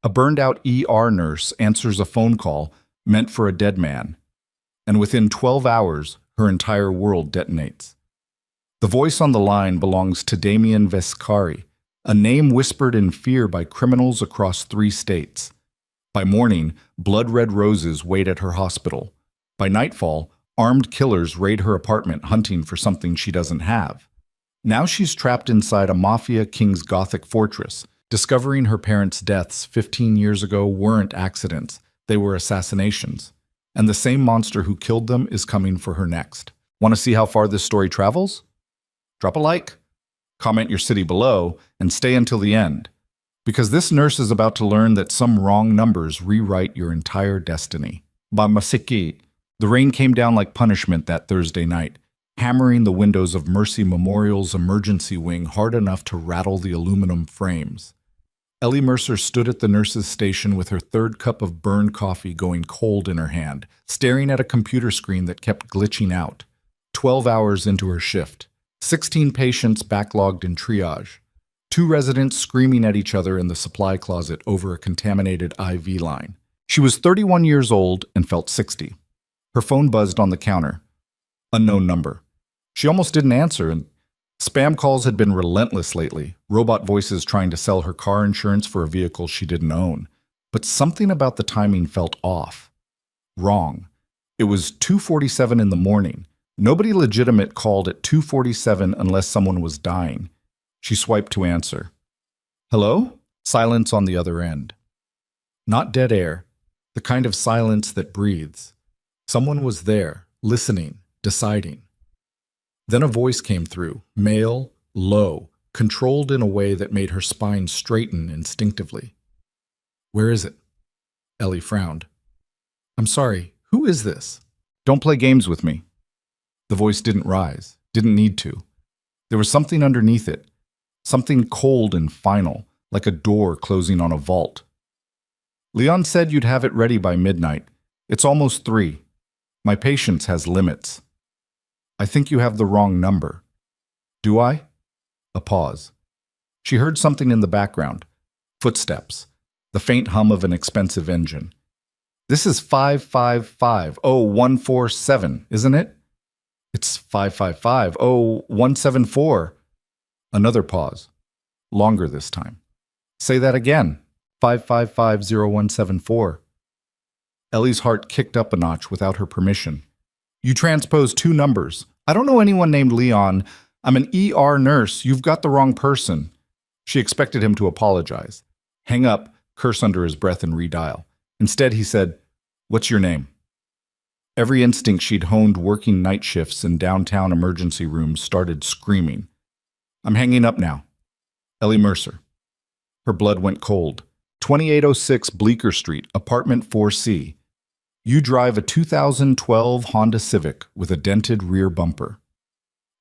A burned-out ER nurse answers a phone call meant for a dead man, and within 12 hours, her entire world detonates. The voice on the line belongs to Damien Vescari, a name whispered in fear by criminals across 3 states. By morning, blood-red roses wait at her hospital. By nightfall, armed killers raid her apartment hunting for something she doesn't have. Now she's trapped inside a mafia king's Gothic fortress, discovering her parents' deaths 15 years ago weren't accidents, they were assassinations. And the same monster who killed them is coming for her next. Want to see how far this story travels? Drop a like, comment your city below, and stay until the end. Because this nurse is about to learn that some wrong numbers rewrite your entire destiny. Bamasiki. The rain came down like punishment that Thursday night, hammering the windows of Mercy Memorial's emergency wing hard enough to rattle the aluminum frames. Ellie Mercer stood at the nurse's station with her 3rd cup of burned coffee going cold in her hand, staring at a computer screen that kept glitching out. 12 hours into her shift. 16 patients backlogged in triage. 2 residents screaming at each other in the supply closet over a contaminated IV line. She was 31 years old and felt 60. Her phone buzzed on the counter. Unknown number. She almost didn't answer, and spam calls had been relentless lately, robot voices trying to sell her car insurance for a vehicle she didn't own. But something about the timing felt off. Wrong. It was 2:47 in the morning. Nobody legitimate called at 2:47 unless someone was dying. She swiped to answer. Hello? Silence on the other end. Not dead air, the kind of silence that breathes. Someone was there, listening, deciding. Then a voice came through, male, low, controlled in a way that made her spine straighten instinctively. Where is it? Ellie frowned. I'm sorry, who is this? Don't play games with me. The voice didn't rise, didn't need to. There was something underneath it, something cold and final, like a door closing on a vault. Leon said you'd have it ready by midnight. It's almost 3. My patience has limits. I think you have the wrong number. Do I? A pause. She heard something in the background. Footsteps. The faint hum of an expensive engine. This is 5550147, isn't it? It's 5550174. Another pause. Longer this time. Say that again. 5550174. Ellie's heart kicked up a notch without her permission. You transposed 2 numbers. I don't know anyone named Leon. I'm an ER nurse. You've got the wrong person. She expected him to apologize. Hang up, curse under his breath, and redial. Instead, he said, What's your name? Every instinct she'd honed working night shifts in downtown emergency rooms started screaming. I'm hanging up now. Ellie Mercer. Her blood went cold. 2806 Bleecker Street, apartment 4C. You drive a 2012 Honda Civic with a dented rear bumper.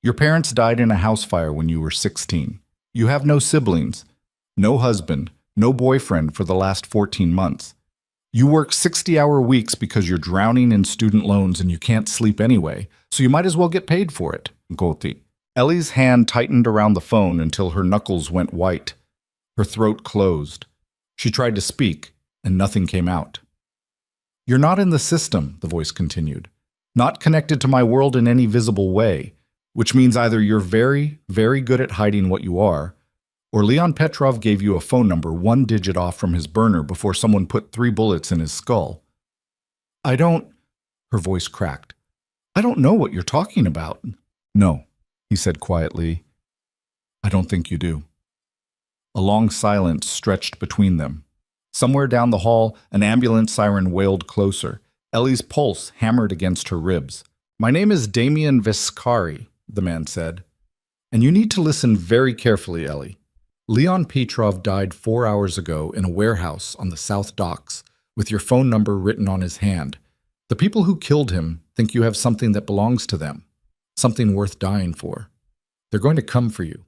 Your parents died in a house fire when you were 16. You have no siblings, no husband, no boyfriend for the last 14 months. You work 60-hour weeks because you're drowning in student loans and you can't sleep anyway, so you might as well get paid for it. Goti. Ellie's hand tightened around the phone until her knuckles went white. Her throat closed. She tried to speak, and nothing came out. You're not in the system, the voice continued. Not connected to my world in any visible way, which means either you're very, very good at hiding what you are, or Leon Petrov gave you a phone number 1 digit off from his burner before someone put 3 bullets in his skull. I don't... Her voice cracked. I don't know what you're talking about. No, he said quietly. I don't think you do. A long silence stretched between them. Somewhere down the hall, an ambulance siren wailed closer. Ellie's pulse hammered against her ribs. My name is Damien Vescari, the man said. And you need to listen very carefully, Ellie. Leon Petrov died 4 hours ago in a warehouse on the South Docks, with your phone number written on his hand. The people who killed him think you have something that belongs to them, something worth dying for. They're going to come for you,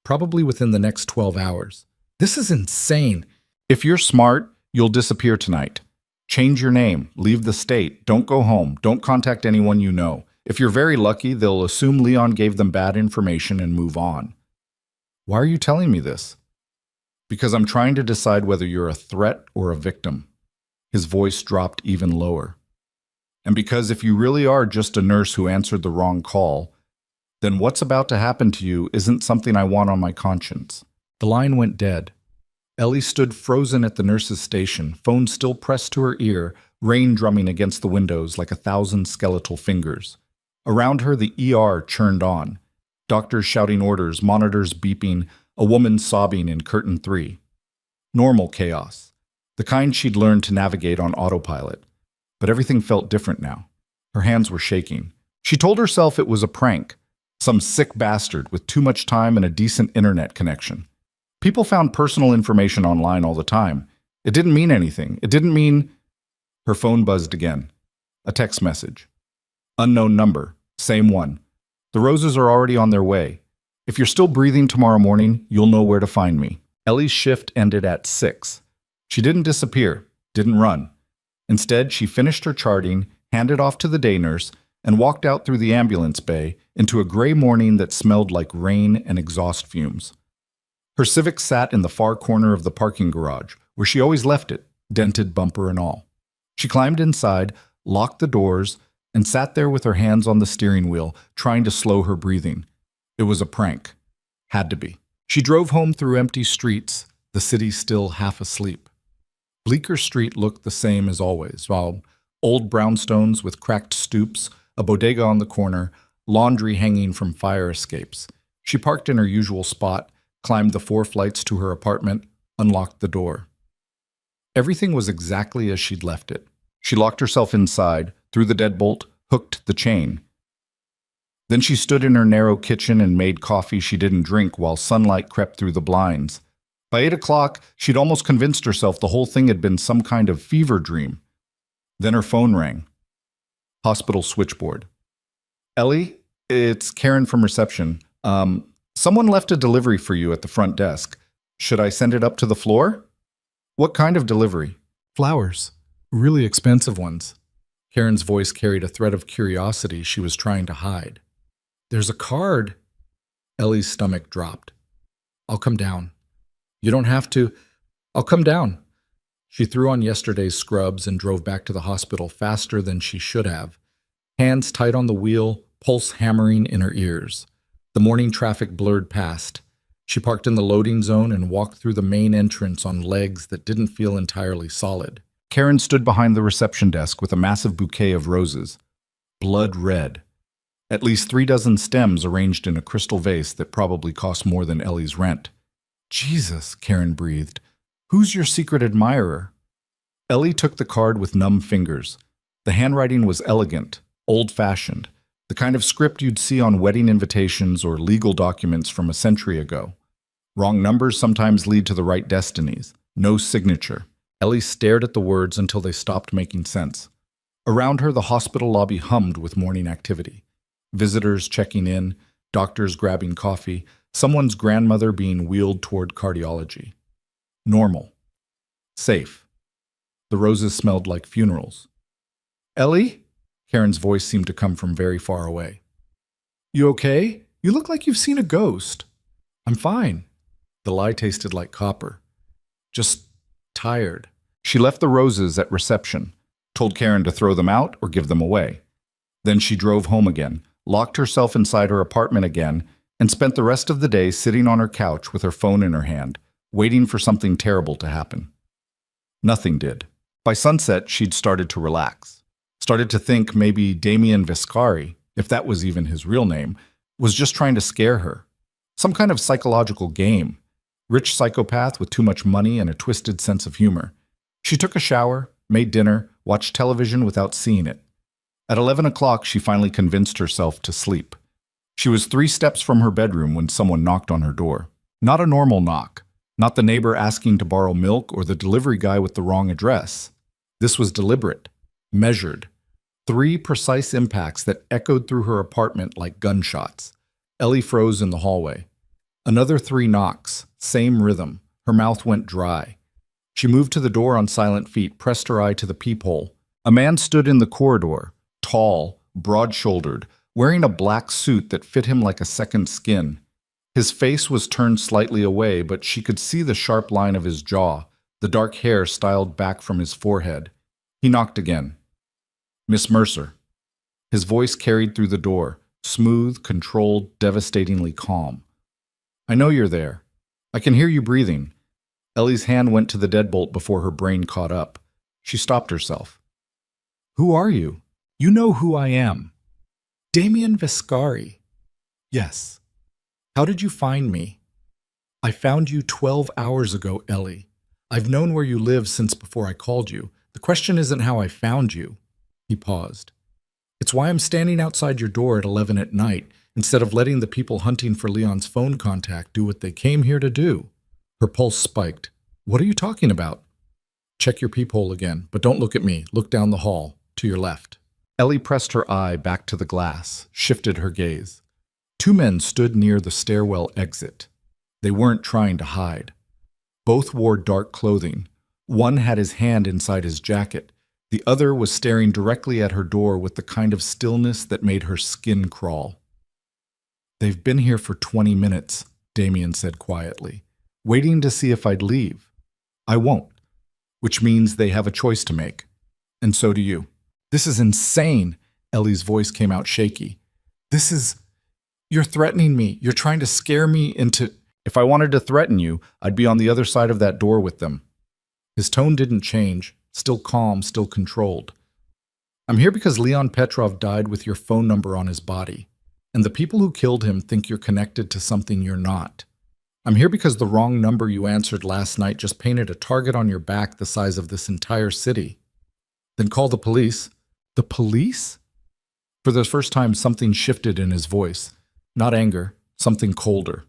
probably within the next 12 hours. This is insane. If you're smart, you'll disappear tonight. Change your name, leave the state, don't go home, don't contact anyone you know. If you're very lucky, they'll assume Leon gave them bad information and move on. Why are you telling me this? Because I'm trying to decide whether you're a threat or a victim. His voice dropped even lower. And because if you really are just a nurse who answered the wrong call, then what's about to happen to you isn't something I want on my conscience. The line went dead. Ellie stood frozen at the nurse's station, phone still pressed to her ear, rain drumming against the windows like 1,000 skeletal fingers. Around her, the ER churned on. Doctors shouting orders, monitors beeping, a woman sobbing in curtain 3. Normal chaos. The kind she'd learned to navigate on autopilot. But everything felt different now. Her hands were shaking. She told herself it was a prank. Some sick bastard with too much time and a decent internet connection. People found personal information online all the time. It didn't mean anything. It didn't mean... Her phone buzzed again. A text message. Unknown number. Same one. The roses are already on their way. If you're still breathing tomorrow morning, you'll know where to find me. Ellie's shift ended at 6. She didn't disappear. Didn't run. Instead, she finished her charting, handed off to the day nurse, and walked out through the ambulance bay into a gray morning that smelled like rain and exhaust fumes. Her Civic sat in the far corner of the parking garage, where she always left it, dented bumper and all. She climbed inside, locked the doors, and sat there with her hands on the steering wheel, trying to slow her breathing. It was a prank. Had to be. She drove home through empty streets, the city still half asleep. Bleecker Street looked the same as always, while old brownstones with cracked stoops, a bodega on the corner, laundry hanging from fire escapes. She parked in her usual spot, climbed the 4 flights to her apartment, unlocked the door. Everything was exactly as she'd left it. She locked herself inside, threw the deadbolt, hooked the chain. Then she stood in her narrow kitchen and made coffee she didn't drink while sunlight crept through the blinds. By 8 o'clock, she'd almost convinced herself the whole thing had been some kind of fever dream. Then her phone rang. Hospital switchboard. Ellie, it's Karen from reception. Someone left a delivery for you at the front desk. Should I send it up to the floor? What kind of delivery? Flowers. Really expensive ones. Karen's voice carried a thread of curiosity she was trying to hide. There's a card. Ellie's stomach dropped. I'll come down. You don't have to. I'll come down. She threw on yesterday's scrubs and drove back to the hospital faster than she should have. Hands tight on the wheel, pulse hammering in her ears. The morning traffic blurred past. She parked in the loading zone and walked through the main entrance on legs that didn't feel entirely solid. Karen stood behind the reception desk with a massive bouquet of roses. Blood red. At least 3 dozen stems arranged in a crystal vase that probably cost more than Ellie's rent. Jesus, Karen breathed. Who's your secret admirer? Ellie took the card with numb fingers. The handwriting was elegant, old-fashioned, the kind of script you'd see on wedding invitations or legal documents from a century ago. Wrong numbers sometimes lead to the right destinies. No signature. Ellie stared at the words until they stopped making sense. Around her, the hospital lobby hummed with morning activity. Visitors checking in, doctors grabbing coffee, someone's grandmother being wheeled toward cardiology. Normal. Safe. The roses smelled like funerals. Ellie? Karen's voice seemed to come from very far away. You okay? You look like you've seen a ghost. I'm fine. The lie tasted like copper. Just tired. She left the roses at reception, told Karen to throw them out or give them away. Then she drove home again, locked herself inside her apartment again, and spent the rest of the day sitting on her couch with her phone in her hand, waiting for something terrible to happen. Nothing did. By sunset, she'd started to relax. Started to think maybe Damien Vescari, if that was even his real name, was just trying to scare her. Some kind of psychological game. Rich psychopath with too much money and a twisted sense of humor. She took a shower, made dinner, watched television without seeing it. At 11 o'clock, she finally convinced herself to sleep. She was 3 steps from her bedroom when someone knocked on her door. Not a normal knock. Not the neighbor asking to borrow milk or the delivery guy with the wrong address. This was deliberate, measured. 3 precise impacts that echoed through her apartment like gunshots. Ellie froze in the hallway. Another 3 knocks, same rhythm. Her mouth went dry. She moved to the door on silent feet, pressed her eye to the peephole. A man stood in the corridor, tall, broad-shouldered, wearing a black suit that fit him like a second skin. His face was turned slightly away, but she could see the sharp line of his jaw, the dark hair styled back from his forehead. He knocked again. "Miss Mercer." His voice carried through the door, smooth, controlled, devastatingly calm. "I know you're there. I can hear you breathing." Ellie's hand went to the deadbolt before her brain caught up. She stopped herself. "Who are you?" "You know who I am. Damien Vescari." "Yes. How did you find me?" "I found you 12 hours ago, Ellie. I've known where you live since before I called you. The question isn't how I found you." He paused. "It's why I'm standing outside your door at 11 at night, instead of letting the people hunting for Leon's phone contact do what they came here to do." Her pulse spiked. "What are you talking about?" "Check your peephole again, but don't look at me. Look down the hall, to your left." Ellie pressed her eye back to the glass, shifted her gaze. Two men stood near the stairwell exit. They weren't trying to hide. Both wore dark clothing. One had his hand inside his jacket. The other was staring directly at her door with the kind of stillness that made her skin crawl. "They've been here for 20 minutes, Damien said quietly, "waiting to see if I'd leave. I won't, which means they have a choice to make. And so do you." "This is insane," Ellie's voice came out shaky. You're threatening me. You're trying to scare me into—" "If I wanted to threaten you, I'd be on the other side of that door with them." His tone didn't change, still calm, still controlled. "I'm here because Leon Petrov died with your phone number on his body, and the people who killed him think you're connected to something you're not. I'm here because the wrong number you answered last night just painted a target on your back the size of this entire city." "Then call the police." "The police?" For the first time, something shifted in his voice. Not anger, something colder.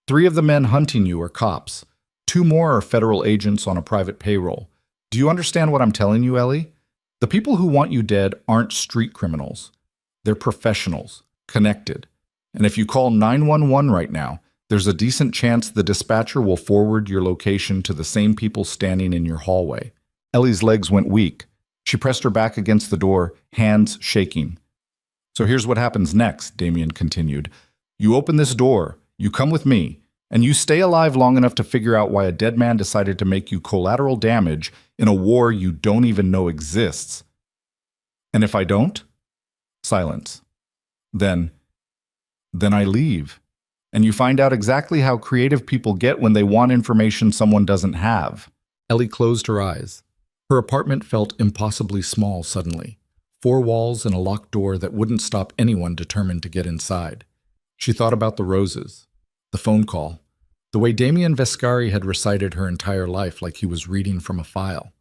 "3 of the men hunting you are cops. 2 more are federal agents on a private payroll. Do you understand what I'm telling you, Ellie? The people who want you dead aren't street criminals. They're professionals, connected. And if you call 911 right now, there's a decent chance the dispatcher will forward your location to the same people standing in your hallway." Ellie's legs went weak. She pressed her back against the door, hands shaking. "So here's what happens next," Damien continued. "You open this door, you come with me, and you stay alive long enough to figure out why a dead man decided to make you collateral damage in a war you don't even know exists. And if I don't?" Silence. Then I leave. And you find out exactly how creative people get when they want information someone doesn't have." Ellie closed her eyes. Her apartment felt impossibly small suddenly. 4 walls and a locked door that wouldn't stop anyone determined to get inside. She thought about the roses, the phone call, the way Damien Vescari had recited her entire life like he was reading from a file.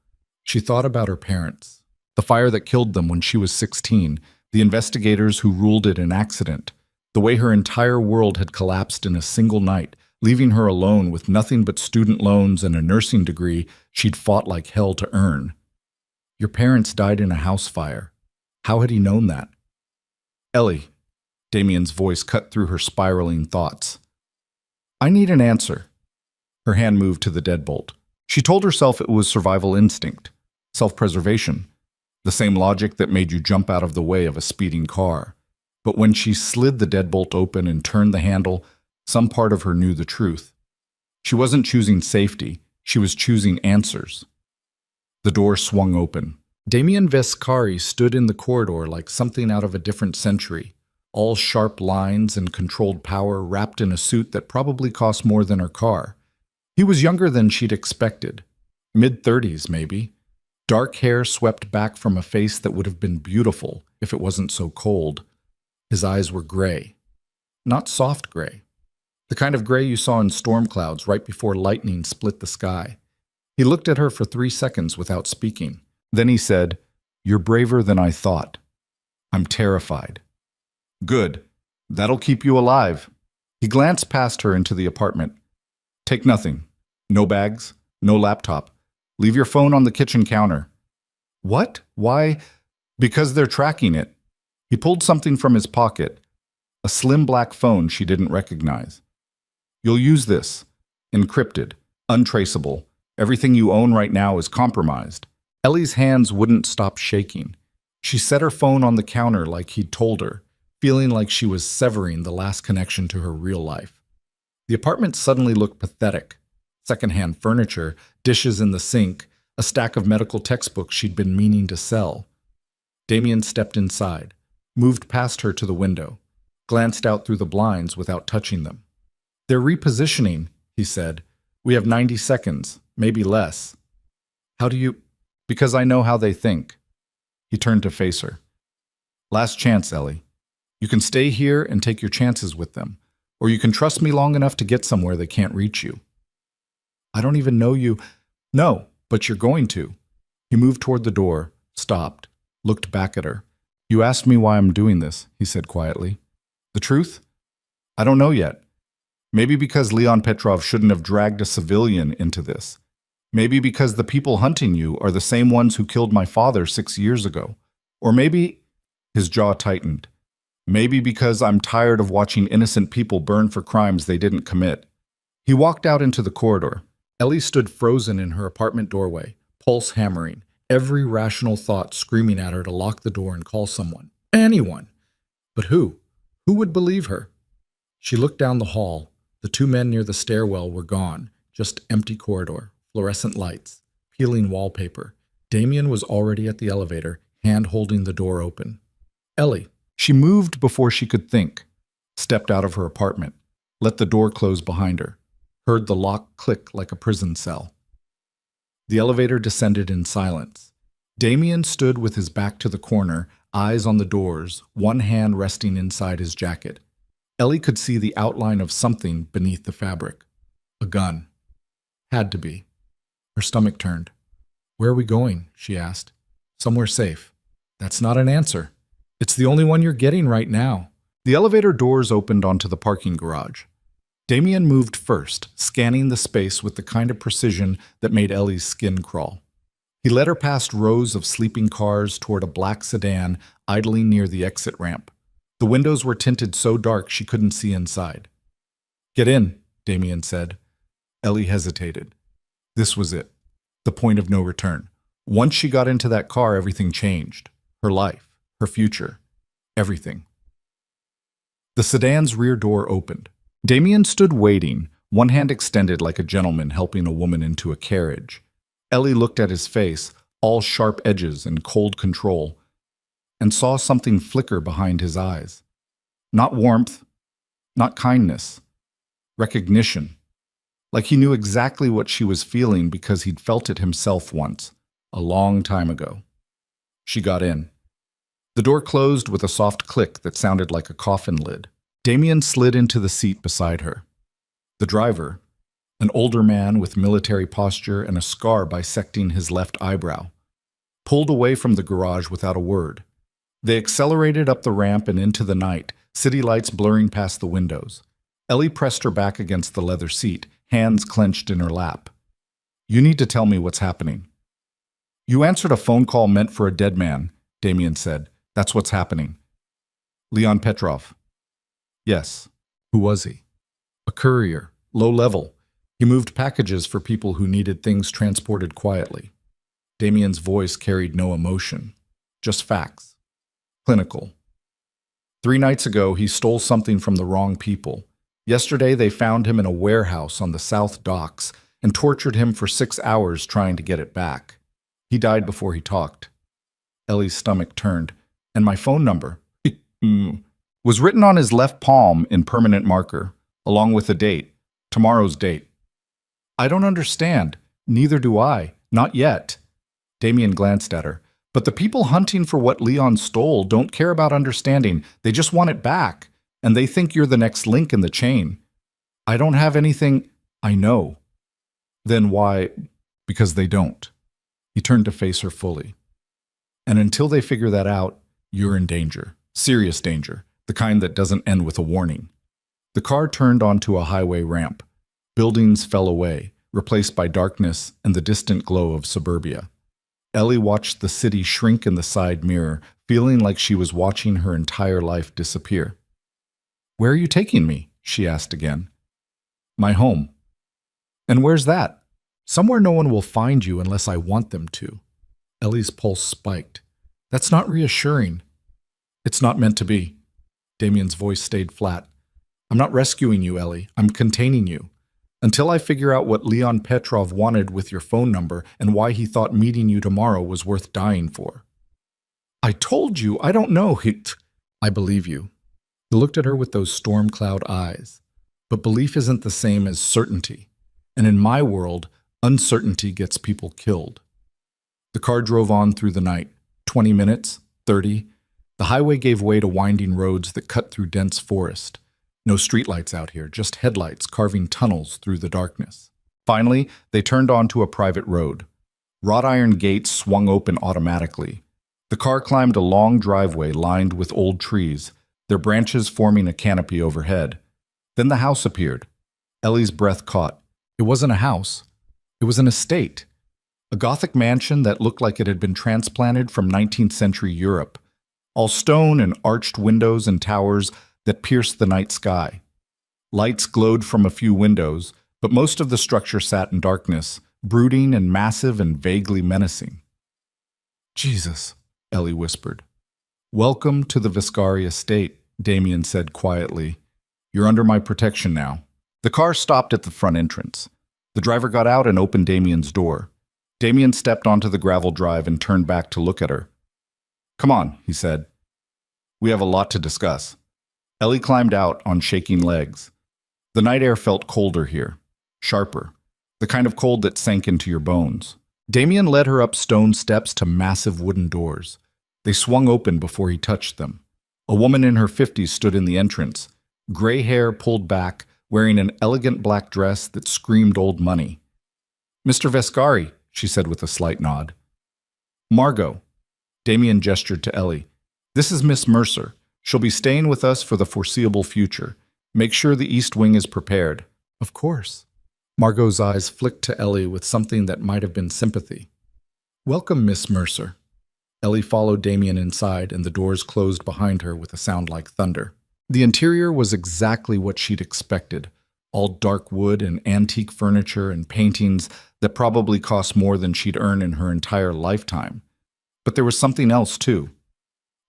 She thought about her parents, the fire that killed them when she was 16, the investigators who ruled it an accident, the way her entire world had collapsed in a single night, leaving her alone with nothing but student loans and a nursing degree she'd fought like hell to earn. Your parents died in a house fire. How had he known that? "Ellie," Damien's voice cut through her spiraling thoughts. "I need an answer." Her hand moved to the deadbolt. She told herself it was survival instinct, self-preservation, the same logic that made you jump out of the way of a speeding car. But when she slid the deadbolt open and turned the handle, some part of her knew the truth. She wasn't choosing safety, she was choosing answers. The door swung open. Damien Vescari stood in the corridor like something out of a different century, all sharp lines and controlled power wrapped in a suit that probably cost more than her car. He was younger than she'd expected, mid-30s maybe. Dark hair swept back from a face that would have been beautiful if it wasn't so cold. His eyes were gray. Not soft gray. The kind of gray you saw in storm clouds right before lightning split the sky. He looked at her for 3 seconds without speaking. Then he said, "You're braver than I thought. I'm terrified." "Good. That'll keep you alive." He glanced past her into the apartment. "Take nothing. No bags, no laptop. Leave your phone on the kitchen counter." "What? Why?" "Because they're tracking it." He pulled something from his pocket, a slim black phone she didn't recognize. "You'll use this. Encrypted, untraceable. Everything you own right now is compromised." Ellie's hands wouldn't stop shaking. She set her phone on the counter like he'd told her, feeling like she was severing the last connection to her real life. The apartment suddenly looked pathetic. Secondhand furniture, dishes in the sink, a stack of medical textbooks she'd been meaning to sell. Damien stepped inside, moved past her to the window, glanced out through the blinds without touching them. "They're repositioning," he said. "We have 90 seconds, maybe less." "How do you—" "Because I know how they think." He turned to face her. "Last chance, Ellie. You can stay here and take your chances with them, or you can trust me long enough to get somewhere they can't reach you." "I don't even know you." "No, but you're going to." He moved toward the door, stopped, looked back at her. "You asked me why I'm doing this," he said quietly. "The truth? I don't know yet. Maybe because Leon Petrov shouldn't have dragged a civilian into this. Maybe because the people hunting you are the same ones who killed my father 6 years ago. Or maybe—" His jaw tightened. "Maybe because I'm tired of watching innocent people burn for crimes they didn't commit." He walked out into the corridor. Ellie stood frozen in her apartment doorway, pulse hammering, every rational thought screaming at her to lock the door and call someone. Anyone! But who? Who would believe her? She looked down the hall. The two men near the stairwell were gone, just empty corridor, fluorescent lights, peeling wallpaper. Damien was already at the elevator, hand holding the door open. "Ellie." She moved before she could think, stepped out of her apartment, let the door close behind her, heard the lock click like a prison cell. The elevator descended in silence. Damien stood with his back to the corner, eyes on the doors, one hand resting inside his jacket. Ellie could see the outline of something beneath the fabric. A gun. Had to be. Her stomach turned. "Where are we going?" she asked. "Somewhere safe." "That's not an answer. It's the only one you're getting right now." The elevator doors opened onto the parking garage. Damien moved first, scanning the space with the kind of precision that made Ellie's skin crawl. He led her past rows of sleeping cars toward a black sedan idling near the exit ramp. The windows were tinted so dark she couldn't see inside. "Get in," Damien said. Ellie hesitated. This was it. The point of no return. Once she got into that car, everything changed. Her life, her future, everything. The sedan's rear door opened. Damien stood waiting, one hand extended like a gentleman helping a woman into a carriage. Ellie looked at his face, all sharp edges and cold control, and saw something flicker behind his eyes. Not warmth, not kindness, recognition. Like he knew exactly what she was feeling because he'd felt it himself once, a long time ago. She got in. The door closed with a soft click that sounded like a coffin lid. Damien slid into the seat beside her. The driver, an older man with military posture and a scar bisecting his left eyebrow, pulled away from the garage without a word. They accelerated up the ramp and into the night, city lights blurring past the windows. Ellie pressed her back against the leather seat, hands clenched in her lap. "You need to tell me what's happening." "You answered a phone call meant for a dead man," Damien said. "That's what's happening." "Leon Petrov." "Yes." "Who was he?" "A courier, low level. He moved packages for people who needed things transported quietly." Damien's voice carried no emotion, just facts. Clinical. 3 nights ago, he stole something from the wrong people. Yesterday, they found him in a warehouse on the South Docks and tortured him for 6 hours trying to get it back. He died before he talked. Ellie's stomach turned. "And my phone number?" "Was written on his left palm in permanent marker, along with a date. Tomorrow's date." "I don't understand." "Neither do I. Not yet." Damien glanced at her. "But the people hunting for what Leon stole don't care about understanding. They just want it back. And they think you're the next link in the chain." "I don't have anything—" "I know." "Then why—" "Because they don't." He turned to face her fully. "And until they figure that out, you're in danger. Serious danger. The kind that doesn't end with a warning." The car turned onto a highway ramp. Buildings fell away, replaced by darkness and the distant glow of suburbia. Ellie watched the city shrink in the side mirror, feeling like she was watching her entire life disappear. "Where are you taking me?" she asked again. "My home." "And where's that?" "Somewhere no one will find you unless I want them to." Ellie's pulse spiked. "That's not reassuring." "It's not meant to be." Damien's voice stayed flat. I'm not rescuing you, Ellie. I'm containing you. Until I figure out what Leon Petrov wanted with your phone number and why he thought meeting you tomorrow was worth dying for. I told you, I don't know. I believe you. He looked at her with those storm cloud eyes. But belief isn't the same as certainty. And in my world, uncertainty gets people killed. The car drove on through the night. 20 minutes, 30. The highway gave way to winding roads that cut through dense forest. No streetlights out here, just headlights carving tunnels through the darkness. Finally, they turned onto a private road. Wrought iron gates swung open automatically. The car climbed a long driveway lined with old trees, their branches forming a canopy overhead. Then the house appeared. Ellie's breath caught. It wasn't a house. It was an estate. A Gothic mansion that looked like it had been transplanted from 19th century Europe. All stone and arched windows and towers that pierced the night sky. Lights glowed from a few windows, but most of the structure sat in darkness, brooding and massive and vaguely menacing. Jesus, Ellie whispered. Welcome to the Vescari estate, Damien said quietly. You're under my protection now. The car stopped at the front entrance. The driver got out and opened Damien's door. Damien stepped onto the gravel drive and turned back to look at her. Come on, he said. We have a lot to discuss. Ellie climbed out on shaking legs. The night air felt colder here, sharper, the kind of cold that sank into your bones. Damien led her up stone steps to massive wooden doors. They swung open before he touched them. A woman in her 50s stood in the entrance, gray hair pulled back, wearing an elegant black dress that screamed old money. Mr. Vescari, she said with a slight nod. Margot. Damien gestured to Ellie. This is Miss Mercer. She'll be staying with us for the foreseeable future. Make sure the East Wing is prepared. Of course. Margot's eyes flicked to Ellie with something that might have been sympathy. Welcome, Miss Mercer. Ellie followed Damien inside, and the doors closed behind her with a sound like thunder. The interior was exactly what she'd expected, all dark wood and antique furniture and paintings that probably cost more than she'd earned in her entire lifetime. But there was something else, too.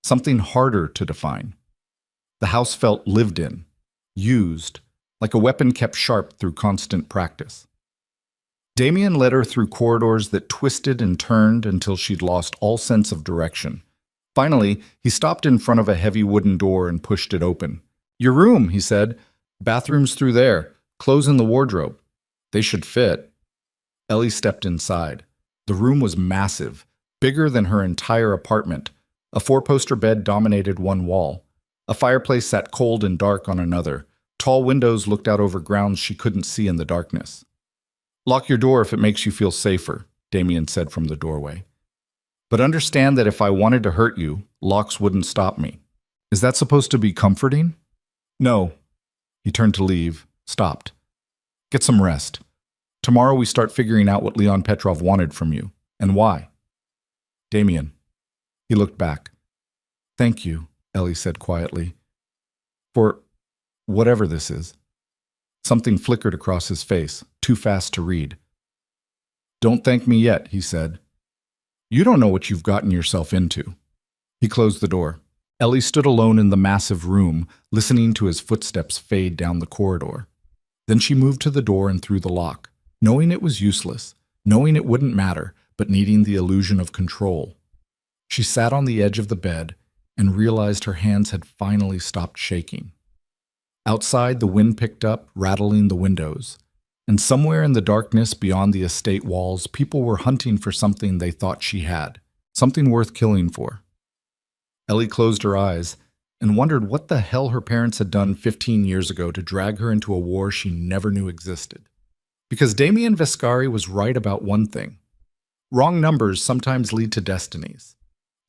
Something harder to define. The house felt lived in, used, like a weapon kept sharp through constant practice. Damien led her through corridors that twisted and turned until she'd lost all sense of direction. Finally, he stopped in front of a heavy wooden door and pushed it open. Your room, he said. Bathroom's through there. Clothes in the wardrobe. They should fit. Ellie stepped inside. The room was massive, bigger than her entire apartment. A four-poster bed dominated one wall. A fireplace sat cold and dark on another. Tall windows looked out over grounds she couldn't see in the darkness. Lock your door if it makes you feel safer, Damien said from the doorway. But understand that if I wanted to hurt you, locks wouldn't stop me. Is that supposed to be comforting? No. He turned to leave, stopped. Get some rest. Tomorrow we start figuring out what Leon Petrov wanted from you, and why. Damien. He looked back. Thank you, Ellie said quietly. For whatever this is. Something flickered across his face, too fast to read. Don't thank me yet, he said. You don't know what you've gotten yourself into. He closed the door. Ellie stood alone in the massive room, listening to his footsteps fade down the corridor. Then she moved to the door and threw the lock, knowing it was useless, knowing it wouldn't matter, but needing the illusion of control. She sat on the edge of the bed and realized her hands had finally stopped shaking. Outside, the wind picked up, rattling the windows. And somewhere in the darkness beyond the estate walls, people were hunting for something they thought she had, something worth killing for. Ellie closed her eyes and wondered what the hell her parents had done 15 years ago to drag her into a war she never knew existed. Because Damien Vescari was right about one thing. Wrong numbers sometimes lead to destinies.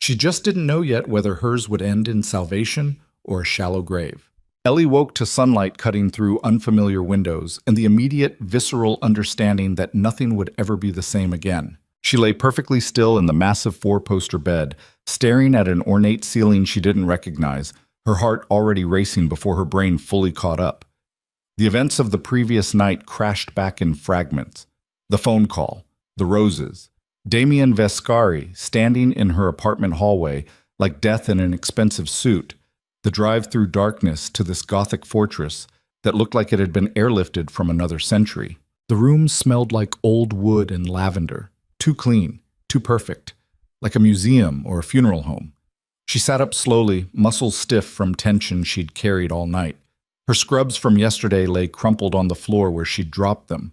She just didn't know yet whether hers would end in salvation or a shallow grave. Ellie woke to sunlight cutting through unfamiliar windows and the immediate, visceral understanding that nothing would ever be the same again. She lay perfectly still in the massive four-poster bed, staring at an ornate ceiling she didn't recognize, her heart already racing before her brain fully caught up. The events of the previous night crashed back in fragments. The phone call, the roses, Damien Vescari standing in her apartment hallway like death in an expensive suit, the drive through darkness to this Gothic fortress, that looked like it had been airlifted from another century. The room smelled like old wood and lavender, too clean, too perfect, like a museum or a funeral home. She sat up slowly, muscles stiff from tension she'd carried all night. Her scrubs from yesterday lay crumpled on the floor where she'd dropped them.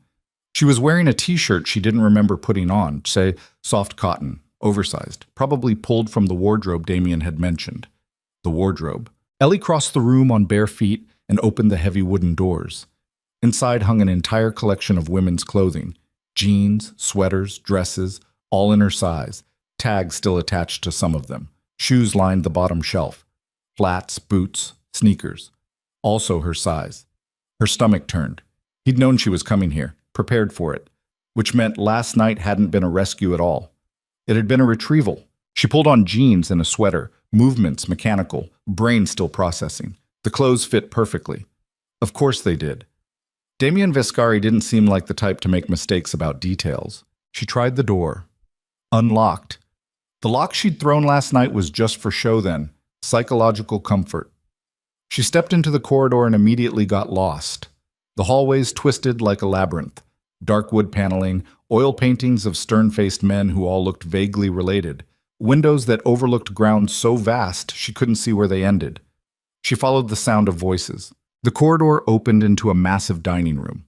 She was wearing a t-shirt she didn't remember putting on, say, soft cotton, oversized, probably pulled from the wardrobe Damien had mentioned. The wardrobe. Ellie crossed the room on bare feet and opened the heavy wooden doors. Inside hung an entire collection of women's clothing, jeans, sweaters, dresses, all in her size, tags still attached to some of them. Shoes lined the bottom shelf. Flats, boots, sneakers. Also her size. Her stomach turned. He'd known she was coming here, prepared for it, which meant last night hadn't been a rescue at all. It had been a retrieval. She pulled on jeans and a sweater, movements mechanical, brain still processing. The clothes fit perfectly. Of course they did. Damien Vescari didn't seem like the type to make mistakes about details. She tried the door. Unlocked. The lock she'd thrown last night was just for show then, psychological comfort. She stepped into the corridor and immediately got lost. The hallways twisted like a labyrinth. Dark wood paneling, oil paintings of stern-faced men who all looked vaguely related, windows that overlooked ground so vast she couldn't see where they ended. She followed the sound of voices. The corridor opened into a massive dining room.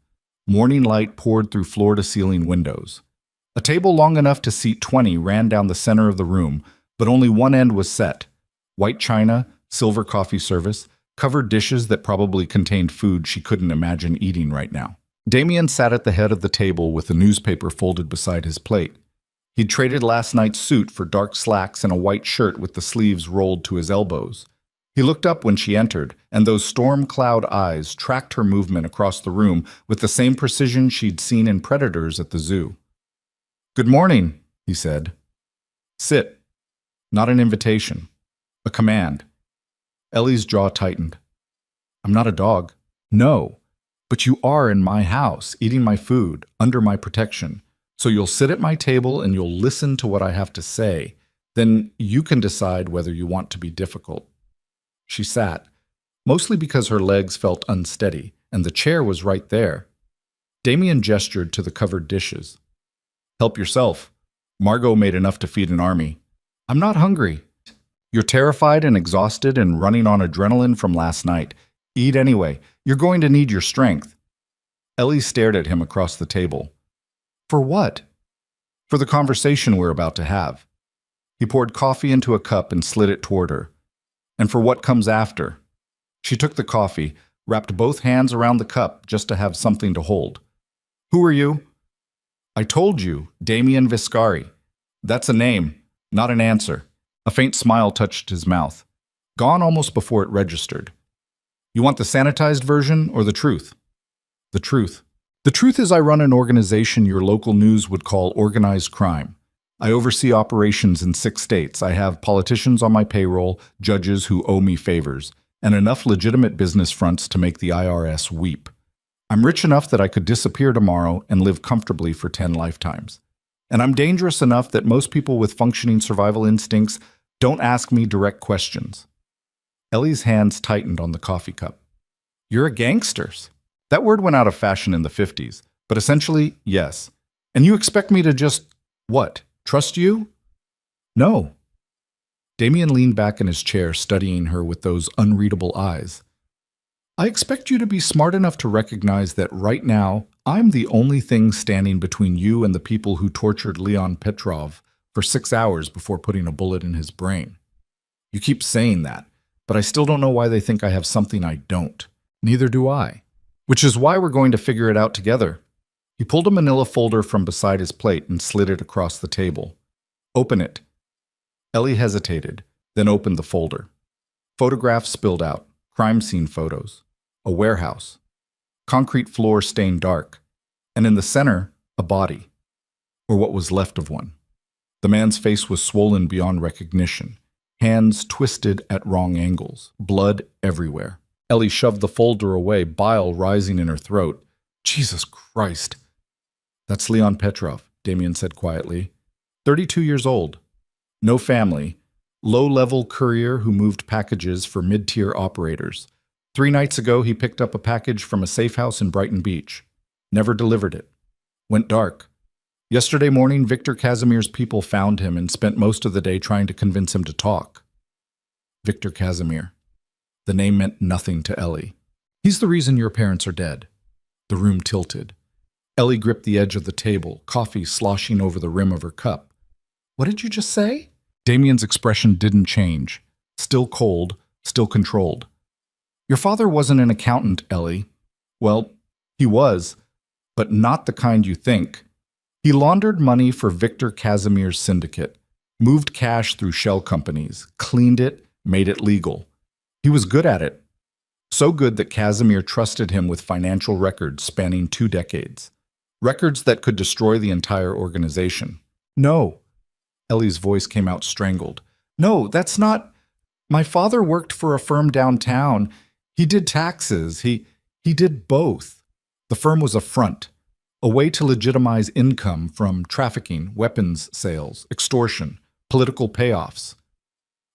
Morning light poured through floor-to-ceiling windows. A table long enough to seat 20 ran down the center of the room, but only one end was set. White china, silver coffee service, covered dishes that probably contained food she couldn't imagine eating right now. Damien sat at the head of the table with a newspaper folded beside his plate. He'd traded last night's suit for dark slacks and a white shirt with the sleeves rolled to his elbows. He looked up when she entered, and those storm cloud eyes tracked her movement across the room with the same precision she'd seen in predators at the zoo. "Good morning," he said. "Sit." Not an invitation. A command. Ellie's jaw tightened. "I'm not a dog." "No, but you are in my house, eating my food, under my protection. So you'll sit at my table and you'll listen to what I have to say. Then you can decide whether you want to be difficult." She sat, mostly because her legs felt unsteady, and the chair was right there. Damien gestured to the covered dishes. "Help yourself. Margot made enough to feed an army." "I'm not hungry." "You're terrified and exhausted and running on adrenaline from last night. Eat anyway. You're going to need your strength." Ellie stared at him across the table. "For what?" "For the conversation we're about to have." He poured coffee into a cup and slid it toward her. "And for what comes after." She took the coffee, wrapped both hands around the cup just to have something to hold. "Who are you?" "I told you, Damien Vescari. That's a name, not an answer." A faint smile touched his mouth, gone almost before it registered. "You want the sanitized version or the truth?" "The truth." "The truth is I run an organization your local news would call organized crime. I oversee operations in 6 states. I have politicians on my payroll, judges who owe me favors, and enough legitimate business fronts to make the IRS weep. I'm rich enough that I could disappear tomorrow and live comfortably for 10 lifetimes. And I'm dangerous enough that most people with functioning survival instincts don't ask me direct questions." Ellie's hands tightened on the coffee cup. "You're a gangster." That word went out of fashion in the 50s, but essentially, yes. "And you expect me to just, what, trust you?" "No." Damien leaned back in his chair, studying her with those unreadable eyes. "I expect you to be smart enough to recognize that right now, I'm the only thing standing between you and the people who tortured Leon Petrov for 6 hours before putting a bullet in his brain. You keep saying that, but I still don't know why they think I have something I don't. Neither do I. Which is why we're going to figure it out together." He pulled a manila folder from beside his plate and slid it across the table. "Open it." Ellie hesitated, then opened the folder. Photographs spilled out, crime scene photos. A warehouse. Concrete floor stained dark. And in the center, a body. Or what was left of one. The man's face was swollen beyond recognition. Hands twisted at wrong angles. Blood everywhere. Ellie shoved the folder away, bile rising in her throat. "Jesus Christ." "That's Leon Petrov," Damien said quietly. 32 years old. No family. Low-level courier who moved packages for mid-tier operators. 3 nights ago, he picked up a package from a safe house in Brighton Beach. Never delivered it. Went dark. Yesterday morning, Victor Casimir's people found him and spent most of the day trying to convince him to talk. Victor Casimir. The name meant nothing to Ellie. He's the reason your parents are dead. The room tilted. Ellie gripped the edge of the table, coffee sloshing over the rim of her cup. What did you just say? Damien's expression didn't change. Still cold, still controlled. Your father wasn't an accountant, Ellie. Well, he was, but not the kind you think. He laundered money for Victor Casimir's syndicate, moved cash through shell companies, cleaned it, made it legal. He was good at it. So good that Casimir trusted him with financial records spanning 2 decades. Records that could destroy the entire organization. No. Ellie's voice came out strangled. No, that's not... My father worked for a firm downtown. He did taxes. He did both. The firm was a front, a way to legitimize income from trafficking, weapons sales, extortion, political payoffs.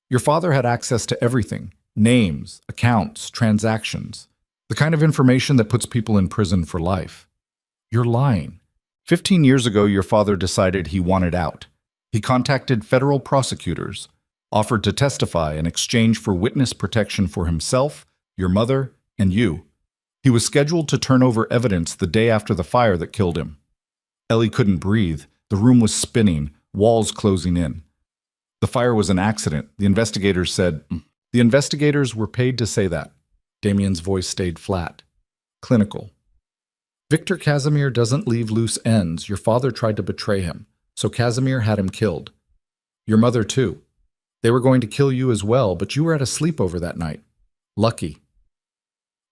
Your father had access to everything. Names, accounts, transactions. The kind of information that puts people in prison for life. You're lying. 15 years ago, your father decided he wanted out. He contacted federal prosecutors, offered to testify in exchange for witness protection for himself, your mother, and you. He was scheduled to turn over evidence the day after the fire that killed him. Ellie couldn't breathe. The room was spinning, walls closing in. The fire was an accident, the investigators said. The investigators were paid to say that. Damien's voice stayed flat, clinical. Victor Casimir doesn't leave loose ends. Your father tried to betray him, so Casimir had him killed. Your mother, too. They were going to kill you as well, but you were at a sleepover that night. Lucky.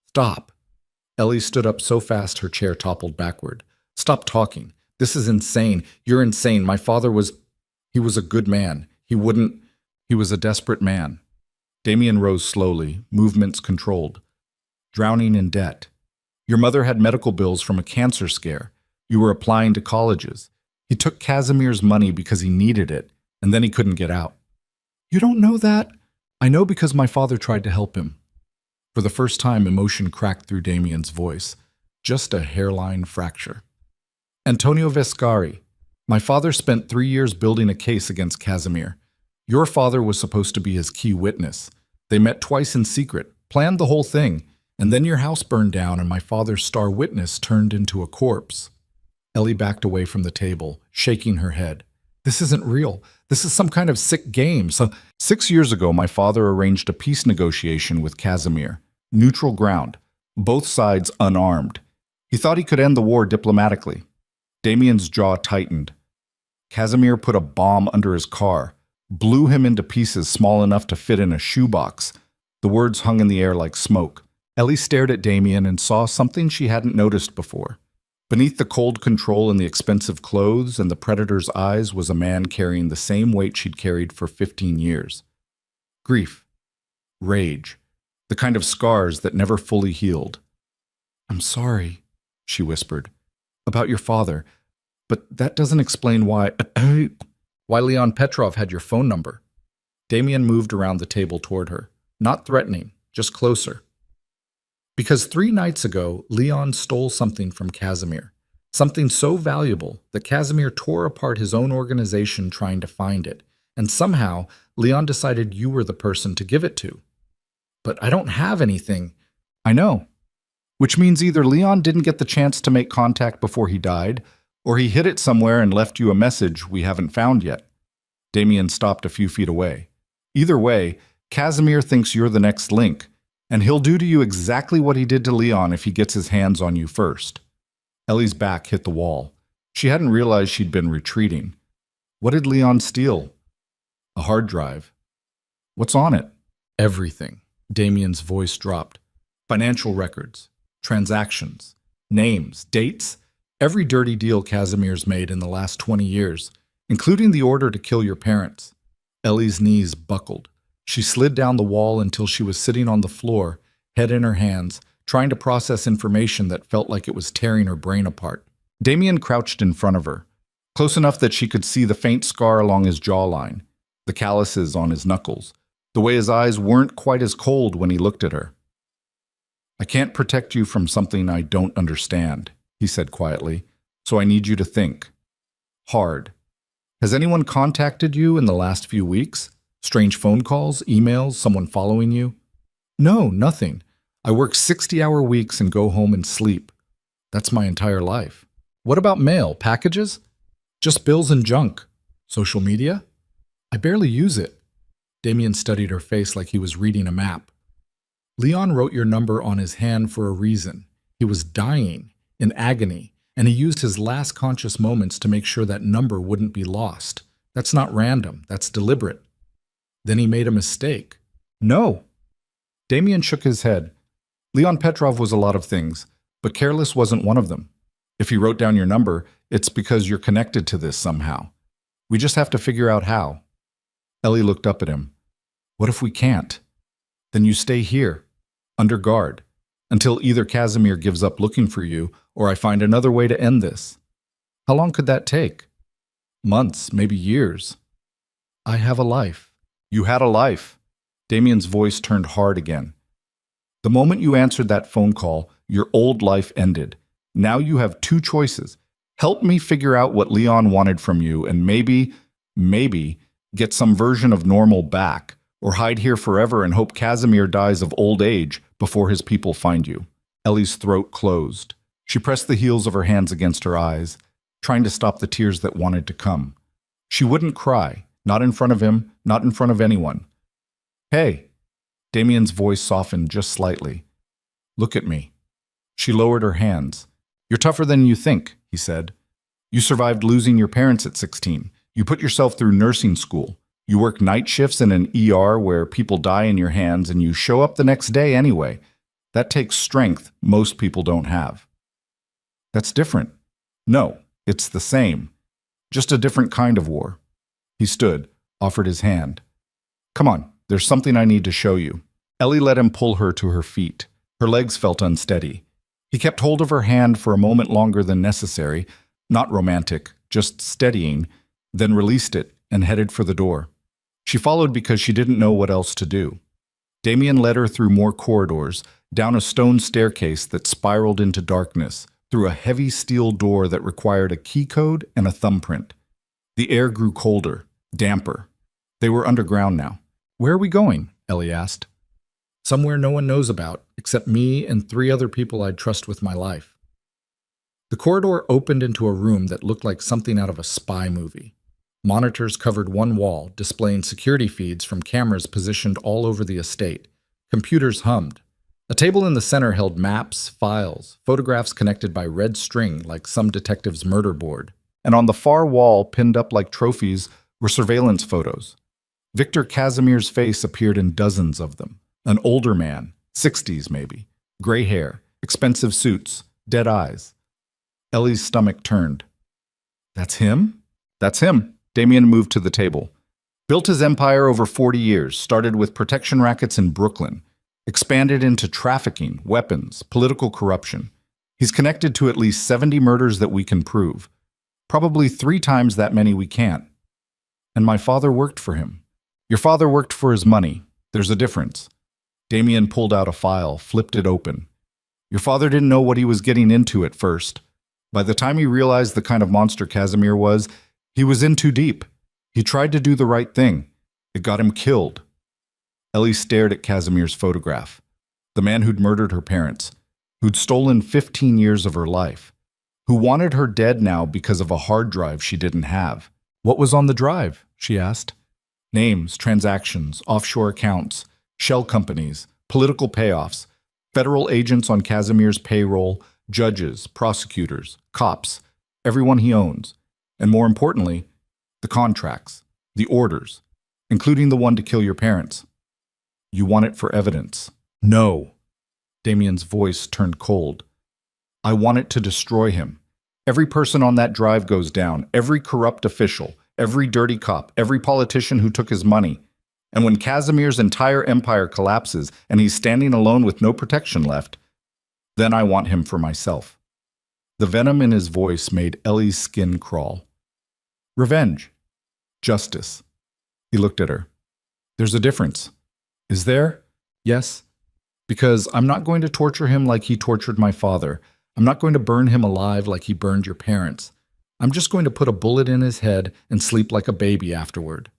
Stop. Ellie stood up so fast her chair toppled backward. Stop talking. This is insane. You're insane. My father he was a good man. He was a desperate man. Damien rose slowly, movements controlled. Drowning in debt. Your mother had medical bills from a cancer scare. You were applying to colleges. He took Casimir's money because he needed it, and then he couldn't get out. You don't know that? I know because my father tried to help him. For the first time, emotion cracked through Damien's voice. Just a hairline fracture. Antonio Vescari. My father spent 3 years building a case against Casimir. Your father was supposed to be his key witness. They met twice in secret, planned the whole thing, and then your house burned down and my father's star witness turned into a corpse. Ellie backed away from the table, shaking her head. This isn't real. This is some kind of sick game. So 6 years ago, my father arranged a peace negotiation with Casimir. Neutral ground. Both sides unarmed. He thought he could end the war diplomatically. Damien's jaw tightened. Casimir put a bomb under his car, blew him into pieces small enough to fit in a shoebox. The words hung in the air like smoke. Ellie stared at Damien and saw something she hadn't noticed before. Beneath the cold control and the expensive clothes and the predator's eyes was a man carrying the same weight she'd carried for 15 years. Grief. Rage. The kind of scars that never fully healed. I'm sorry, she whispered, about your father, but that doesn't explain why Leon Petrov had your phone number. Damien moved around the table toward her, not threatening, just closer. Because 3 nights ago, Leon stole something from Casimir, something so valuable that Casimir tore apart his own organization trying to find it, and somehow Leon decided you were the person to give it to. But I don't have anything. I know. Which means either Leon didn't get the chance to make contact before he died, or he hid it somewhere and left you a message we haven't found yet. Damien stopped a few feet away. Either way, Casimir thinks you're the next link, and he'll do to you exactly what he did to Leon if he gets his hands on you first. Ellie's back hit the wall. She hadn't realized she'd been retreating. What did Leon steal? A hard drive. What's on it? Everything. Damien's voice dropped. Financial records, transactions, names, dates, every dirty deal Casimir's made in the last 20 years, including the order to kill your parents. Ellie's knees buckled. She slid down the wall until she was sitting on the floor, head in her hands, trying to process information that felt like it was tearing her brain apart. Damien crouched in front of her, close enough that she could see the faint scar along his jawline, the calluses on his knuckles, the way his eyes weren't quite as cold when he looked at her. I can't protect you from something I don't understand, he said quietly, so I need you to think. Hard. Has anyone contacted you in the last few weeks? Strange phone calls, emails, someone following you? No, nothing. I work 60-hour weeks and go home and sleep. That's my entire life. What about mail, packages? Just bills and junk. Social media? I barely use it. Damien studied her face like he was reading a map. Leon wrote your number on his hand for a reason. He was dying, in agony, and he used his last conscious moments to make sure that number wouldn't be lost. That's not random, that's deliberate. Then he made a mistake. No. Damien shook his head. Leon Petrov was a lot of things, but careless wasn't one of them. If he wrote down your number, it's because you're connected to this somehow. We just have to figure out how. Ellie looked up at him. What if we can't? Then you stay here, under guard, until either Casimir gives up looking for you or I find another way to end this. How long could that take? Months, maybe years. I have a life. You had a life. Damien's voice turned hard again. The moment you answered that phone call, your old life ended. Now you have two choices. Help me figure out what Leon wanted from you and maybe get some version of normal back, or hide here forever and hope Casimir dies of old age before his people find you. Ellie's throat closed. She pressed the heels of her hands against her eyes, trying to stop the tears that wanted to come. She wouldn't cry, not in front of him, not in front of anyone. Hey, Damien's voice softened just slightly. Look at me. She lowered her hands. You're tougher than you think, he said. You survived losing your parents at 16. You put yourself through nursing school. You work night shifts in an ER where people die in your hands and you show up the next day anyway. That takes strength most people don't have. That's different. No, it's the same. Just a different kind of war. He stood, offered his hand. Come on, there's something I need to show you. Ellie let him pull her to her feet. Her legs felt unsteady. He kept hold of her hand for a moment longer than necessary, not romantic, just steadying, then released it and headed for the door. She followed because she didn't know what else to do. Damien led her through more corridors, down a stone staircase that spiraled into darkness, through a heavy steel door that required a key code and a thumbprint. The air grew colder, damper. They were underground now. Where are we going? Ellie asked. Somewhere no one knows about, except me and 3 other people I'd trust with my life. The corridor opened into a room that looked like something out of a spy movie. Monitors covered one wall, displaying security feeds from cameras positioned all over the estate. Computers hummed. A table in the center held maps, files, photographs connected by red string like some detective's murder board. And on the far wall, pinned up like trophies, were surveillance photos. Victor Casimir's face appeared in dozens of them. An older man, 60s maybe, gray hair, expensive suits, dead eyes. Ellie's stomach turned. That's him? That's him. Damien moved to the table. Built his empire over 40 years, started with protection rackets in Brooklyn, expanded into trafficking, weapons, political corruption. He's connected to at least 70 murders that we can prove. Probably 3 times that many we can't. And my father worked for him. Your father worked for his money. There's a difference. Damien pulled out a file, flipped it open. Your father didn't know what he was getting into at first. By the time he realized the kind of monster Casimir was, he was in too deep. He tried to do the right thing. It got him killed. Ellie stared at Casimir's photograph. The man who'd murdered her parents, who'd stolen 15 years of her life, who wanted her dead now because of a hard drive she didn't have. What was on the drive? She asked. Names, transactions, offshore accounts, shell companies, political payoffs, federal agents on Casimir's payroll, judges, prosecutors, cops, everyone he owns. And more importantly, the contracts, the orders, including the one to kill your parents. You want it for evidence. No. Damien's voice turned cold. I want it to destroy him. Every person on that drive goes down, every corrupt official, every dirty cop, every politician who took his money. And when Casimir's entire empire collapses and he's standing alone with no protection left, then I want him for myself. The venom in his voice made Ellie's skin crawl. Revenge. Justice. He looked at her. There's a difference. Is there? Yes. Because I'm not going to torture him like he tortured my father. I'm not going to burn him alive like he burned your parents. I'm just going to put a bullet in his head and sleep like a baby afterward.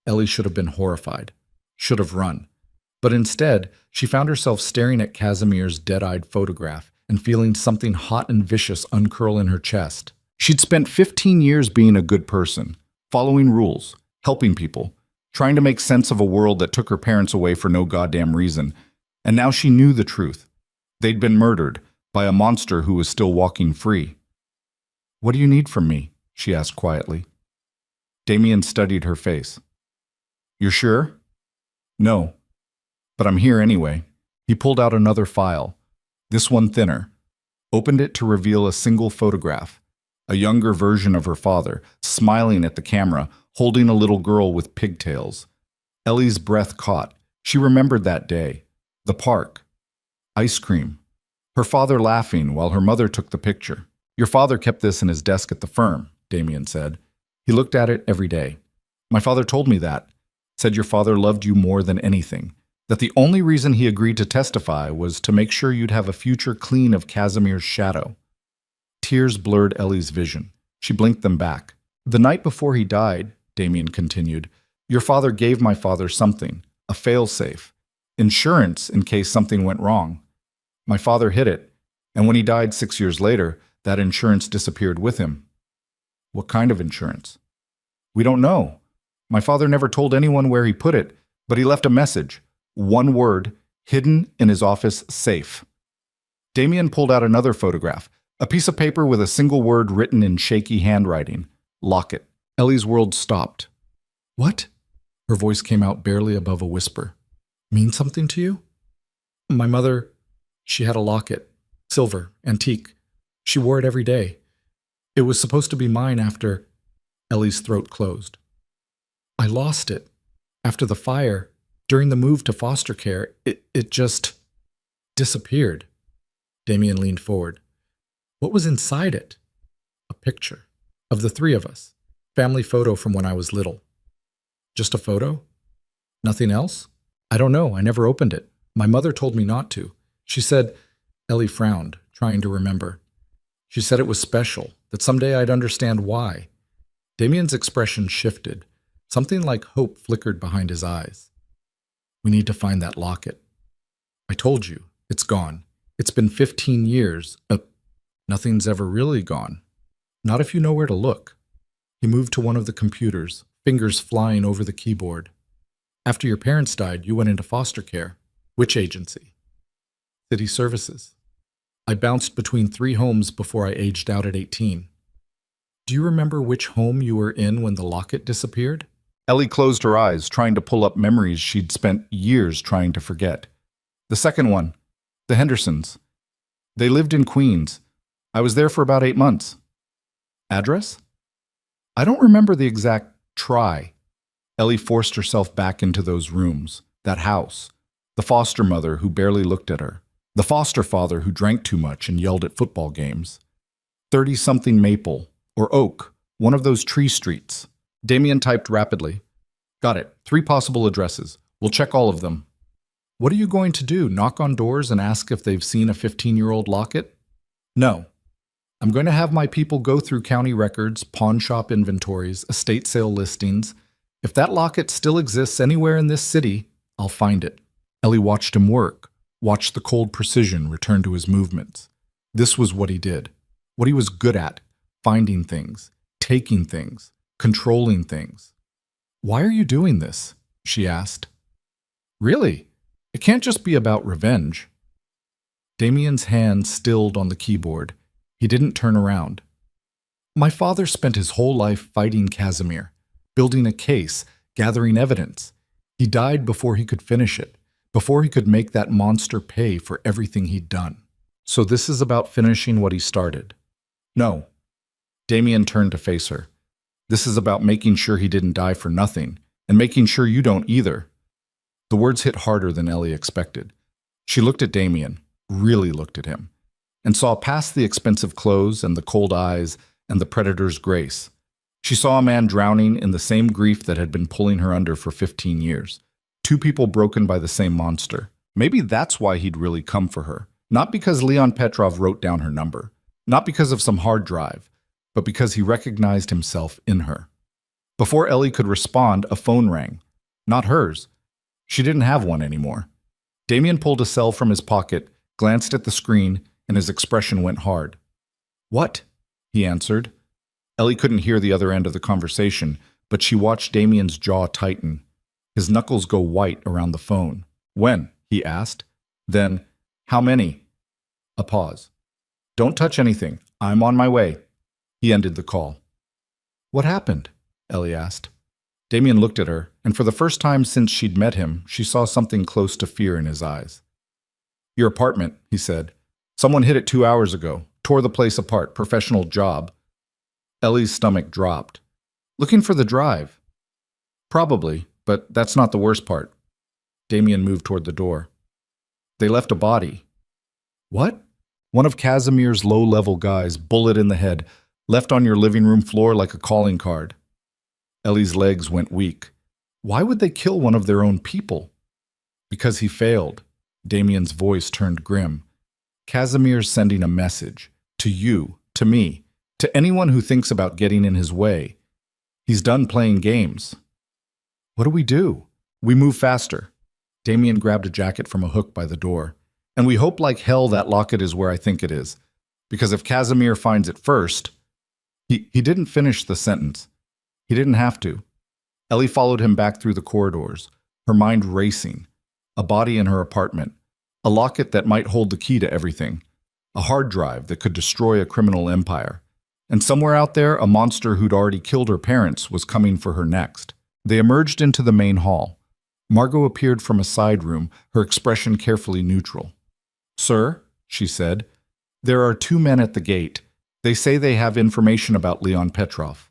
Ellie should have been horrified, should have run. But instead, she found herself staring at Casimir's dead-eyed photograph and feeling something hot and vicious uncurl in her chest. She'd spent 15 years being a good person, following rules, helping people, trying to make sense of a world that took her parents away for no goddamn reason. And now she knew the truth. They'd been murdered by a monster who was still walking free. "What do you need from me?" she asked quietly. Damien studied her face. "You're sure?" "No. But I'm here anyway." He pulled out another file, this one thinner, opened it to reveal a single photograph, a younger version of her father, smiling at the camera, holding a little girl with pigtails. Ellie's breath caught. She remembered that day. The park. Ice cream. Her father laughing while her mother took the picture. "Your father kept this in his desk at the firm," Damien said. "He looked at it every day. My father told me that. Said your father loved you more than anything. That the only reason he agreed to testify was to make sure you'd have a future clean of Casimir's shadow." Tears blurred Ellie's vision. She blinked them back. "The night before he died," Damien continued, "your father gave my father something, a fail-safe. Insurance in case something went wrong. My father hid it, and when he died 6 years later, that insurance disappeared with him." "What kind of insurance?" "We don't know. My father never told anyone where he put it, but he left a message. One word, hidden in his office safe." Damien pulled out another photograph, a piece of paper with a single word written in shaky handwriting. "Locket." Ellie's world stopped. "What?" Her voice came out barely above a whisper. "Mean something to you?" "My mother, she had a locket. Silver, antique. She wore it every day. It was supposed to be mine after—" Ellie's throat closed. "I lost it. After the fire, during the move to foster care, it just disappeared." Damien leaned forward. "What was inside it?" "A picture. Of the three of us. Family photo from when I was little." "Just a photo? Nothing else?" "I don't know. I never opened it. My mother told me not to. She said—" Ellie frowned, trying to remember. "She said it was special, that someday I'd understand why." Damien's expression shifted. Something like hope flickered behind his eyes. "We need to find that locket. I told you, it's gone. It's been 15 years. Nothing's ever really gone. Not if you know where to look." He moved to one of the computers, fingers flying over the keyboard. "After your parents died, you went into foster care." "Which agency?" "City Services. I bounced between 3 homes before I aged out at 18. "Do you remember which home you were in when the locket disappeared?" Ellie closed her eyes, trying to pull up memories she'd spent years trying to forget. "The second one. The Hendersons. They lived in Queens. I was there for about 8 months. "Address?" "I don't remember the exact try." Ellie forced herself back into those rooms, that house, the foster mother who barely looked at her, the foster father who drank too much and yelled at football games. 30-something Maple, or Oak, one of those tree streets. Damien typed rapidly. "Got it. 3 possible addresses. We'll check all of them." "What are you going to do, knock on doors and ask if they've seen a 15-year-old locket?" "No. I'm going to have my people go through county records, pawn shop inventories, estate sale listings. If that locket still exists anywhere in this city, I'll find it." Ellie watched him work, watched the cold precision return to his movements. This was what he did, what he was good at, finding things, taking things, controlling things. "Why are you doing this?" she asked. "Really? It can't just be about revenge." Damien's hand stilled on the keyboard. He didn't turn around. "My father spent his whole life fighting Casimir, building a case, gathering evidence. He died before he could finish it, before he could make that monster pay for everything he'd done. So this is about finishing what he started." "No." Damien turned to face her. "This is about making sure he didn't die for nothing, and making sure you don't either." The words hit harder than Ellie expected. She looked at Damien, really looked at him, and saw past the expensive clothes and the cold eyes and the predator's grace. She saw a man drowning in the same grief that had been pulling her under for 15 years. 2 people broken by the same monster. Maybe that's why he'd really come for her. Not because Leon Petrov wrote down her number, not because of some hard drive, but because he recognized himself in her. Before Ellie could respond, a phone rang. Not hers. She didn't have one anymore. Damien pulled a cell from his pocket, glanced at the screen, and his expression went hard. "What?" he answered. Ellie couldn't hear the other end of the conversation, but she watched Damien's jaw tighten. His knuckles go white around the phone. "When?" he asked. Then, "How many?" A pause. "Don't touch anything. I'm on my way." He ended the call. "What happened?" Ellie asked. Damien looked at her, and for the first time since she'd met him, she saw something close to fear in his eyes. "Your apartment," he said. "Someone hit it 2 hours ago. Tore the place apart. Professional job." Ellie's stomach dropped. "Looking for the drive?" "Probably, but that's not the worst part." Damien moved toward the door. "They left a body." "What?" "One of Casimir's low-level guys, bullet in the head, left on your living room floor like a calling card." Ellie's legs went weak. "Why would they kill one of their own people?" "Because he failed." Damien's voice turned grim. "Casimir's sending a message. To you, to me, to anyone who thinks about getting in his way. He's done playing games." "What do we do?" "We move faster." Damien grabbed a jacket from a hook by the door. "And we hope like hell that locket is where I think it is. Because if Casimir finds it first—" He didn't finish the sentence. He didn't have to. Ellie followed him back through the corridors, her mind racing. A body in her apartment. A locket that might hold the key to everything. A hard drive that could destroy a criminal empire. And somewhere out there, a monster who'd already killed her parents was coming for her next. They emerged into the main hall. Margot appeared from a side room, her expression carefully neutral. "Sir," she said, "there are 2 men at the gate. They say they have information about Leon Petrov."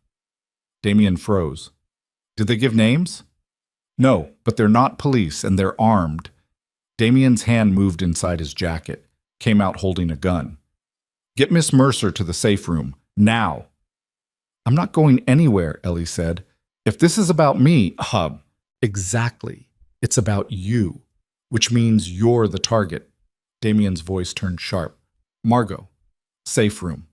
Damien froze. "Did they give names?" "No, but they're not police, and they're armed." Damien's hand moved inside his jacket, came out holding a gun. "Get Miss Mercer to the safe room, now." "I'm not going anywhere," Ellie said. "If this is about me, exactly. It's about you, which means you're the target." Damien's voice turned sharp. "Margot, safe room.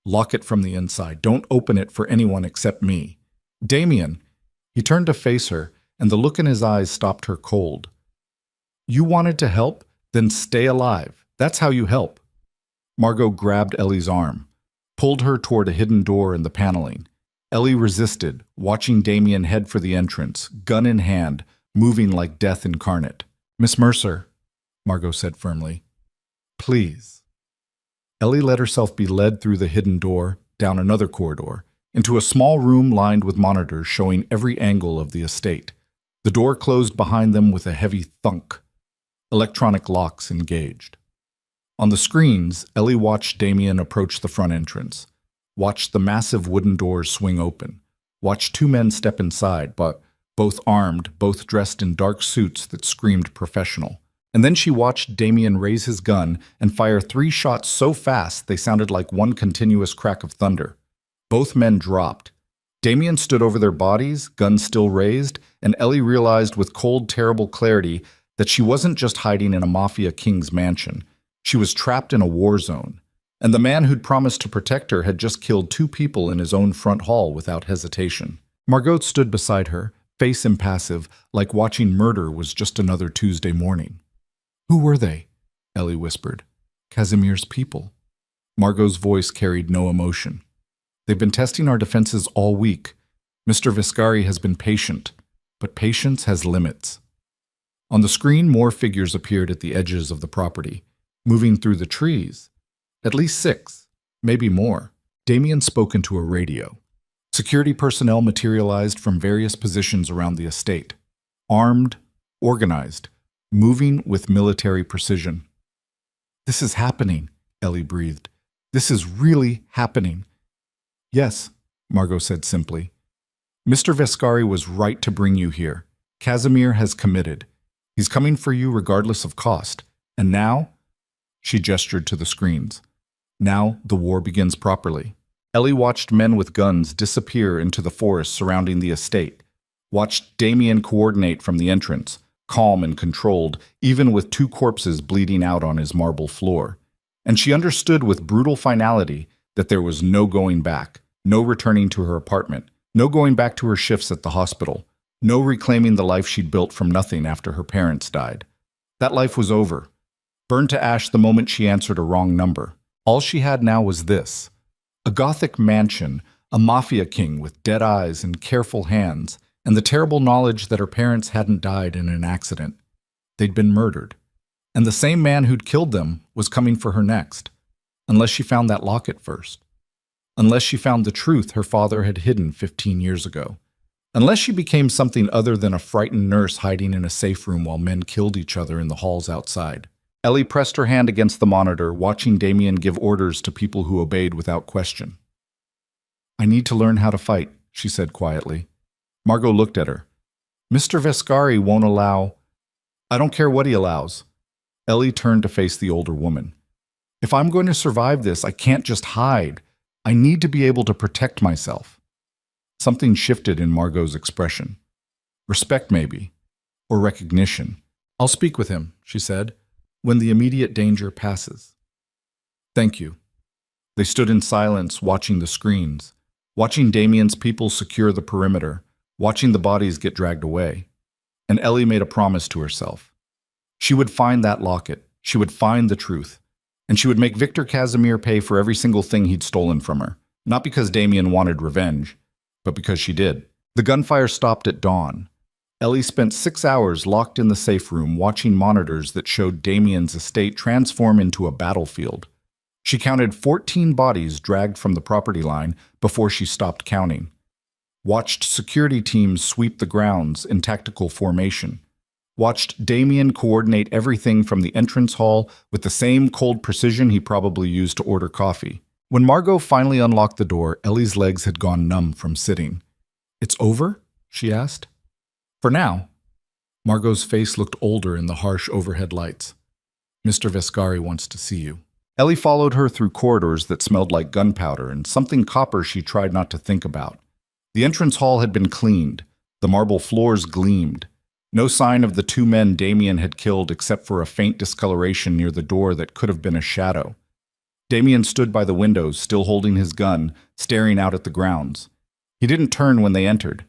Lock it from the inside. Don't open it for anyone except me." "Damien!" He turned to face her, and the look in his eyes stopped her cold. "You wanted to help? Then stay alive. That's how you help." Margot grabbed Ellie's arm, pulled her toward a hidden door in the paneling. Ellie resisted, watching Damien head for the entrance, gun in hand, moving like death incarnate. "Miss Mercer," Margot said firmly. "Please." Ellie let herself be led through the hidden door, down another corridor, into a small room lined with monitors showing every angle of the estate. The door closed behind them with a heavy thunk. Electronic locks engaged. On the screens, Ellie watched Damien approach the front entrance, watched the massive wooden doors swing open, watched 2 men step inside, but both armed, both dressed in dark suits that screamed professional. And then she watched Damien raise his gun and fire 3 shots so fast they sounded like one continuous crack of thunder. Both men dropped. Damien stood over their bodies, gun still raised, and Ellie realized with cold, terrible clarity that she wasn't just hiding in a mafia king's mansion. She was trapped in a war zone. And the man who'd promised to protect her had just killed 2 people in his own front hall without hesitation. Margot stood beside her, face impassive, like watching murder was just another Tuesday morning. "Who were they?" Ellie whispered. "Casimir's people." Margot's voice carried no emotion. "They've been testing our defenses all week. Mr. Vescari has been patient, but patience has limits." On the screen, more figures appeared at the edges of the property, moving through the trees. At least 6, maybe more. Damien spoke into a radio. Security personnel materialized from various positions around the estate. Armed, organized, moving with military precision. "This is happening," Ellie breathed. "This is really happening." "Yes," Margot said simply. "Mr. Vescari was right to bring you here. Casimir has committed. He's coming for you regardless of cost. And now," she gestured to the screens, "now the war begins properly." Ellie watched men with guns disappear into the forest surrounding the estate, watched Damien coordinate from the entrance, calm and controlled, even with two corpses bleeding out on his marble floor. And she understood with brutal finality that there was no going back, no returning to her apartment, no going back to her shifts at the hospital, no reclaiming the life she'd built from nothing after her parents died. That life was over, burned to ash the moment she answered a wrong number. All she had now was this: a Gothic mansion, a mafia king with dead eyes and careful hands, and the terrible knowledge that her parents hadn't died in an accident. They'd been murdered. And the same man who'd killed them was coming for her next, unless she found that locket first. Unless she found the truth her father had hidden 15 years ago. Unless she became something other than a frightened nurse hiding in a safe room while men killed each other in the halls outside. Ellie pressed her hand against the monitor, watching Damien give orders to people who obeyed without question. "I need to learn how to fight," she said quietly. Margot looked at her. "Mr. Vescari won't allow—" "I don't care what he allows." Ellie turned to face the older woman. "If I'm going to survive this, I can't just hide. I need to be able to protect myself." Something shifted in Margot's expression. Respect, maybe. Or recognition. "I'll speak with him," she said, "when the immediate danger passes." "Thank you." They stood in silence, watching the screens, watching Damien's people secure the perimeter, watching the bodies get dragged away. And Ellie made a promise to herself. She would find that locket, she would find the truth, and she would make Victor Casimir pay for every single thing he'd stolen from her, not because Damien wanted revenge, but because she did. The gunfire stopped at dawn. Ellie spent 6 hours locked in the safe room watching monitors that showed Damien's estate transform into a battlefield. She counted 14 bodies dragged from the property line before she stopped counting. Watched security teams sweep the grounds in tactical formation. Watched Damien coordinate everything from the entrance hall with the same cold precision he probably used to order coffee. When Margot finally unlocked the door, Ellie's legs had gone numb from sitting. "It's over?" she asked. "For now." Margot's face looked older in the harsh overhead lights. "Mr. Vescari wants to see you." Ellie followed her through corridors that smelled like gunpowder and something copper she tried not to think about. The entrance hall had been cleaned. The marble floors gleamed. No sign of the two men Damien had killed except for a faint discoloration near the door that could have been a shadow. Damien stood by the windows, still holding his gun, staring out at the grounds. He didn't turn when they entered.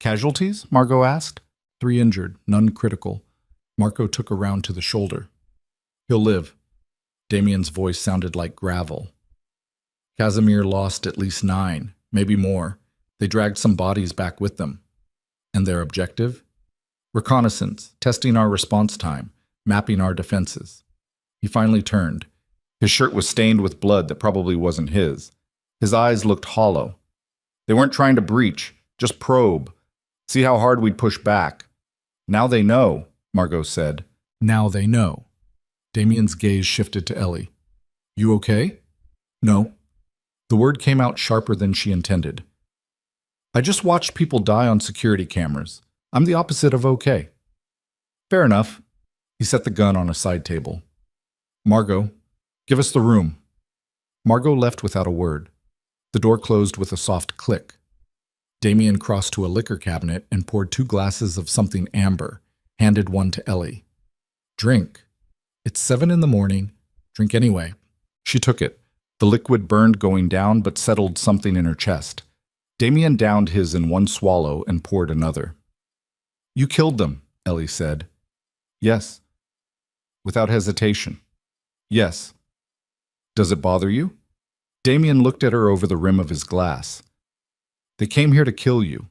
"Casualties?" Margot asked. "3 injured, none critical." Margot took a round to the shoulder. "He'll live." Damien's voice sounded like gravel. Casimir lost at least 9, maybe more. They dragged some bodies back with them. And their objective? Reconnaissance, testing our response time, mapping our defenses. He finally turned. His shirt was stained with blood that probably wasn't his. His eyes looked hollow. They weren't trying to breach, just probe. See how hard we'd push back. "Now they know," Margot said. "Now they know." Damien's gaze shifted to Ellie. "You okay?" "No." The word came out sharper than she intended. "I just watched people die on security cameras. I'm the opposite of okay." "Fair enough." He set the gun on a side table. "Margot, give us the room." Margot left without a word. The door closed with a soft click. Damien crossed to a liquor cabinet and poured 2 glasses of something amber, handed one to Ellie. "Drink. It's 7 in the morning. Drink anyway." She took it. The liquid burned going down but settled something in her chest. Damien downed his in one swallow and poured another. "You killed them," Ellie said. "Yes." Without hesitation. "Yes." "Does it bother you?" Damien looked at her over the rim of his glass. "They came here to kill you.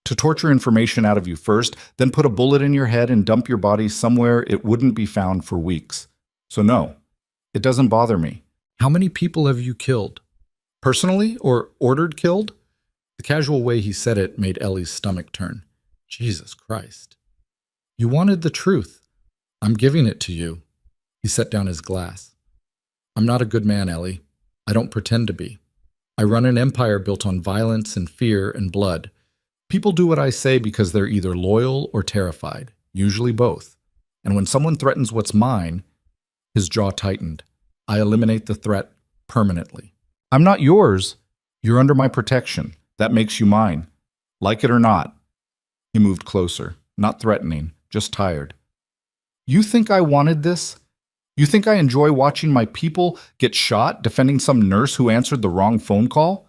To torture information out of you first, then put a bullet in your head and dump your body somewhere it wouldn't be found for weeks. So no, it doesn't bother me." "How many people have you killed?" "Personally or ordered killed?" The casual way he said it made Ellie's stomach turn. Jesus Christ. "You wanted the truth. I'm giving it to you." He set down his glass. "I'm not a good man, Ellie. I don't pretend to be. I run an empire built on violence and fear and blood. People do what I say because they're either loyal or terrified, usually both. And when someone threatens what's mine," his jaw tightened, "I eliminate the threat permanently. I'm not yours. You're under my protection. That makes you mine. Like it or not." He moved closer, not threatening, just tired. You think I wanted this? You think I enjoy watching my people get shot defending some nurse who answered the wrong phone call?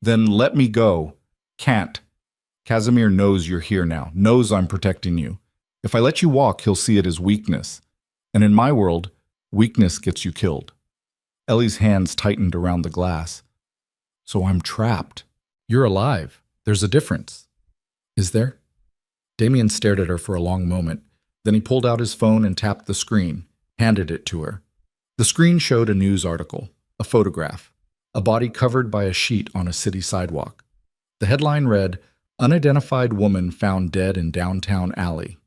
Then let me go. Can't. Casimir knows you're here now, knows I'm protecting you. If I let you walk, he'll see it as weakness. And in my world, weakness gets you killed. Ellie's hands tightened around the glass. So I'm trapped. You're alive. There's a difference. Is there? Damien stared at her for a long moment. Then he pulled out his phone and tapped the screen, handed it to her. The screen showed a news article, a photograph, a body covered by a sheet on a city sidewalk. The headline read, "Unidentified woman found dead in downtown alley."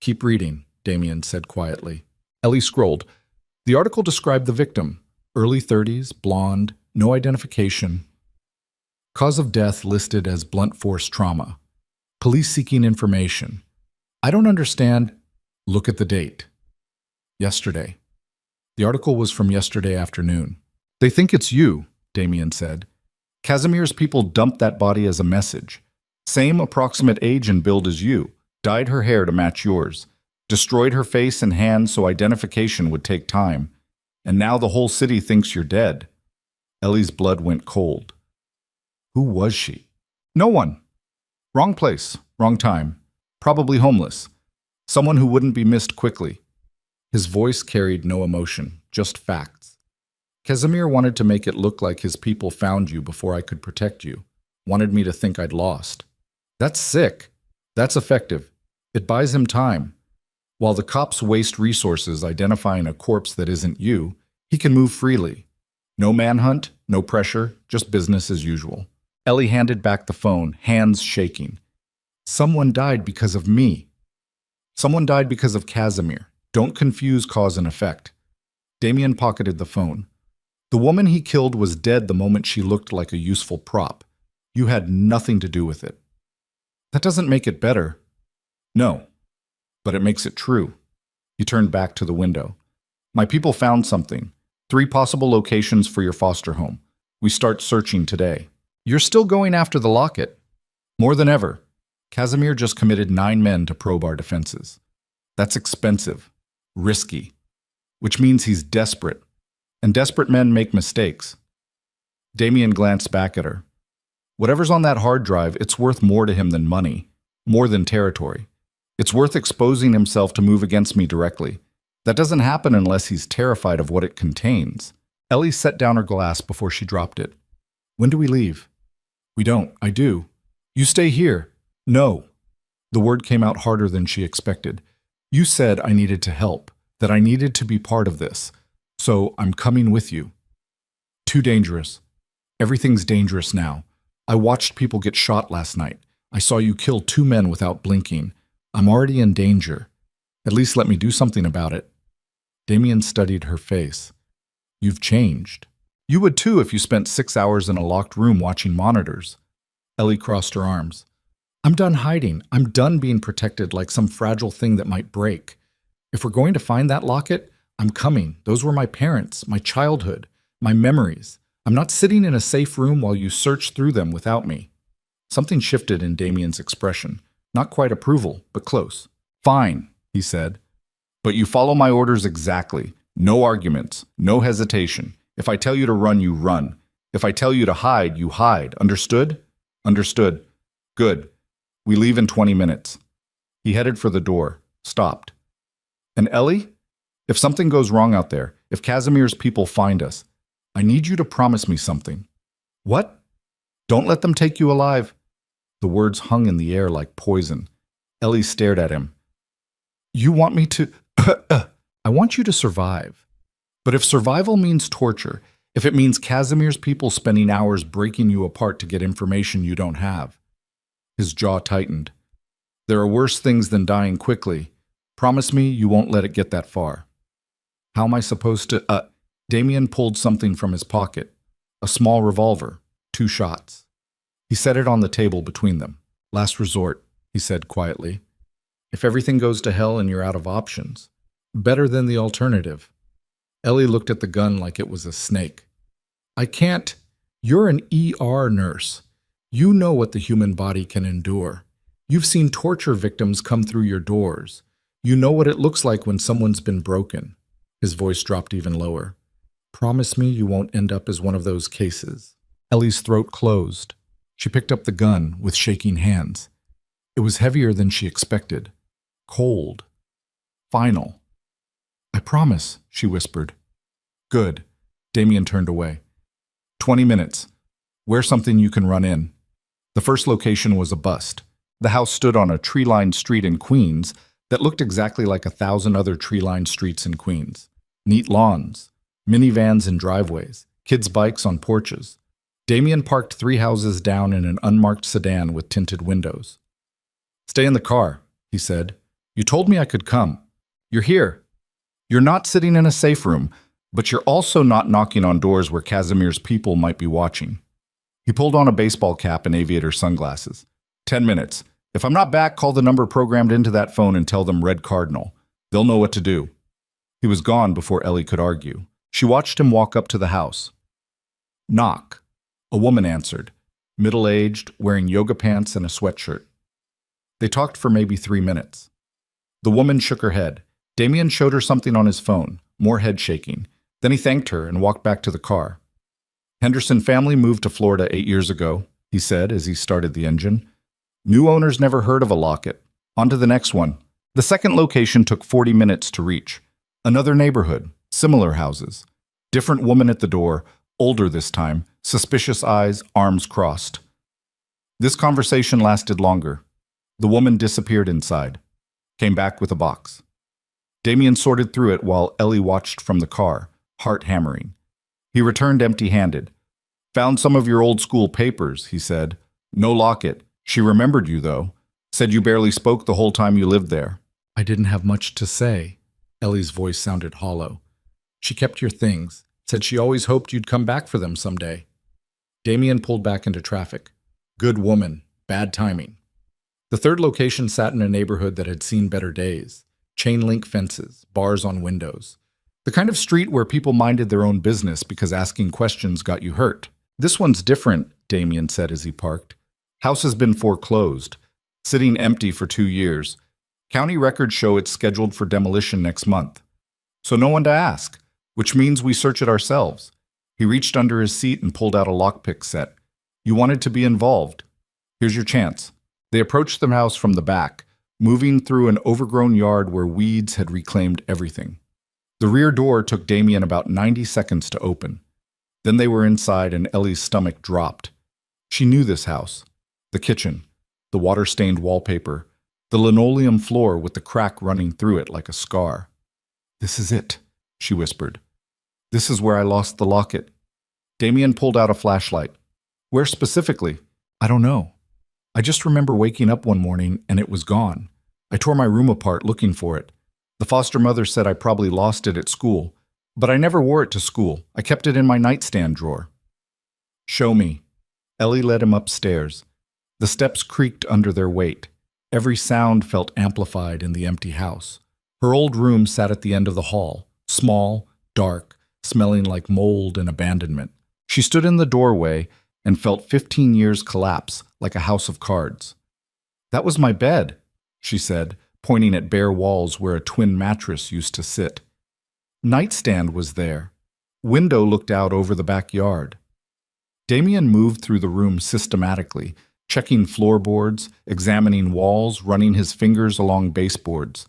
Keep reading, Damien said quietly. Ellie scrolled. The article described the victim, early 30s, blonde, no identification. Cause of death listed as blunt force trauma. Police seeking information. I don't understand. Look at the date. Yesterday. The article was from yesterday afternoon. They think it's you, Damien said. Casimir's people dumped that body as a message. Same approximate age and build as you. Dyed her hair to match yours. Destroyed her face and hands so identification would take time. And now the whole city thinks you're dead. Ellie's blood went cold. Who was she? No one. Wrong place, wrong time. Probably homeless. Someone who wouldn't be missed quickly. His voice carried no emotion, just facts. Casimir wanted to make it look like his people found you before I could protect you. Wanted me to think I'd lost. That's sick. That's effective. It buys him time. While the cops waste resources identifying a corpse that isn't you, he can move freely. No manhunt, no pressure, just business as usual. Ellie handed back the phone, hands shaking. Someone died because of me. Someone died because of Casimir. Don't confuse cause and effect. Damien pocketed the phone. The woman he killed was dead the moment she looked like a useful prop. You had nothing to do with it. That doesn't make it better. No, but it makes it true. He turned back to the window. My people found something. 3 possible locations for your foster home. We start searching today. You're still going after the locket. More than ever. Casimir just committed 9 men to probe our defenses. That's expensive. Risky. Which means he's desperate. And desperate men make mistakes. Damien glanced back at her. Whatever's on that hard drive, it's worth more to him than money. More than territory. It's worth exposing himself to move against me directly. That doesn't happen unless he's terrified of what it contains. Ellie set down her glass before she dropped it. When do we leave? We don't. I do. You stay here. No. The word came out harder than she expected. You said I needed to help, that I needed to be part of this. So I'm coming with you. Too dangerous. Everything's dangerous now. I watched people get shot last night. I saw you kill 2 men without blinking. I'm already in danger. At least let me do something about it. Damien studied her face. You've changed. You would too if you spent 6 hours in a locked room watching monitors. Ellie crossed her arms. I'm done hiding. I'm done being protected like some fragile thing that might break. If we're going to find that locket, I'm coming. Those were my parents, my childhood, my memories. I'm not sitting in a safe room while you search through them without me. Something shifted in Damien's expression. Not quite approval, but close. Fine, he said. But you follow my orders exactly. No arguments, no hesitation. If I tell you to run, you run. If I tell you to hide, you hide. Understood? Understood. Good. We leave in 20 minutes. He headed for the door, stopped. And Ellie? If something goes wrong out there, if Casimir's people find us, I need you to promise me something. What? Don't let them take you alive. The words hung in the air like poison. Ellie stared at him. You want me to... I want you to survive. But if survival means torture, if it means Casimir's people spending hours breaking you apart to get information you don't have. His jaw tightened. There are worse things than dying quickly. Promise me you won't let it get that far. How am I supposed to... Damien pulled something from his pocket. A small revolver. 2 shots. He set it on the table between them. Last resort, he said quietly. If everything goes to hell and you're out of options. Better than the alternative. Ellie looked at the gun like it was a snake. I can't. You're an ER nurse. You know what the human body can endure. You've seen torture victims come through your doors. You know what it looks like when someone's been broken. His voice dropped even lower. Promise me you won't end up as one of those cases. Ellie's throat closed. She picked up the gun with shaking hands. It was heavier than she expected. Cold. Final. I promise, she whispered. Good. Damien turned away. 20 minutes. Wear something you can run in. The first location was a bust. The house stood on a tree-lined street in Queens that looked exactly like 1,000 other tree-lined streets in Queens. Neat lawns, minivans in driveways, kids' bikes on porches. Damien parked 3 houses down in an unmarked sedan with tinted windows. Stay in the car, he said. You told me I could come. You're here. You're not sitting in a safe room, but you're also not knocking on doors where Casimir's people might be watching. He pulled on a baseball cap and aviator sunglasses. 10 minutes. If I'm not back, call the number programmed into that phone and tell them Red Cardinal. They'll know what to do. He was gone before Ellie could argue. She watched him walk up to the house. Knock. A woman answered, middle-aged, wearing yoga pants and a sweatshirt. They talked for maybe 3 minutes. The woman shook her head. Damien showed her something on his phone, more head shaking. Then he thanked her and walked back to the car. Henderson family moved to Florida 8 years ago, he said as he started the engine. New owners never heard of a locket. On to the next one. The second location took 40 minutes to reach. Another neighborhood, similar houses. Different woman at the door, older this time, suspicious eyes, arms crossed. This conversation lasted longer. The woman disappeared inside, came back with a box. Damien sorted through it while Ellie watched from the car, heart hammering. He returned empty-handed. Found some of your old school papers, he said. No locket. She remembered you, though. Said you barely spoke the whole time you lived there. I didn't have much to say. Ellie's voice sounded hollow. She kept your things. Said she always hoped you'd come back for them someday. Damien pulled back into traffic. Good woman. Bad timing. The third location sat in a neighborhood that had seen better days. Chain-link fences, bars on windows. The kind of street where people minded their own business because asking questions got you hurt. This one's different, Damien said as he parked. House has been foreclosed, sitting empty for 2 years. County records show it's scheduled for demolition next month. So no one to ask, which means we search it ourselves. He reached under his seat and pulled out a lockpick set. You wanted to be involved. Here's your chance. They approached the house from the back, moving through an overgrown yard where weeds had reclaimed everything. The rear door took Damien about 90 seconds to open. Then they were inside and Ellie's stomach dropped. She knew this house. The kitchen, the water-stained wallpaper, the linoleum floor with the crack running through it like a scar. This is it, she whispered. This is where I lost the locket. Damien pulled out a flashlight. Where specifically? I don't know. I just remember waking up one morning and it was gone. I tore my room apart looking for it. The foster mother said I probably lost it at school, but I never wore it to school. I kept it in my nightstand drawer. Show me. Ellie led him upstairs. The steps creaked under their weight. Every sound felt amplified in the empty house. Her old room sat at the end of the hall, small, dark, smelling like mold and abandonment. She stood in the doorway and felt 15 years collapse like a house of cards. That was my bed, she said, pointing at bare walls where a twin mattress used to sit. Nightstand was there. Window looked out over the backyard. Damien moved through the room systematically, checking floorboards, examining walls, running his fingers along baseboards.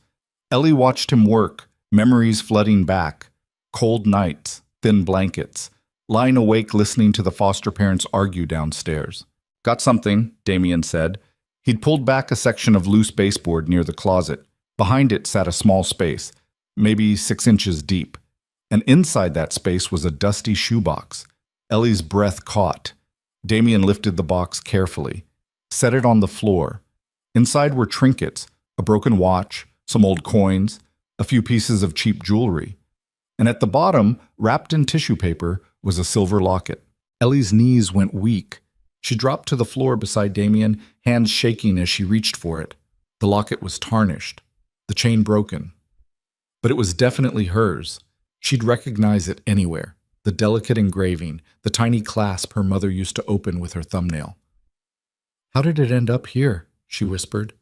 Ellie watched him work, memories flooding back. Cold nights, thin blankets, lying awake listening to the foster parents argue downstairs. Got something, Damien said. He'd pulled back a section of loose baseboard near the closet. Behind it sat a small space, maybe 6 inches deep. And inside that space was a dusty shoebox. Ellie's breath caught. Damien lifted the box carefully, set it on the floor. Inside were trinkets, a broken watch, some old coins, a few pieces of cheap jewelry. And at the bottom, wrapped in tissue paper, was a silver locket. Ellie's knees went weak. She dropped to the floor beside Damien, hands shaking as she reached for it. The locket was tarnished, the chain broken. But it was definitely hers. She'd recognize it anywhere. The delicate engraving, the tiny clasp her mother used to open with her thumbnail. How did it end up here? she whispered.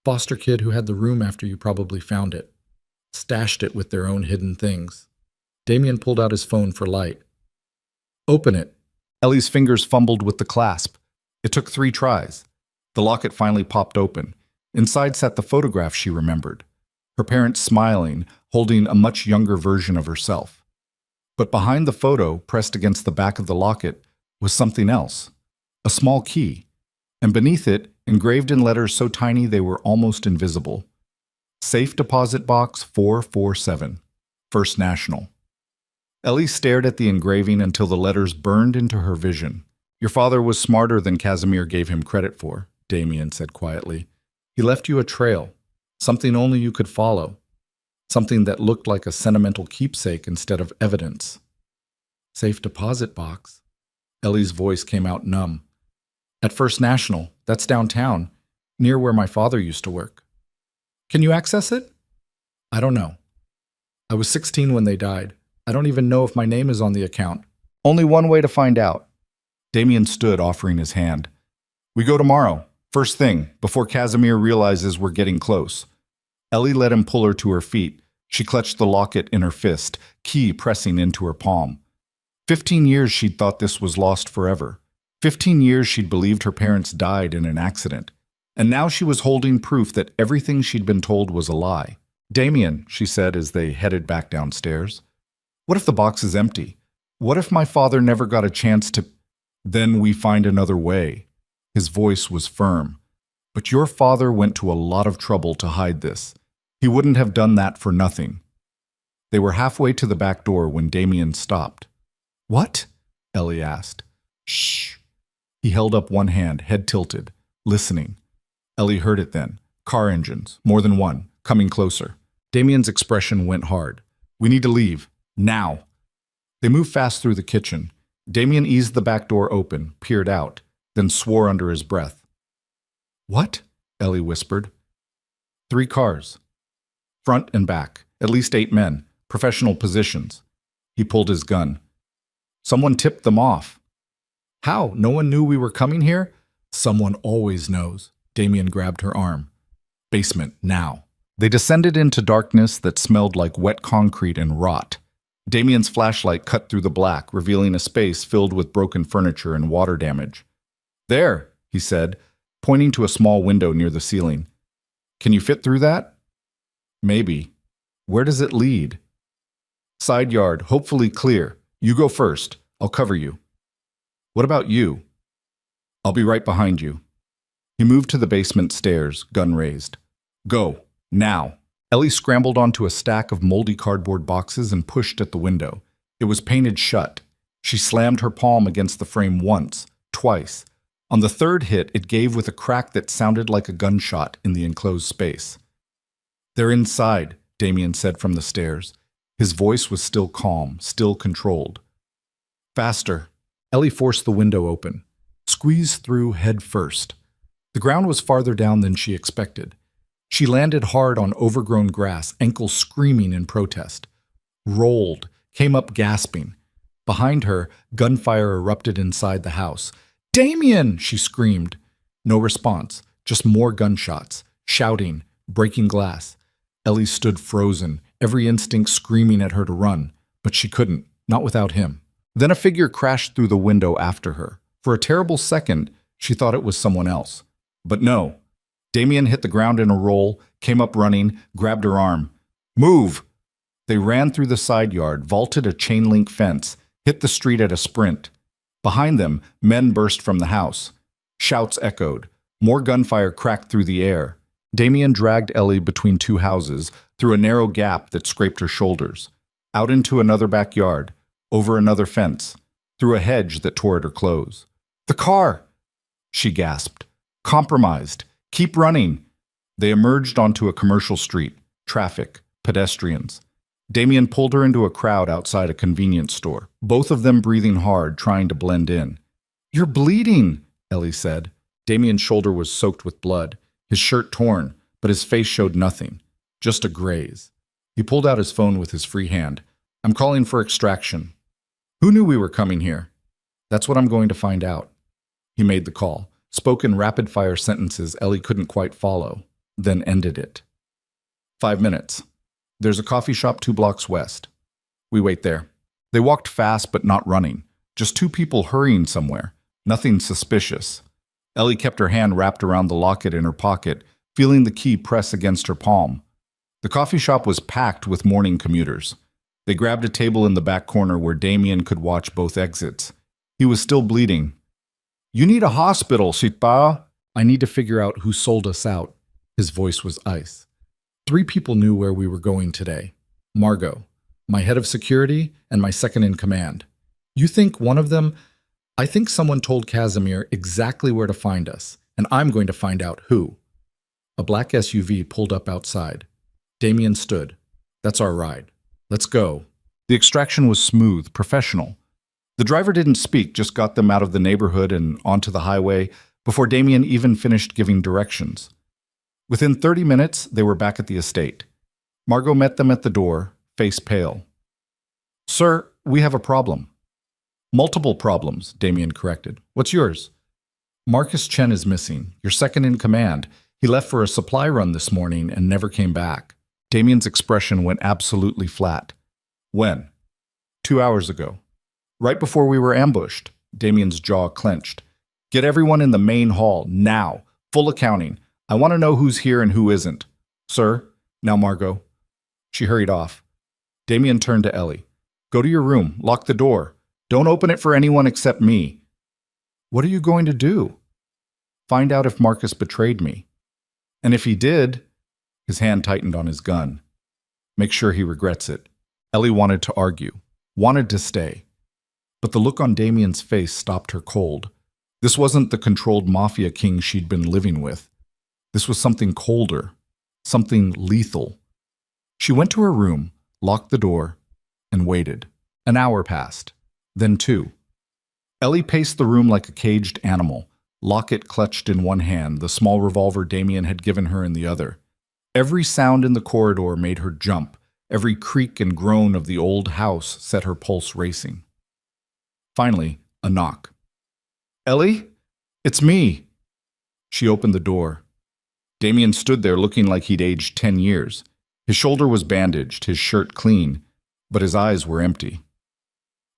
Foster kid who had the room after you probably found it. Stashed it with their own hidden things. Damien pulled out his phone for light. Open it. Ellie's fingers fumbled with the clasp. It took 3 tries. The locket finally popped open. Inside sat the photograph she remembered. Her parents smiling, holding a much younger version of herself. But behind the photo, pressed against the back of the locket, was something else. A small key. And beneath it, engraved in letters so tiny they were almost invisible. Safe Deposit Box 447, First National. Ellie stared at the engraving until the letters burned into her vision. Your father was smarter than Casimir gave him credit for, Damien said quietly. He left you a trail, something only you could follow, something that looked like a sentimental keepsake instead of evidence. Safe Deposit Box? Ellie's voice came out numb. At First National, that's downtown, near where my father used to work. Can you access it? I don't know. I was 16 when they died. I don't even know if my name is on the account. Only one way to find out. Damien stood, offering his hand. We go tomorrow, first thing, before Casimir realizes we're getting close. Ellie let him pull her to her feet. She clutched the locket in her fist, key pressing into her palm. 15 years she'd thought this was lost forever. 15 years she'd believed her parents died in an accident. And now she was holding proof that everything she'd been told was a lie. Damien, she said as they headed back downstairs. What if the box is empty? What if my father never got a chance to... Then we find another way. His voice was firm. But your father went to a lot of trouble to hide this. He wouldn't have done that for nothing. They were halfway to the back door when Damien stopped. What? Ellie asked. Shh. He held up one hand, head tilted, listening. Ellie heard it then. Car engines, more than one, coming closer. Damien's expression went hard. We need to leave. Now. They moved fast through the kitchen. Damien eased the back door open, peered out, then swore under his breath. What? Ellie whispered. 3 cars. Front and back. At least 8 men. Professional positions. He pulled his gun. Someone tipped them off. How? No one knew we were coming here? Someone always knows. Damien grabbed her arm. Basement, now. They descended into darkness that smelled like wet concrete and rot. Damien's flashlight cut through the black, revealing a space filled with broken furniture and water damage. There, he said, pointing to a small window near the ceiling. Can you fit through that? Maybe. Where does it lead? Side yard, hopefully clear. You go first. I'll cover you. What about you? I'll be right behind you. He moved to the basement stairs, gun raised. Go. Now. Ellie scrambled onto a stack of moldy cardboard boxes and pushed at the window. It was painted shut. She slammed her palm against the frame once, twice. On the third hit, it gave with a crack that sounded like a gunshot in the enclosed space. They're inside, Damien said from the stairs. His voice was still calm, still controlled. Faster. Ellie forced the window open. Squeeze through head first. The ground was farther down than she expected. She landed hard on overgrown grass, ankles screaming in protest. Rolled, came up gasping. Behind her, gunfire erupted inside the house. Damien! She screamed. No response, just more gunshots, shouting, breaking glass. Ellie stood frozen, every instinct screaming at her to run, but she couldn't, not without him. Then a figure crashed through the window after her. For a terrible second, she thought it was someone else. But no. Damien hit the ground in a roll, came up running, grabbed her arm. Move! They ran through the side yard, vaulted a chain-link fence, hit the street at a sprint. Behind them, men burst from the house. Shouts echoed. More gunfire cracked through the air. Damien dragged Ellie between 2 houses, through a narrow gap that scraped her shoulders, out into another backyard, over another fence, through a hedge that tore at her clothes. The car! She gasped. Compromised. Keep running. They emerged onto a commercial street. Traffic. Pedestrians. Damien pulled her into a crowd outside a convenience store, both of them breathing hard, trying to blend in. You're bleeding, Ellie said. Damien's shoulder was soaked with blood, his shirt torn, but his face showed nothing, just a graze. He pulled out his phone with his free hand. I'm calling for extraction. Who knew we were coming here? That's what I'm going to find out. He made the call. spoke in rapid-fire sentences Ellie couldn't quite follow, then ended it. 5 minutes. There's a coffee shop 2 blocks west. We wait there. They walked fast but not running. Just 2 people hurrying somewhere. Nothing suspicious. Ellie kept her hand wrapped around the locket in her pocket, feeling the key press against her palm. The coffee shop was packed with morning commuters. They grabbed a table in the back corner where Damien could watch both exits. He was still bleeding. "You need a hospital, Sitba." "I need to figure out who sold us out." His voice was ice. 3 people knew where we were going today. Margot, my head of security, and my second in command. You think one of them? I think someone told Casimir exactly where to find us, and I'm going to find out who. A black SUV pulled up outside. Damien stood. "That's our ride. Let's go." The extraction was smooth, professional. The driver didn't speak, just got them out of the neighborhood and onto the highway before Damien even finished giving directions. Within 30 minutes, they were back at the estate. Margot met them at the door, face pale. "Sir, we have a problem." "Multiple problems," Damien corrected. "What's yours?" "Marcus Chen is missing, your second in command. He left for a supply run this morning and never came back." Damien's expression went absolutely flat. "When?" 2 hours ago. Right before we were ambushed." Damien's jaw clenched. "Get everyone in the main hall, now. Full accounting. I want to know who's here and who isn't." "Sir." "Now, Margot." She hurried off. Damien turned to Ellie. "Go to your room. Lock the door. Don't open it for anyone except me." "What are you going to do?" "Find out if Marcus betrayed me. And if he did," his hand tightened on his gun, "make sure he regrets it." Ellie wanted to argue, wanted to stay. But the look on Damien's face stopped her cold. This wasn't the controlled mafia king she'd been living with. This was something colder, something lethal. She went to her room, locked the door, and waited. An hour passed, then 2. Ellie paced the room like a caged animal, locket clutched in one hand, the small revolver Damien had given her in the other. Every sound in the corridor made her jump. Every creak and groan of the old house set her pulse racing. Finally, a knock. "Ellie? It's me." She opened the door. Damien stood there looking like he'd aged 10 years. His shoulder was bandaged, his shirt clean, but his eyes were empty.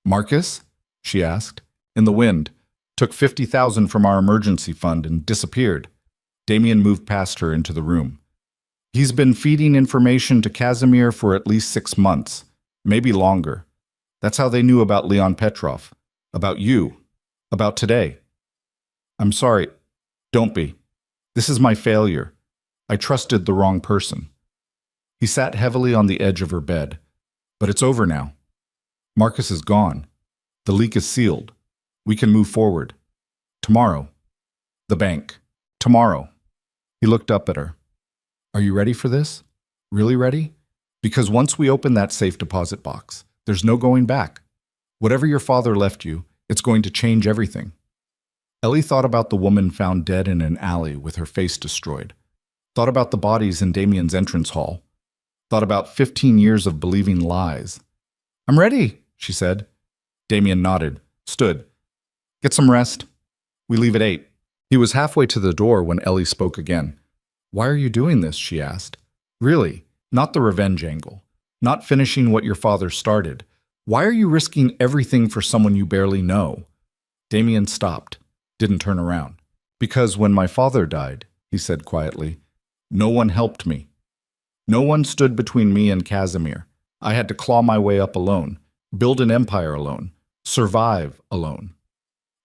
"Marcus?" she asked. "In the wind. Took 50,000 from our emergency fund and disappeared." Damien moved past her into the room. "He's been feeding information to Casimir for at least 6 months, maybe longer. That's how they knew about Leon Petrov, about you, about today." "I'm sorry. Don't be. This is my failure. I trusted the wrong person." He sat heavily on the edge of her bed. "But it's over now. Marcus is gone. The leak is sealed. We can move forward. Tomorrow. The bank. Tomorrow." He looked up at her. "Are you ready for this? Really ready? Because once we open that safe deposit box, there's no going back. Whatever your father left you, it's going to change everything." Ellie thought about the woman found dead in an alley with her face destroyed. Thought about the bodies in Damien's entrance hall. Thought about 15 years of believing lies. "I'm ready," she said. Damien nodded, stood. "Get some rest. We leave at 8. He was halfway to the door when Ellie spoke again. "Why are you doing this?" she asked. "Really, not the revenge angle. Not finishing what your father started. Why are you risking everything for someone you barely know?" Damien stopped, didn't turn around. "Because when my father died," he said quietly, "no one helped me. No one stood between me and Casimir. I had to claw my way up alone, build an empire alone, survive alone."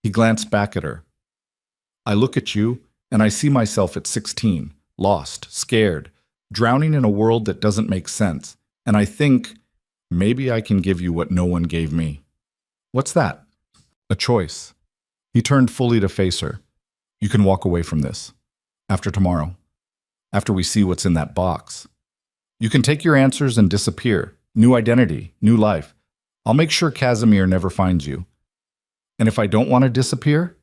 He glanced back at her. "I look at you, and I see myself at 16, lost, scared, drowning in a world that doesn't make sense, and I think, maybe I can give you what no one gave me." "What's that?" "A choice." He turned fully to face her. "You can walk away from this. After tomorrow. After we see what's in that box. You can take your answers and disappear. New identity, new life. I'll make sure Casimir never finds you. And if I don't want to disappear?"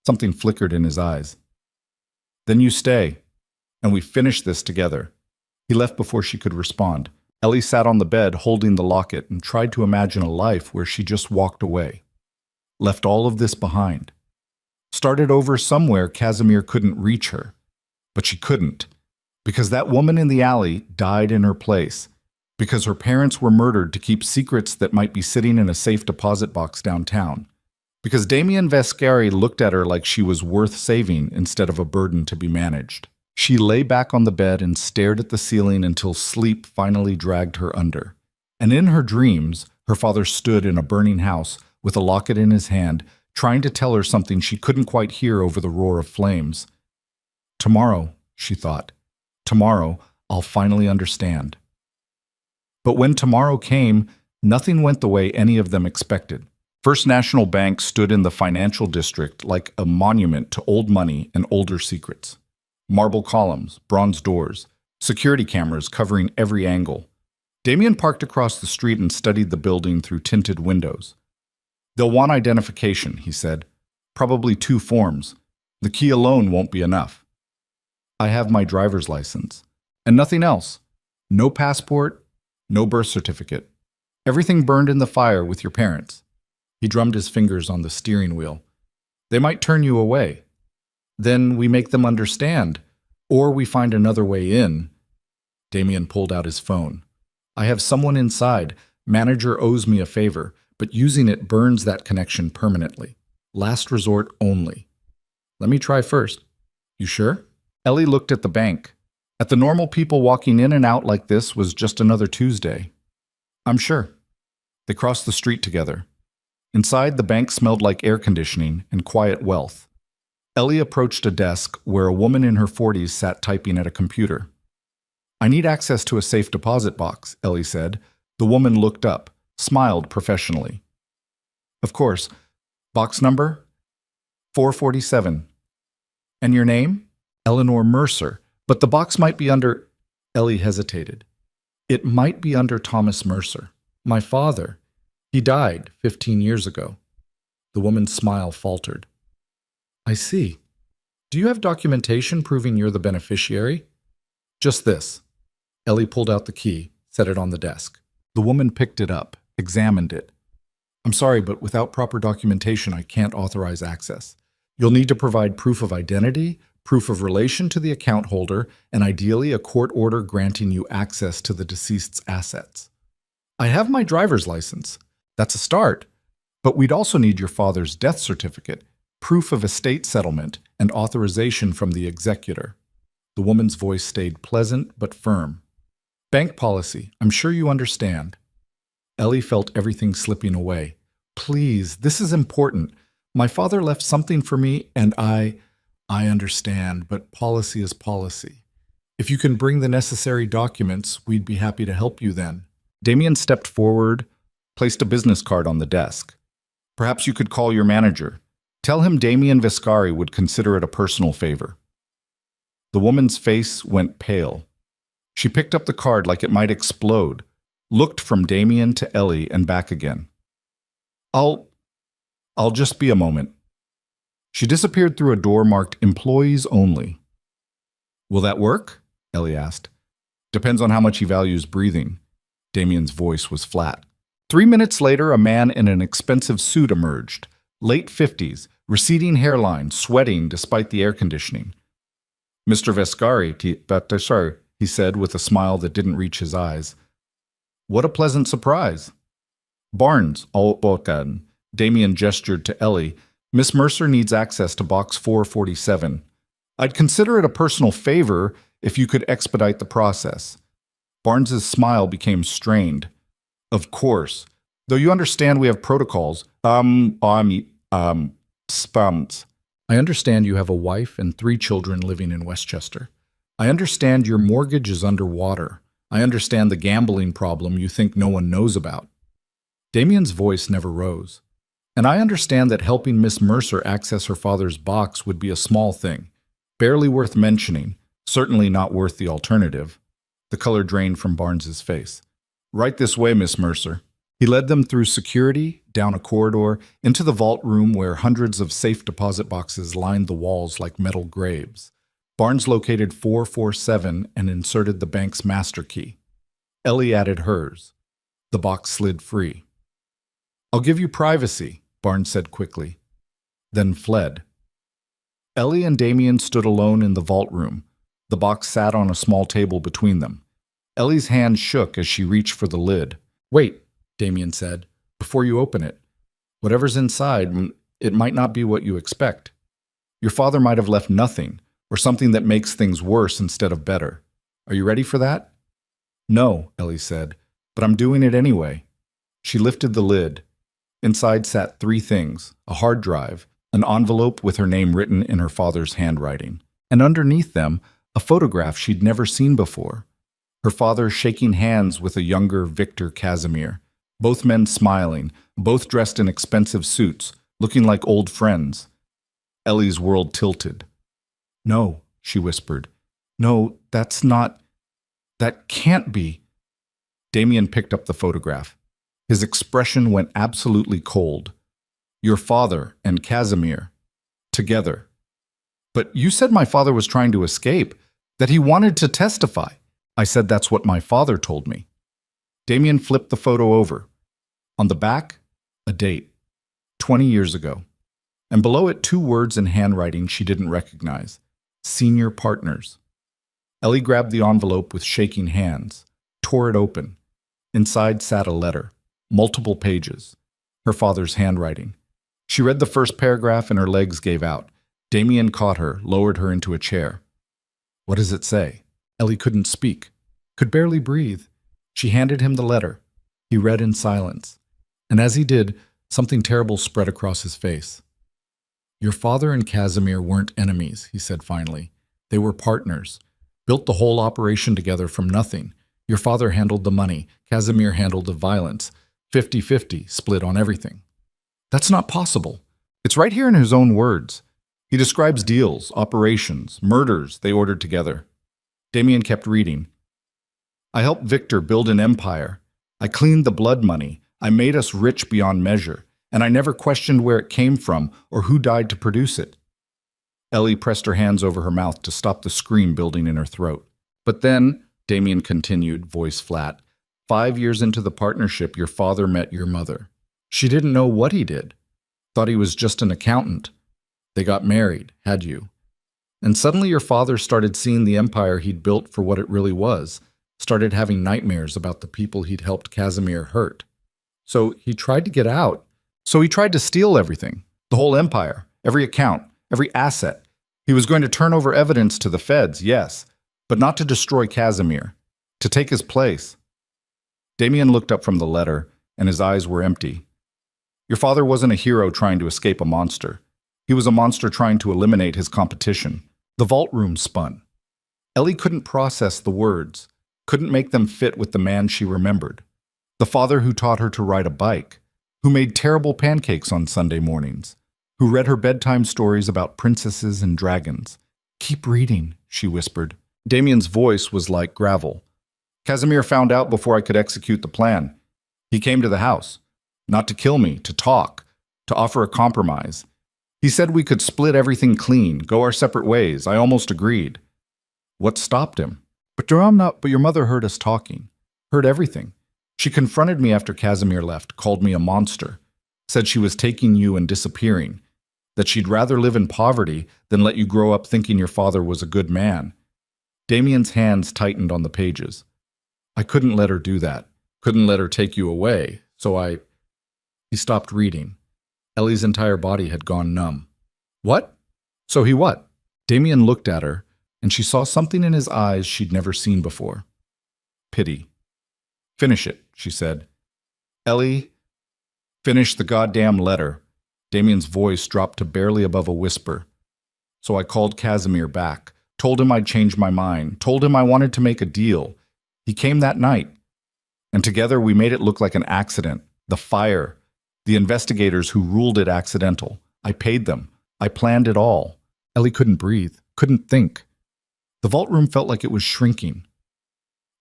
Something flickered in his eyes. "Then you stay, and we finish this together." He left before she could respond. Ellie sat on the bed holding the locket and tried to imagine a life where she just walked away. Left all of this behind. Started over somewhere Casimir couldn't reach her. But she couldn't, because that woman in the alley died in her place, because her parents were murdered to keep secrets that might be sitting in a safe deposit box downtown, because Damien Vescari looked at her like she was worth saving instead of a burden to be managed. She lay back on the bed and stared at the ceiling until sleep finally dragged her under. And in her dreams, her father stood in a burning house with a locket in his hand, trying to tell her something she couldn't quite hear over the roar of flames. Tomorrow, she thought, tomorrow I'll finally understand. But when tomorrow came, nothing went the way any of them expected. First National Bank stood in the financial district like a monument to old money and older secrets. Marble columns, bronze doors, security cameras covering every angle. Damien parked across the street and studied the building through tinted windows. They'll want identification, he said. Probably 2 forms. The key alone won't be enough. I have my driver's license. And nothing else. No passport, no birth certificate. Everything burned in the fire with your parents. He drummed his fingers on the steering wheel. They might turn you away. Then we make them understand, or we find another way in. Damien pulled out his phone. I have someone inside. Manager owes me a favor, but using it burns that connection permanently. Last resort only. Let me try first. You sure? Ellie looked at the bank. At the normal people walking in and out like this was just another Tuesday. I'm sure. They crossed the street together. Inside, the bank smelled like air conditioning and quiet wealth. Ellie approached a desk where a woman in her 40s sat typing at a computer. I need access to a safe deposit box, Ellie said. The woman looked up, smiled professionally. Of course. Box number? 447. And your name? Ellie Mercer. But the box might be under... Ellie hesitated. It might be under Thomas Mercer. My father. He died 15 years ago. The woman's smile faltered. I see. Do you have documentation proving you're the beneficiary? Just this. Ellie pulled out the key, set it on the desk. The woman picked it up, examined it. I'm sorry, but without proper documentation, I can't authorize access. You'll need to provide proof of identity, proof of relation to the account holder, and ideally a court order granting you access to the deceased's assets. I have my driver's license. That's a start. But we'd also need your father's death certificate, proof of estate settlement, and authorization from the executor. The woman's voice stayed pleasant but firm. Bank policy, I'm sure you understand. Ellie felt everything slipping away. Please, this is important. My father left something for me, and I understand, but policy is policy. If you can bring the necessary documents, we'd be happy to help you then. Damien stepped forward, placed a business card on the desk. Perhaps you could call your manager. Tell him Damien Vescari would consider it a personal favor. The woman's face went pale. She picked up the card like it might explode, looked from Damien to Ellie and back again. I'll just be a moment. She disappeared through a door marked Employees Only. Will that work? Ellie asked. Depends on how much he values breathing. Damien's voice was flat. 3 minutes later, a man in an expensive suit emerged. Late 50s, receding hairline, sweating despite the air conditioning. Mr. Vescari, he said with a smile that didn't reach his eyes. What a pleasant surprise. Barnes, Damien gestured to Ellie. Miss Mercer needs access to box 447. I'd consider it a personal favor if you could expedite the process. Barnes's smile became strained. Of course. Though you understand we have protocols. Spams. I understand you have a wife and 3 children living in Westchester. I understand your mortgage is underwater. I understand the gambling problem you think no one knows about. Damien's voice never rose. And I understand that helping Miss Mercer access her father's box would be a small thing, barely worth mentioning, certainly not worth the alternative. The color drained from Barnes's face. Right this way, Miss Mercer. He led them through security, down a corridor, into the vault room where hundreds of safe deposit boxes lined the walls like metal graves. Barnes located 447 and inserted the bank's master key. Ellie added hers. The box slid free. I'll give you privacy, Barnes said quickly, then fled. Ellie and Damien stood alone in the vault room. The box sat on a small table between them. Ellie's hand shook as she reached for the lid. "Wait," Damien said, "before you open it. Whatever's inside, it might not be what you expect. Your father might have left nothing, or something that makes things worse instead of better. Are you ready for that?" "No," Ellie said, "but I'm doing it anyway." She lifted the lid. Inside sat 3 things: a hard drive, an envelope with her name written in her father's handwriting, and underneath them, a photograph she'd never seen before. Her father shaking hands with a younger Victor Casimir, both men smiling, both dressed in expensive suits, looking like old friends. Ellie's world tilted. "No," she whispered. "No, that's not... that can't be." Damien picked up the photograph. His expression went absolutely cold. "Your father and Casimir. Together." "But you said my father was trying to escape, that he wanted to testify." "I said that's what my father told me." Damien flipped the photo over. On the back, a date. 20 years ago. And below it 2 words in handwriting she didn't recognize. Senior partners. Ellie grabbed the envelope with shaking hands, tore it open. Inside sat a letter, multiple pages. Her father's handwriting. She read the first paragraph and her legs gave out. Damien caught her, lowered her into a chair. "What does it say?" Ellie couldn't speak, could barely breathe. She handed him the letter. He read in silence. And as he did, something terrible spread across his face. "Your father and Casimir weren't enemies," he said finally. "They were partners. Built the whole operation together from nothing. Your father handled the money. Casimir handled the violence. 50-50, split on everything." "That's not possible." "It's right here in his own words. He describes deals, operations, murders they ordered together." Damien kept reading. "I helped Victor build an empire. I cleaned the blood money. I made us rich beyond measure. And I never questioned where it came from or who died to produce it." Ellie pressed her hands over her mouth to stop the scream building in her throat. "But then," Damien continued, voice flat, 5 years into the partnership, your father met your mother. She didn't know what he did. Thought he was just an accountant. They got married, had you. And suddenly your father started seeing the empire he'd built for what it really was, started having nightmares about the people he'd helped Casimir hurt. So he tried to get out. So he tried to steal everything, the whole empire, every account, every asset. He was going to turn over evidence to the feds, yes, but not to destroy Casimir, to take his place." Damien looked up from the letter, and his eyes were empty. "Your father wasn't a hero trying to escape a monster. He was a monster trying to eliminate his competition." The vault room spun. Ellie couldn't process the words, couldn't make them fit with the man she remembered. The father who taught her to ride a bike, who made terrible pancakes on Sunday mornings, who read her bedtime stories about princesses and dragons. "Keep reading," she whispered. Damien's voice was like gravel. "Casimir found out before I could execute the plan. He came to the house, not to kill me, to talk, to offer a compromise. He said we could split everything clean, go our separate ways. I almost agreed." "What stopped him?" But your mother heard us talking, heard everything. She confronted me after Casimir left, called me a monster, said she was taking you and disappearing, that she'd rather live in poverty than let you grow up thinking your father was a good man." Damien's hands tightened on the pages. "I couldn't let her do that, couldn't let her take you away, so I..." He stopped reading. Ellie's entire body had gone numb. "What? So he what?" Damien looked at her, and she saw something in his eyes she'd never seen before. Pity. "Finish it," she said. "Ellie, finish the goddamn letter." Damien's voice dropped to barely above a whisper. "So I called Casimir back, told him I'd changed my mind, told him I wanted to make a deal. He came that night. And together we made it look like an accident. The fire. The investigators who ruled it accidental. I paid them. I planned it all." Ellie couldn't breathe, couldn't think. The vault room felt like it was shrinking.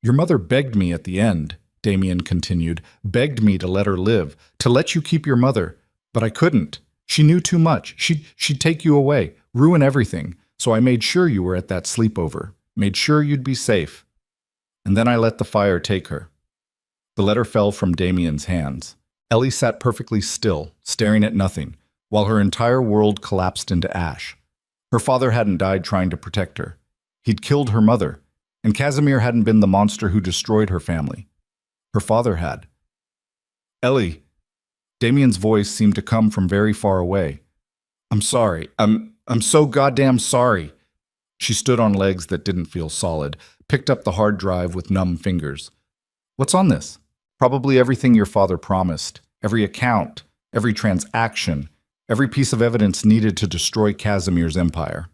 "Your mother begged me at the end," Damien continued, "begged me to let her live, to let you keep your mother. But I couldn't. She knew too much. She'd take you away, ruin everything. So I made sure you were at that sleepover, made sure you'd be safe. And then I let the fire take her." The letter fell from Damien's hands. Ellie sat perfectly still, staring at nothing, while her entire world collapsed into ash. Her father hadn't died trying to protect her. He'd killed her mother, and Casimir hadn't been the monster who destroyed her family. Her father had. Ellie. Damien's voice seemed to come from very far away. I'm sorry. I'm so goddamn sorry. She stood on legs that didn't feel solid, picked up the hard drive with numb fingers. What's on this? Probably everything your father promised. Every account, every transaction, every piece of evidence needed to destroy Casimir's empire.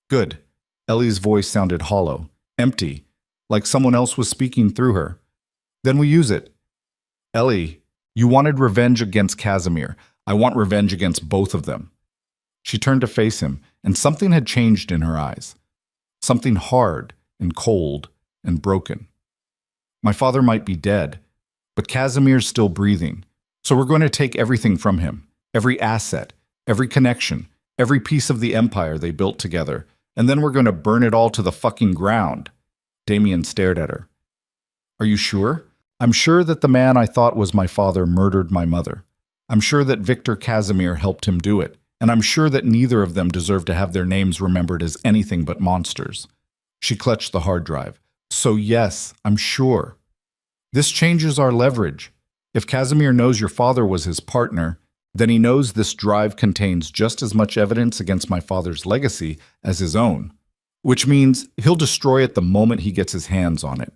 Good. Ellie's voice sounded hollow, empty, like someone else was speaking through her. Then we use it. Ellie, you wanted revenge against Casimir. I want revenge against both of them. She turned to face him, and something had changed in her eyes. Something hard and cold and broken. My father might be dead, but Casimir's still breathing, so we're going to take everything from him, every asset, every connection, every piece of the empire they built together, and then we're going to burn it all to the fucking ground. Damien stared at her. Are you sure? I'm sure that the man I thought was my father murdered my mother. I'm sure that Victor Casimir helped him do it, and I'm sure that neither of them deserve to have their names remembered as anything but monsters. She clutched the hard drive. So yes, I'm sure. This changes our leverage. If Casimir knows your father was his partner, then he knows this drive contains just as much evidence against my father's legacy as his own, which means he'll destroy it the moment he gets his hands on it.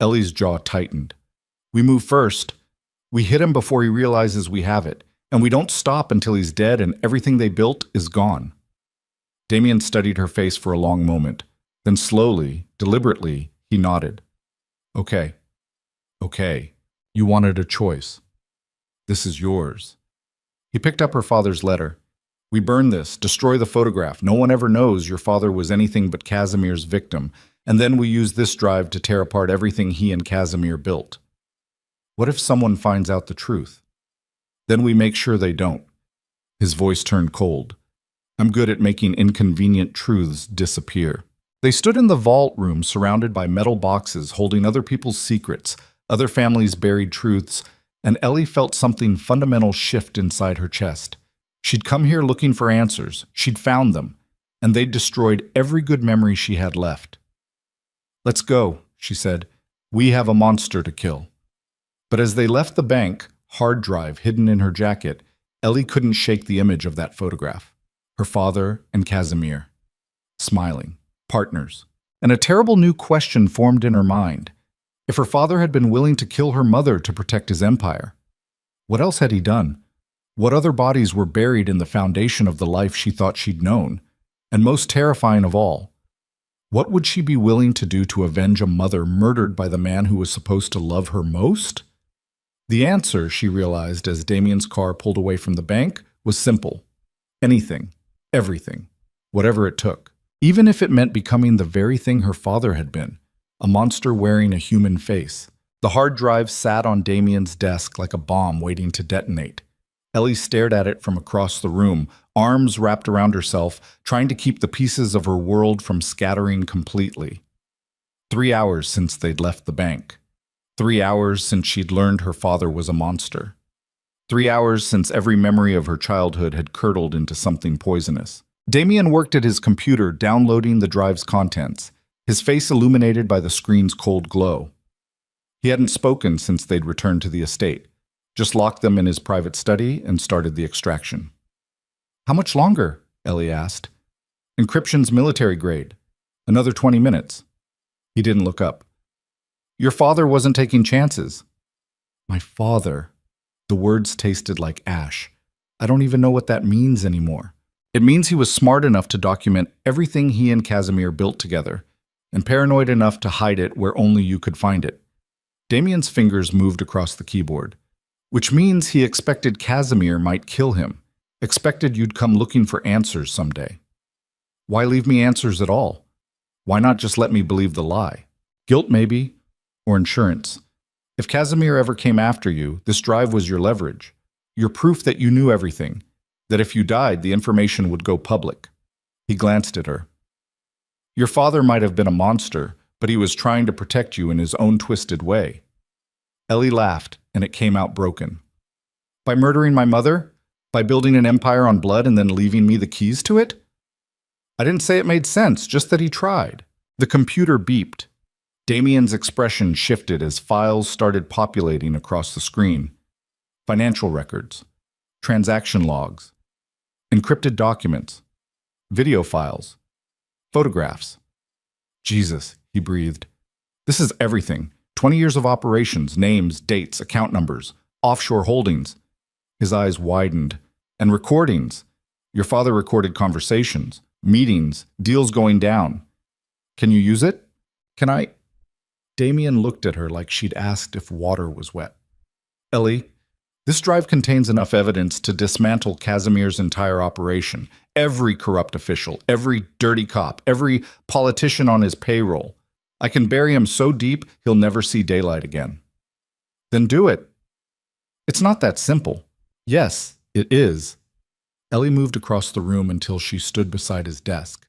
Ellie's jaw tightened. We move first. We hit him before he realizes we have it, and we don't stop until he's dead and everything they built is gone. Damien studied her face for a long moment. Then slowly, deliberately, he nodded. Okay. Okay. You wanted a choice. This is yours. He picked up her father's letter. We burn this, destroy the photograph. No one ever knows your father was anything but Casimir's victim, and then we use this drive to tear apart everything he and Casimir built. What if someone finds out the truth? Then we make sure they don't. His voice turned cold. I'm good at making inconvenient truths disappear. They stood in the vault room surrounded by metal boxes holding other people's secrets, other families' buried truths, and Ellie felt something fundamental shift inside her chest. She'd come here looking for answers. She'd found them, and they'd destroyed every good memory she had left. Let's go, she said. We have a monster to kill. But as they left the bank, hard drive hidden in her jacket, Ellie couldn't shake the image of that photograph. Her father and Casimir, smiling, partners. And a terrible new question formed in her mind. If her father had been willing to kill her mother to protect his empire, what else had he done? What other bodies were buried in the foundation of the life she thought she'd known? And most terrifying of all, what would she be willing to do to avenge a mother murdered by the man who was supposed to love her most? The answer, she realized as Damien's car pulled away from the bank, was simple. Anything, everything, whatever it took. Even if it meant becoming the very thing her father had been, a monster wearing a human face. The hard drive sat on Damien's desk like a bomb waiting to detonate. Ellie stared at it from across the room, arms wrapped around herself, trying to keep the pieces of her world from scattering completely. 3 hours since they'd left the bank. 3 hours since she'd learned her father was a monster. 3 hours since every memory of her childhood had curdled into something poisonous. Damien worked at his computer, downloading the drive's contents, his face illuminated by the screen's cold glow. He hadn't spoken since they'd returned to the estate, just locked them in his private study and started the extraction. How much longer? Ellie asked. Encryption's military grade. Another 20 minutes. He didn't look up. Your father wasn't taking chances. My father. The words tasted like ash. I don't even know what that means anymore. It means he was smart enough to document everything he and Casimir built together, and paranoid enough to hide it where only you could find it. Damien's fingers moved across the keyboard, which means he expected Casimir might kill him, expected you'd come looking for answers someday. Why leave me answers at all? Why not just let me believe the lie? Guilt, maybe, or insurance. If Casimir ever came after you, this drive was your leverage, your proof that you knew everything, that if you died, the information would go public. He glanced at her. Your father might have been a monster, but he was trying to protect you in his own twisted way. Ellie laughed, and it came out broken. By murdering my mother? By building an empire on blood and then leaving me the keys to it? I didn't say it made sense, just that he tried. The computer beeped. Damien's expression shifted as files started populating across the screen. Financial records, transaction logs, encrypted documents, video files, photographs. Jesus, he breathed. This is everything. 20 years of operations, names, dates, account numbers, offshore holdings. His eyes widened. And recordings. Your father recorded conversations, meetings, deals going down. Can you use it? Can I? Damien looked at her like she'd asked if water was wet. Ellie, this drive contains enough evidence to dismantle Casimir's entire operation. Every corrupt official, every dirty cop, every politician on his payroll. I can bury him so deep he'll never see daylight again. Then do it. It's not that simple. Yes, it is. Ellie moved across the room until she stood beside his desk.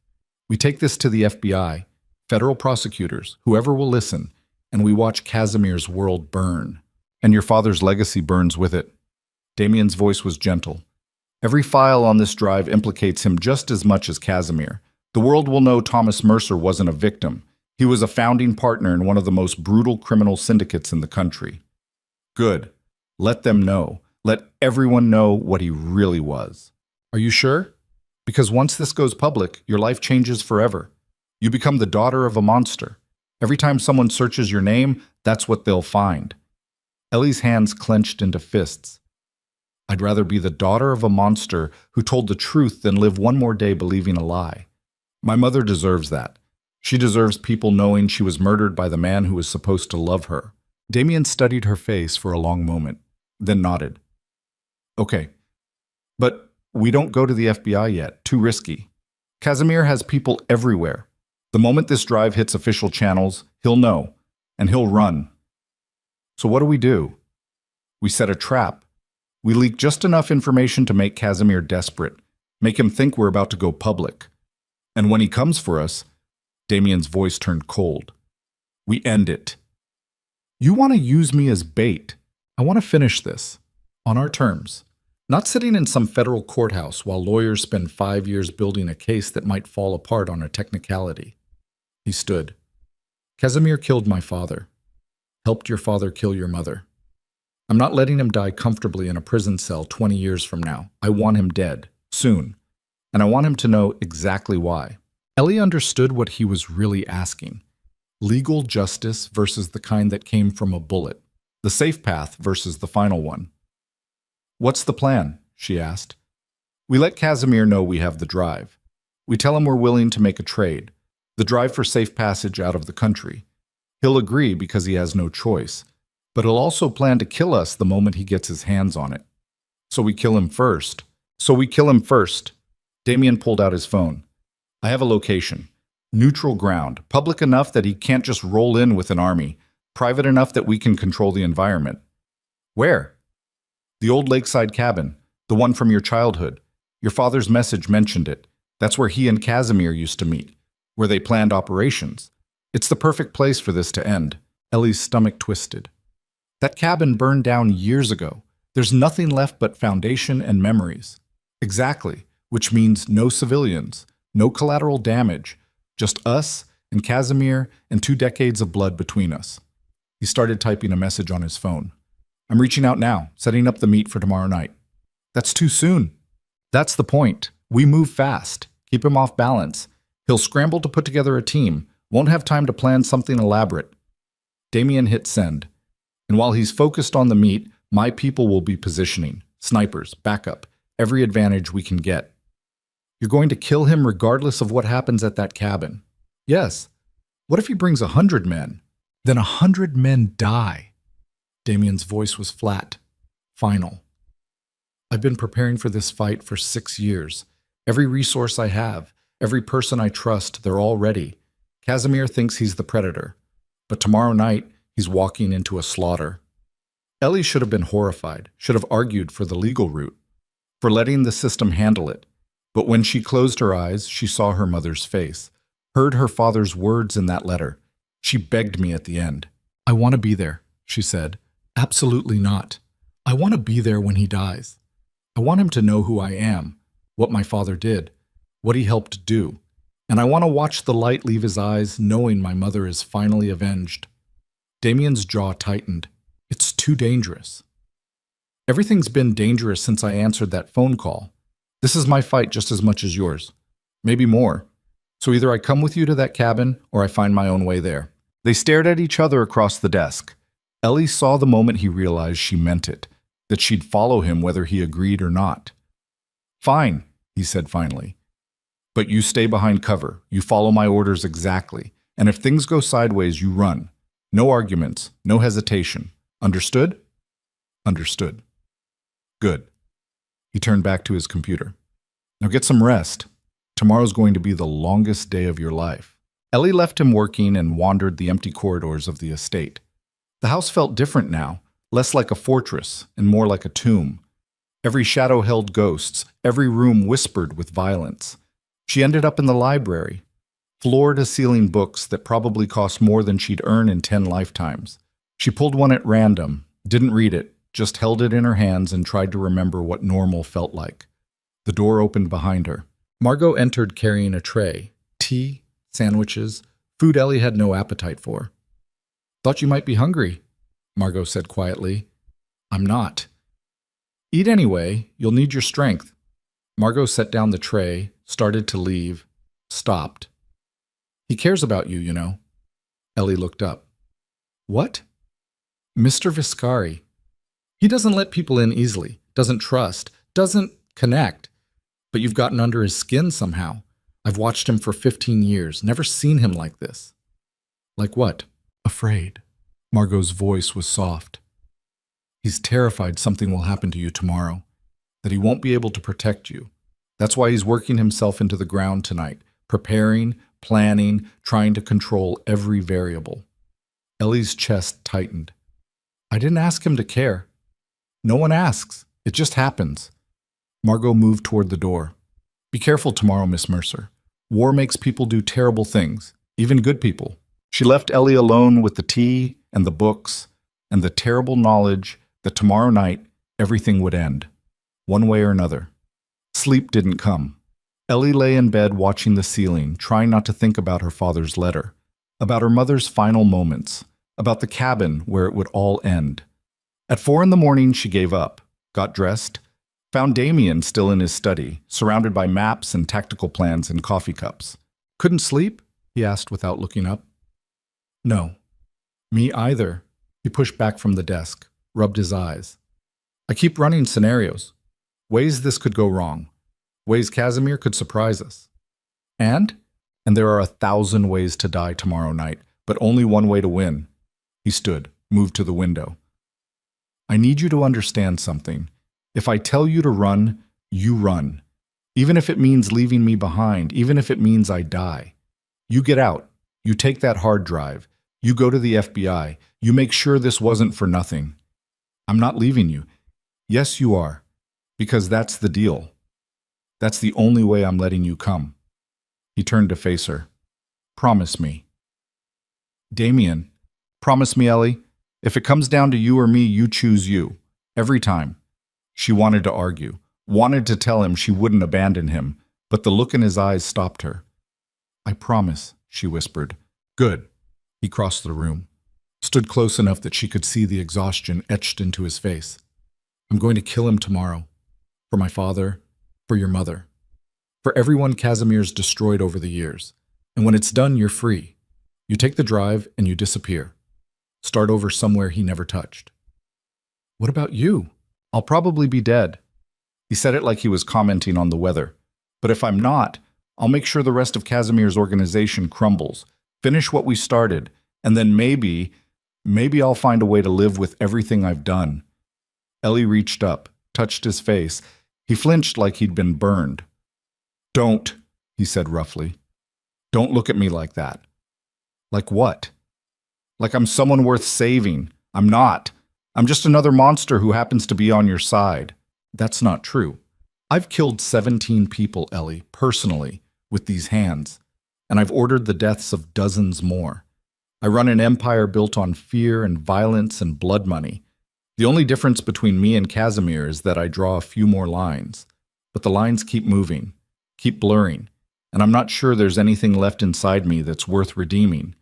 We take this to the FBI, federal prosecutors, whoever will listen, and we watch Casimir's world burn. And your father's legacy burns with it. Damien's voice was gentle. Every file on this drive implicates him just as much as Casimir. The world will know Thomas Mercer wasn't a victim. He was a founding partner in one of the most brutal criminal syndicates in the country. Good. Let them know. Let everyone know what he really was. Are you sure? Because once this goes public, your life changes forever. You become the daughter of a monster. Every time someone searches your name, that's what they'll find. Ellie's hands clenched into fists. I'd rather be the daughter of a monster who told the truth than live one more day believing a lie. My mother deserves that. She deserves people knowing she was murdered by the man who was supposed to love her. Damien studied her face for a long moment, then nodded. Okay, but we don't go to the FBI yet. Too risky. Casimir has people everywhere. The moment this drive hits official channels, he'll know, and he'll run. So what do? We set a trap. We leak just enough information to make Casimir desperate, make him think we're about to go public. And when he comes for us, Damien's voice turned cold. We end it. You want to use me as bait. I want to finish this. On our terms. Not sitting in some federal courthouse while lawyers spend 5 years building a case that might fall apart on a technicality. He stood. Casimir killed my father. Helped your father kill your mother. I'm not letting him die comfortably in a prison cell 20 years from now. I want him dead. Soon. And I want him to know exactly why. Ellie understood what he was really asking. Legal justice versus the kind that came from a bullet. The safe path versus the final one. What's the plan? She asked. We let Casimir know we have the drive. We tell him we're willing to make a trade. The drive for safe passage out of the country. He'll agree because he has no choice. But he'll also plan to kill us the moment he gets his hands on it. So we kill him first. Damien pulled out his phone. I have a location. Neutral ground. Public enough that he can't just roll in with an army. Private enough that we can control the environment. Where? The old lakeside cabin. The one from your childhood. Your father's message mentioned it. That's where he and Casimir used to meet. Where they planned operations. It's the perfect place for this to end. Ellie's stomach twisted. That cabin burned down years ago. There's nothing left but foundation and memories. Exactly, which means no civilians, no collateral damage, just us and Casimir and 2 decades of blood between us. He started typing a message on his phone. I'm reaching out now, setting up the meet for tomorrow night. That's too soon. That's the point. We move fast. Keep him off balance. He'll scramble to put together a team, won't have time to plan something elaborate. Damien hit send. And while he's focused on the meet, my people will be positioning. Snipers, backup, every advantage we can get. You're going to kill him regardless of what happens at that cabin. Yes. What if he brings 100 men? Then 100 men die. Damien's voice was flat, final. I've been preparing for this fight for 6 years. Every resource I have, every person I trust, they're all ready. Casimir thinks he's the predator. But tomorrow night, he's walking into a slaughter. Ellie should have been horrified, should have argued for the legal route, for letting the system handle it. But when she closed her eyes, she saw her mother's face, heard her father's words in that letter. She begged me at the end. I want to be there, she said. Absolutely not. I want to be there when he dies. I want him to know who I am, what my father did, what he helped do. And I want to watch the light leave his eyes, knowing my mother is finally avenged. Damien's jaw tightened. It's too dangerous. Everything's been dangerous since I answered that phone call. This is my fight just as much as yours. Maybe more. So either I come with you to that cabin, or I find my own way there. They stared at each other across the desk. Ellie saw the moment he realized she meant it, that she'd follow him whether he agreed or not. Fine, he said finally. But you stay behind cover. You follow my orders exactly. And if things go sideways, you run. No arguments, no hesitation. Understood? Understood. Good. He turned back to his computer. Now get some rest. Tomorrow's going to be the longest day of your life. Ellie left him working and wandered the empty corridors of the estate. The house felt different now, less like a fortress and more like a tomb. Every shadow held ghosts, every room whispered with violence. She ended up in the library, floor-to-ceiling books that probably cost more than she'd earn in 10 lifetimes. She pulled one at random, didn't read it, just held it in her hands and tried to remember what normal felt like. The door opened behind her. Margot entered carrying a tray, tea, sandwiches, food Ellie had no appetite for. Thought you might be hungry, Margot said quietly. I'm not. Eat anyway, you'll need your strength. Margot set down the tray, started to leave, stopped. He cares about you, you know. Ellie looked up. What? Mr. Vescari. He doesn't let people in easily, doesn't trust, doesn't connect. But you've gotten under his skin somehow. I've watched him for 15 years, never seen him like this. Like what? Afraid. Margot's voice was soft. He's terrified something will happen to you tomorrow, that he won't be able to protect you. That's why he's working himself into the ground tonight, preparing, planning, trying to control every variable. Ellie's chest tightened. I didn't ask him to care. No one asks. It just happens. Margot moved toward the door. Be careful tomorrow, Miss Mercer. War makes people do terrible things, even good people. She left Ellie alone with the tea and the books and the terrible knowledge that tomorrow night everything would end, one way or another. Sleep didn't come. Ellie lay in bed watching the ceiling, trying not to think about her father's letter, about her mother's final moments, about the cabin where it would all end. At 4 a.m, she gave up, got dressed, found Damien still in his study, surrounded by maps and tactical plans and coffee cups. Couldn't sleep? He asked without looking up. No. Me either. He pushed back from the desk, rubbed his eyes. I keep running scenarios. Ways this could go wrong. Ways Casimir could surprise us. And there are 1,000 ways to die tomorrow night, but only one way to win. He stood, moved to the window. I need you to understand something. If I tell you to run, you run. Even if it means leaving me behind, even if it means I die. You get out. You take that hard drive. You go to the FBI. You make sure this wasn't for nothing. I'm not leaving you. Yes, you are. Because that's the deal. That's the only way I'm letting you come. He turned to face her. Promise me. Damien, promise me, Ellie. If it comes down to you or me, you choose you. Every time. She wanted to argue, wanted to tell him she wouldn't abandon him, but the look in his eyes stopped her. I promise, she whispered. Good. He crossed the room, stood close enough that she could see the exhaustion etched into his face. I'm going to kill him tomorrow. For my father, for your mother. For everyone Casimir's destroyed over the years. And when it's done, you're free. You take the drive and you disappear. Start over somewhere he never touched. What about you? I'll probably be dead. He said it like he was commenting on the weather. But if I'm not, I'll make sure the rest of Casimir's organization crumbles, finish what we started, and then maybe I'll find a way to live with everything I've done. Ellie reached up, touched his face. He flinched like he'd been burned. Don't, he said roughly. Don't look at me like that. Like what? Like I'm someone worth saving. I'm not. I'm just another monster who happens to be on your side. That's not true. I've killed 17 people, Ellie, personally, with these hands, and I've ordered the deaths of dozens more. I run an empire built on fear and violence and blood money. The only difference between me and Casimir is that I draw a few more lines, but the lines keep moving, keep blurring. and I'm not sure there's anything left inside me that's worth redeeming.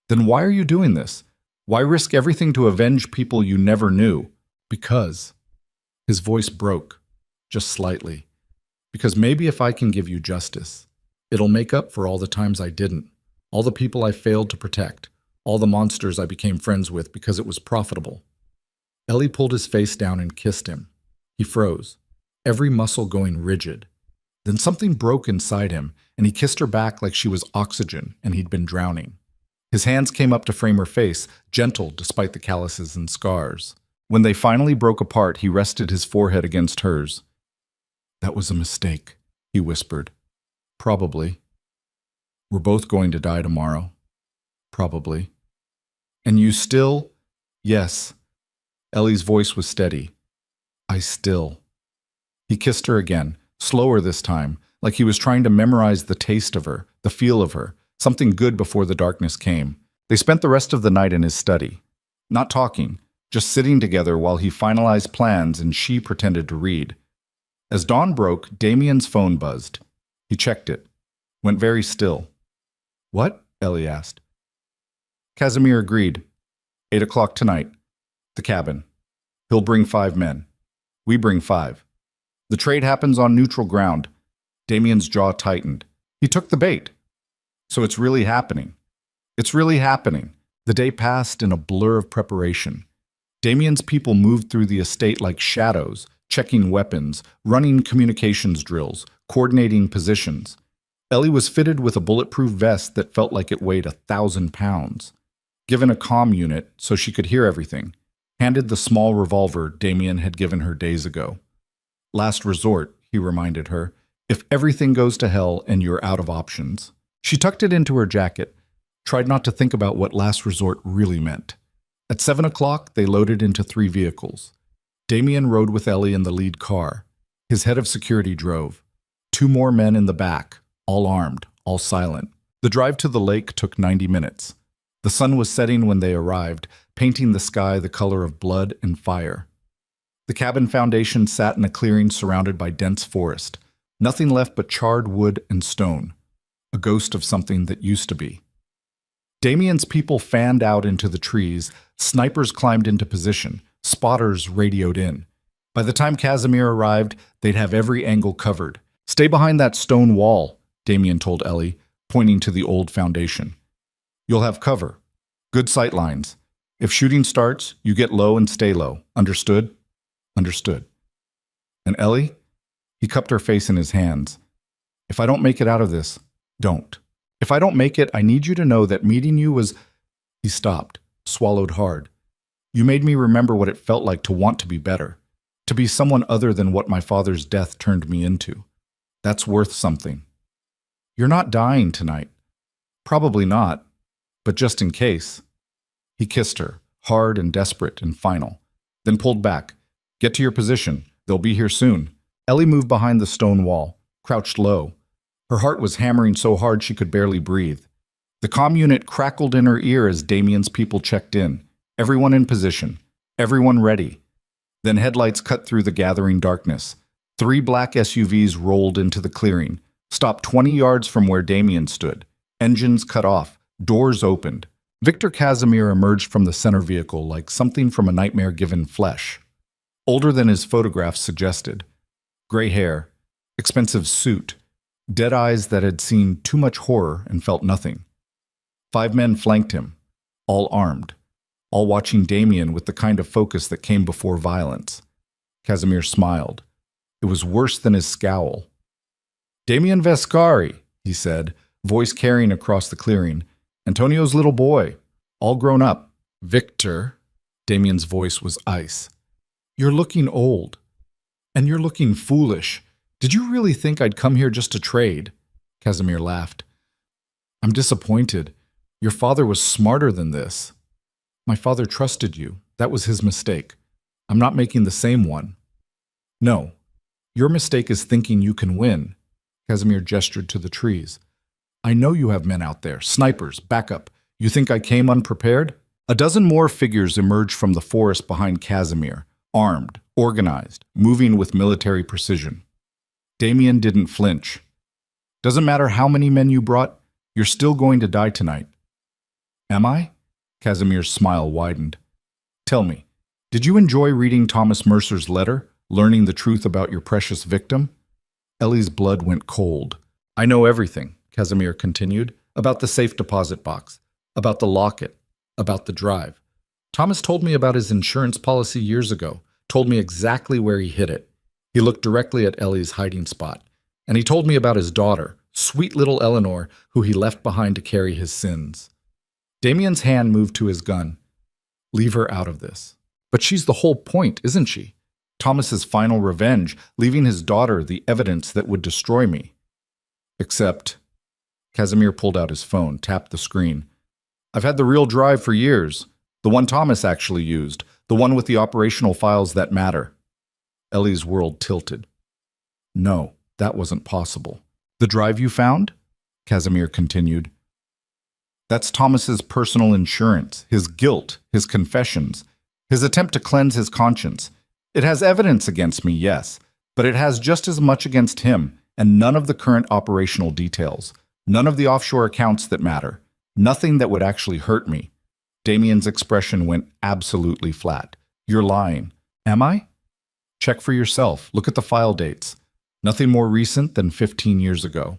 Then why are you doing this? Why risk everything to avenge people you never knew? Because. His voice broke, just slightly. Because maybe if I can give you justice, it'll make up for all the times I didn't, all the people I failed to protect, all the monsters I became friends with because it was profitable. Ellie pulled his face down and kissed him. He froze, every muscle going rigid. Then something broke inside him, and he kissed her back like she was oxygen and he'd been drowning. His hands came up to frame her face, gentle despite the calluses and scars. When they finally broke apart, he rested his forehead against hers. "That was a mistake," he whispered. "Probably. We're both going to die tomorrow. Probably. And you still—" "Yes." Ellie's voice was steady. "I still." He kissed her again, slower this time, like he was trying to memorize the taste of her, the feel of her, something good before the darkness came. They spent the rest of the night in his study, not talking, just sitting together while he finalized plans and she pretended to read. As dawn broke, Damien's phone buzzed. He checked it, went very still. "What?" Ellie asked. Casimir agreed. 8 o'clock tonight. The cabin. He'll bring 5 men. We bring 5. The trade happens on neutral ground. Damien's jaw tightened. He took the bait. So it's really happening. It's really happening. The day passed in a blur of preparation. Damien's people moved through the estate like shadows, checking weapons, running communications drills, coordinating positions. Ellie was fitted with a bulletproof vest that felt like it weighed 1,000 pounds. Given a comm unit so she could hear everything. Handed the small revolver Damien had given her days ago. "Last resort," he reminded her, "if everything goes to hell and you're out of options." She tucked it into her jacket, tried not to think about what last resort really meant. At 7 o'clock, they loaded into 3 vehicles. Damien rode with Ellie in the lead car. His head of security drove. 2 more men in the back, all armed, all silent. The drive to the lake took 90 minutes. The sun was setting when they arrived, painting the sky the color of blood and fire. The cabin foundation sat in a clearing surrounded by dense forest. Nothing left but charred wood and stone. A ghost of something that used to be. Damien's people fanned out into the trees, snipers climbed into position, spotters radioed in. By the time Casimir arrived, they'd have every angle covered. "Stay behind that stone wall," Damien told Ellie, pointing to the old foundation. "You'll have cover. Good sight lines. If shooting starts, you get low and stay low. Understood?" "Understood." "And Ellie?" He cupped her face in his hands. "If I don't make it out of this, don't. If I don't make it, I need you to know that meeting you was—" He stopped, swallowed hard. "You made me remember what it felt like to want to be better, to be someone other than what my father's death turned me into. That's worth something. You're not dying tonight. Probably not, but just in case." He kissed her, hard and desperate and final, then pulled back. "Get to your position. They'll be here soon." Ellie moved behind the stone wall, crouched low. Her heart was hammering so hard she could barely breathe. The comm unit crackled in her ear as Damien's people checked in. Everyone in position. Everyone ready. Then headlights cut through the gathering darkness. 3 black SUVs rolled into the clearing, stopped 20 yards from where Damien stood. Engines cut off. Doors opened. Victor Casimir emerged from the center vehicle like something from a nightmare given flesh. Older than his photographs suggested. Gray hair. Expensive suit. Dead eyes that had seen too much horror and felt nothing. 5 men flanked him, all armed, all watching Damien with the kind of focus that came before violence. Casimir smiled. It was worse than his scowl. "Damien Vescari," he said, voice carrying across the clearing. "Antonio's little boy, all grown up." "Victor," Damien's voice was ice. "You're looking old. And you're looking foolish. Did you really think I'd come here just to trade?" Casimir laughed. "I'm disappointed. Your father was smarter than this." "My father trusted you. That was his mistake. I'm not making the same one." "No. Your mistake is thinking you can win." Casimir gestured to the trees. "I know you have men out there. Snipers, backup. You think I came unprepared?" A dozen more figures emerged from the forest behind Casimir, armed, organized, moving with military precision. Damien didn't flinch. Doesn't matter how many men you brought, you're still going to die tonight. Am I? Casimir's smile widened. Tell me, did you enjoy reading Thomas Mercer's letter, learning the truth about your precious victim? Ellie's blood went cold. I know everything, Casimir continued, about the safe deposit box, about the locket, about the drive. Thomas told me about his insurance policy years ago, told me exactly where he hid it. He looked directly at Ellie's hiding spot, and he told me about his daughter, sweet little Eleanor, who he left behind to carry his sins. Damien's hand moved to his gun. Leave her out of this. But she's the whole point, isn't she? Thomas's final revenge, leaving his daughter the evidence that would destroy me. Except, Casimir pulled out his phone, tapped the screen. I've had the real drive for years. The one Thomas actually used. The one with the operational files that matter. Ellie's world tilted. No, that wasn't possible. The drive you found? Casimir continued. That's Thomas's personal insurance, his guilt, his confessions, his attempt to cleanse his conscience. It has evidence against me, yes, but it has just as much against him, and none of the current operational details, none of the offshore accounts that matter, nothing that would actually hurt me. Damien's expression went absolutely flat. You're lying. Am I? Check for yourself. Look at the file dates. Nothing more recent than 15 years ago.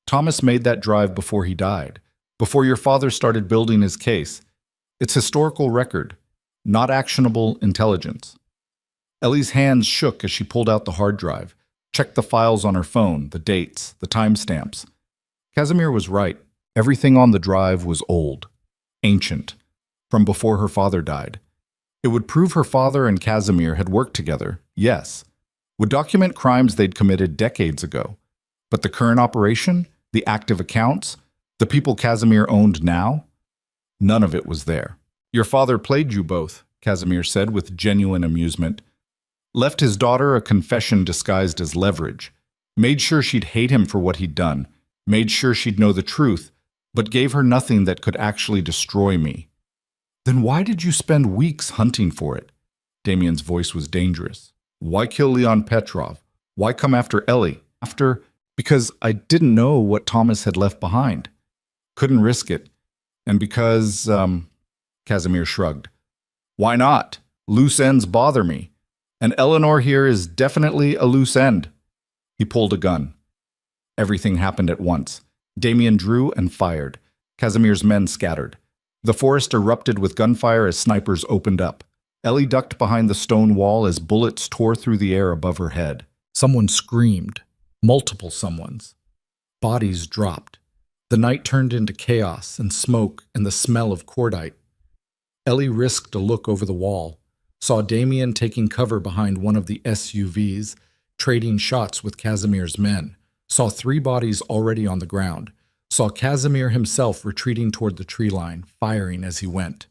Thomas made that drive before he died, before your father started building his case. It's historical record, not actionable intelligence. Ellie's hands shook as she pulled out the hard drive, checked the files on her phone, the dates, the timestamps. Casimir was right. Everything on the drive was old, ancient, from before her father died. It would prove her father and Casimir had worked together, yes. Would document crimes they'd committed decades ago. But the current operation, the active accounts, the people Casimir owned now, none of it was there. Your father played you both, Casimir said with genuine amusement. Left his daughter a confession disguised as leverage. Made sure she'd hate him for what he'd done. Made sure she'd know the truth, but gave her nothing that could actually destroy me. Then why did you spend weeks hunting for it? Damien's voice was dangerous. Why kill Leon Petrov? Why come after Ellie? Because I didn't know what Thomas had left behind. Couldn't risk it. And because, Casimir shrugged. Why not? Loose ends bother me. And Eleanor here is definitely a loose end. He pulled a gun. Everything happened at once. Damien drew and fired. Casimir's men scattered. The forest erupted with gunfire as snipers opened up. Ellie ducked behind the stone wall as bullets tore through the air above her head. Someone screamed. Multiple someones. Bodies dropped. The night turned into chaos and smoke and the smell of cordite. Ellie risked a look over the wall, saw Damien taking cover behind one of the SUVs, trading shots with Casimir's men, saw 3 bodies already on the ground, saw Casimir himself retreating toward the tree line, firing as he went.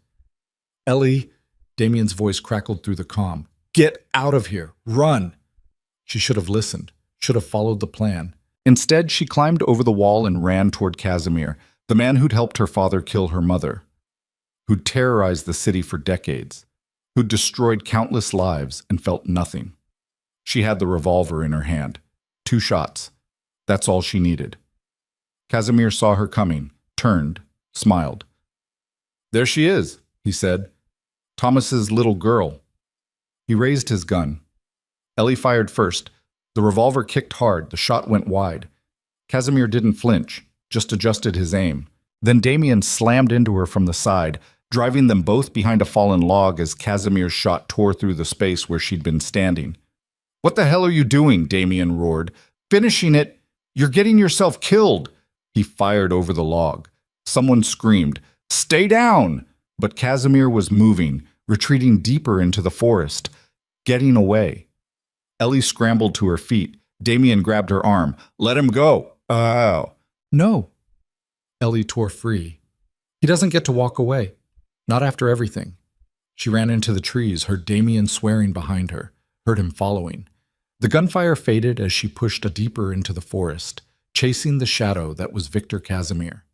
Ellie, Damien's voice crackled through the comm. Get out of here! Run! She should have listened, should have followed the plan. Instead, she climbed over the wall and ran toward Casimir, the man who'd helped her father kill her mother, who'd terrorized the city for decades, who'd destroyed countless lives and felt nothing. She had the revolver in her hand. 2 shots. That's all she needed. Casimir saw her coming, turned, smiled. There she is, he said. Thomas's little girl. He raised his gun. Ellie fired first. The revolver kicked hard. The shot went wide. Casimir didn't flinch, just adjusted his aim. Then Damien slammed into her from the side, driving them both behind a fallen log as Casimir's shot tore through the space where she'd been standing. What the hell are you doing? Damien roared. Finishing it? You're getting yourself killed. He fired over the log. Someone screamed, Stay down! But Casimir was moving, retreating deeper into the forest, getting away. Ellie scrambled to her feet. Damien grabbed her arm. Let him go. Oh. No. Ellie tore free. He doesn't get to walk away. Not after everything. She ran into the trees, heard Damien swearing behind her, heard him following. The gunfire faded as she pushed deeper into the forest, chasing the shadow that was Victor Casimir.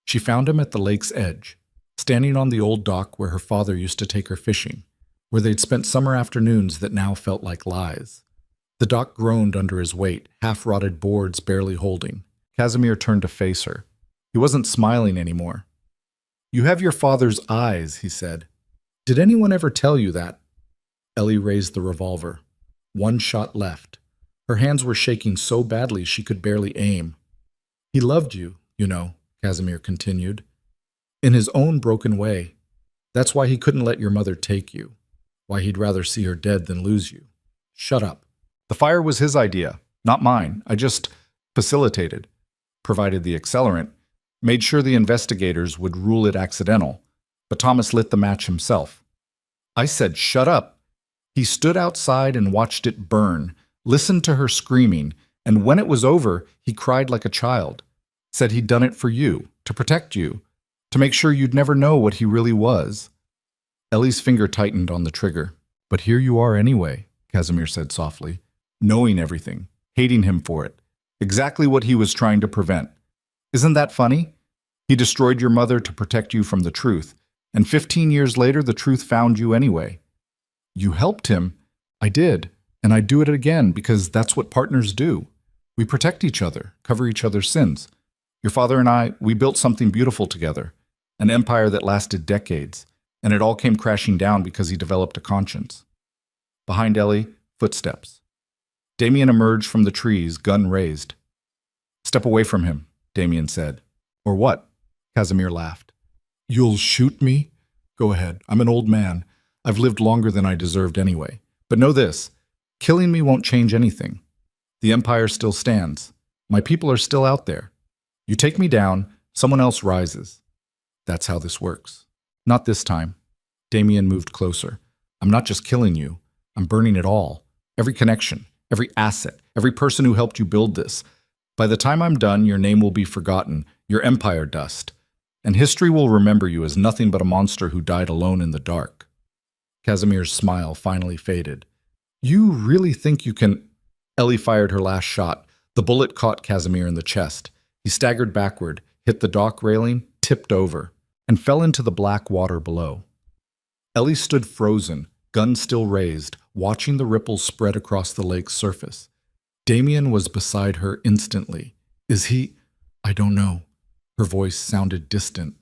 She found him at the lake's edge, standing on the old dock where her father used to take her fishing, where they'd spent summer afternoons that now felt like lies. The dock groaned under his weight, half-rotted boards barely holding. Casimir turned to face her. He wasn't smiling anymore. "You have your father's eyes," he said. "Did anyone ever tell you that?" Ellie raised the revolver. One shot left. Her hands were shaking so badly she could barely aim. "He loved you, you know," Casimir continued. "In his own broken way. That's why he couldn't let your mother take you. Why he'd rather see her dead than lose you. Shut up." The fire was his idea, not mine. I just facilitated, provided the accelerant, made sure the investigators would rule it accidental, but Thomas lit the match himself. I said, "Shut up." He stood outside and watched it burn, listened to her screaming, and when it was over, he cried like a child. Said he'd done it for you, to protect you, to make sure you'd never know what he really was. Ellie's finger tightened on the trigger. "But here you are anyway," Casimir said softly, "knowing everything, hating him for it. Exactly what he was trying to prevent. Isn't that funny? He destroyed your mother to protect you from the truth, and 15 years later the truth found you anyway. You helped him." "I did, and I'd do it again because that's what partners do. We protect each other, cover each other's sins. Your father and I, we built something beautiful together, an empire that lasted decades, and it all came crashing down because he developed a conscience." Behind Ellie, footsteps. Damien emerged from the trees, gun raised. "Step away from him," Damien said. "Or what?" Casimir laughed. "You'll shoot me? Go ahead. I'm an old man. I've lived longer than I deserved anyway. But know this, killing me won't change anything. The empire still stands. My people are still out there. You take me down, someone else rises. That's how this works." "Not this time." Damien moved closer. "I'm not just killing you. I'm burning it all. Every connection, every asset, every person who helped you build this. By the time I'm done, your name will be forgotten, your empire dust. And history will remember you as nothing but a monster who died alone in the dark." Casimir's smile finally faded. "You really think you can—" Ellie fired her last shot. The bullet caught Casimir in the chest. He staggered backward, hit the dock railing, tipped over, and fell into the black water below. Ellie stood frozen, gun still raised, watching the ripples spread across the lake's surface. Damien was beside her instantly. "Is he—" "I don't know." Her voice sounded distant,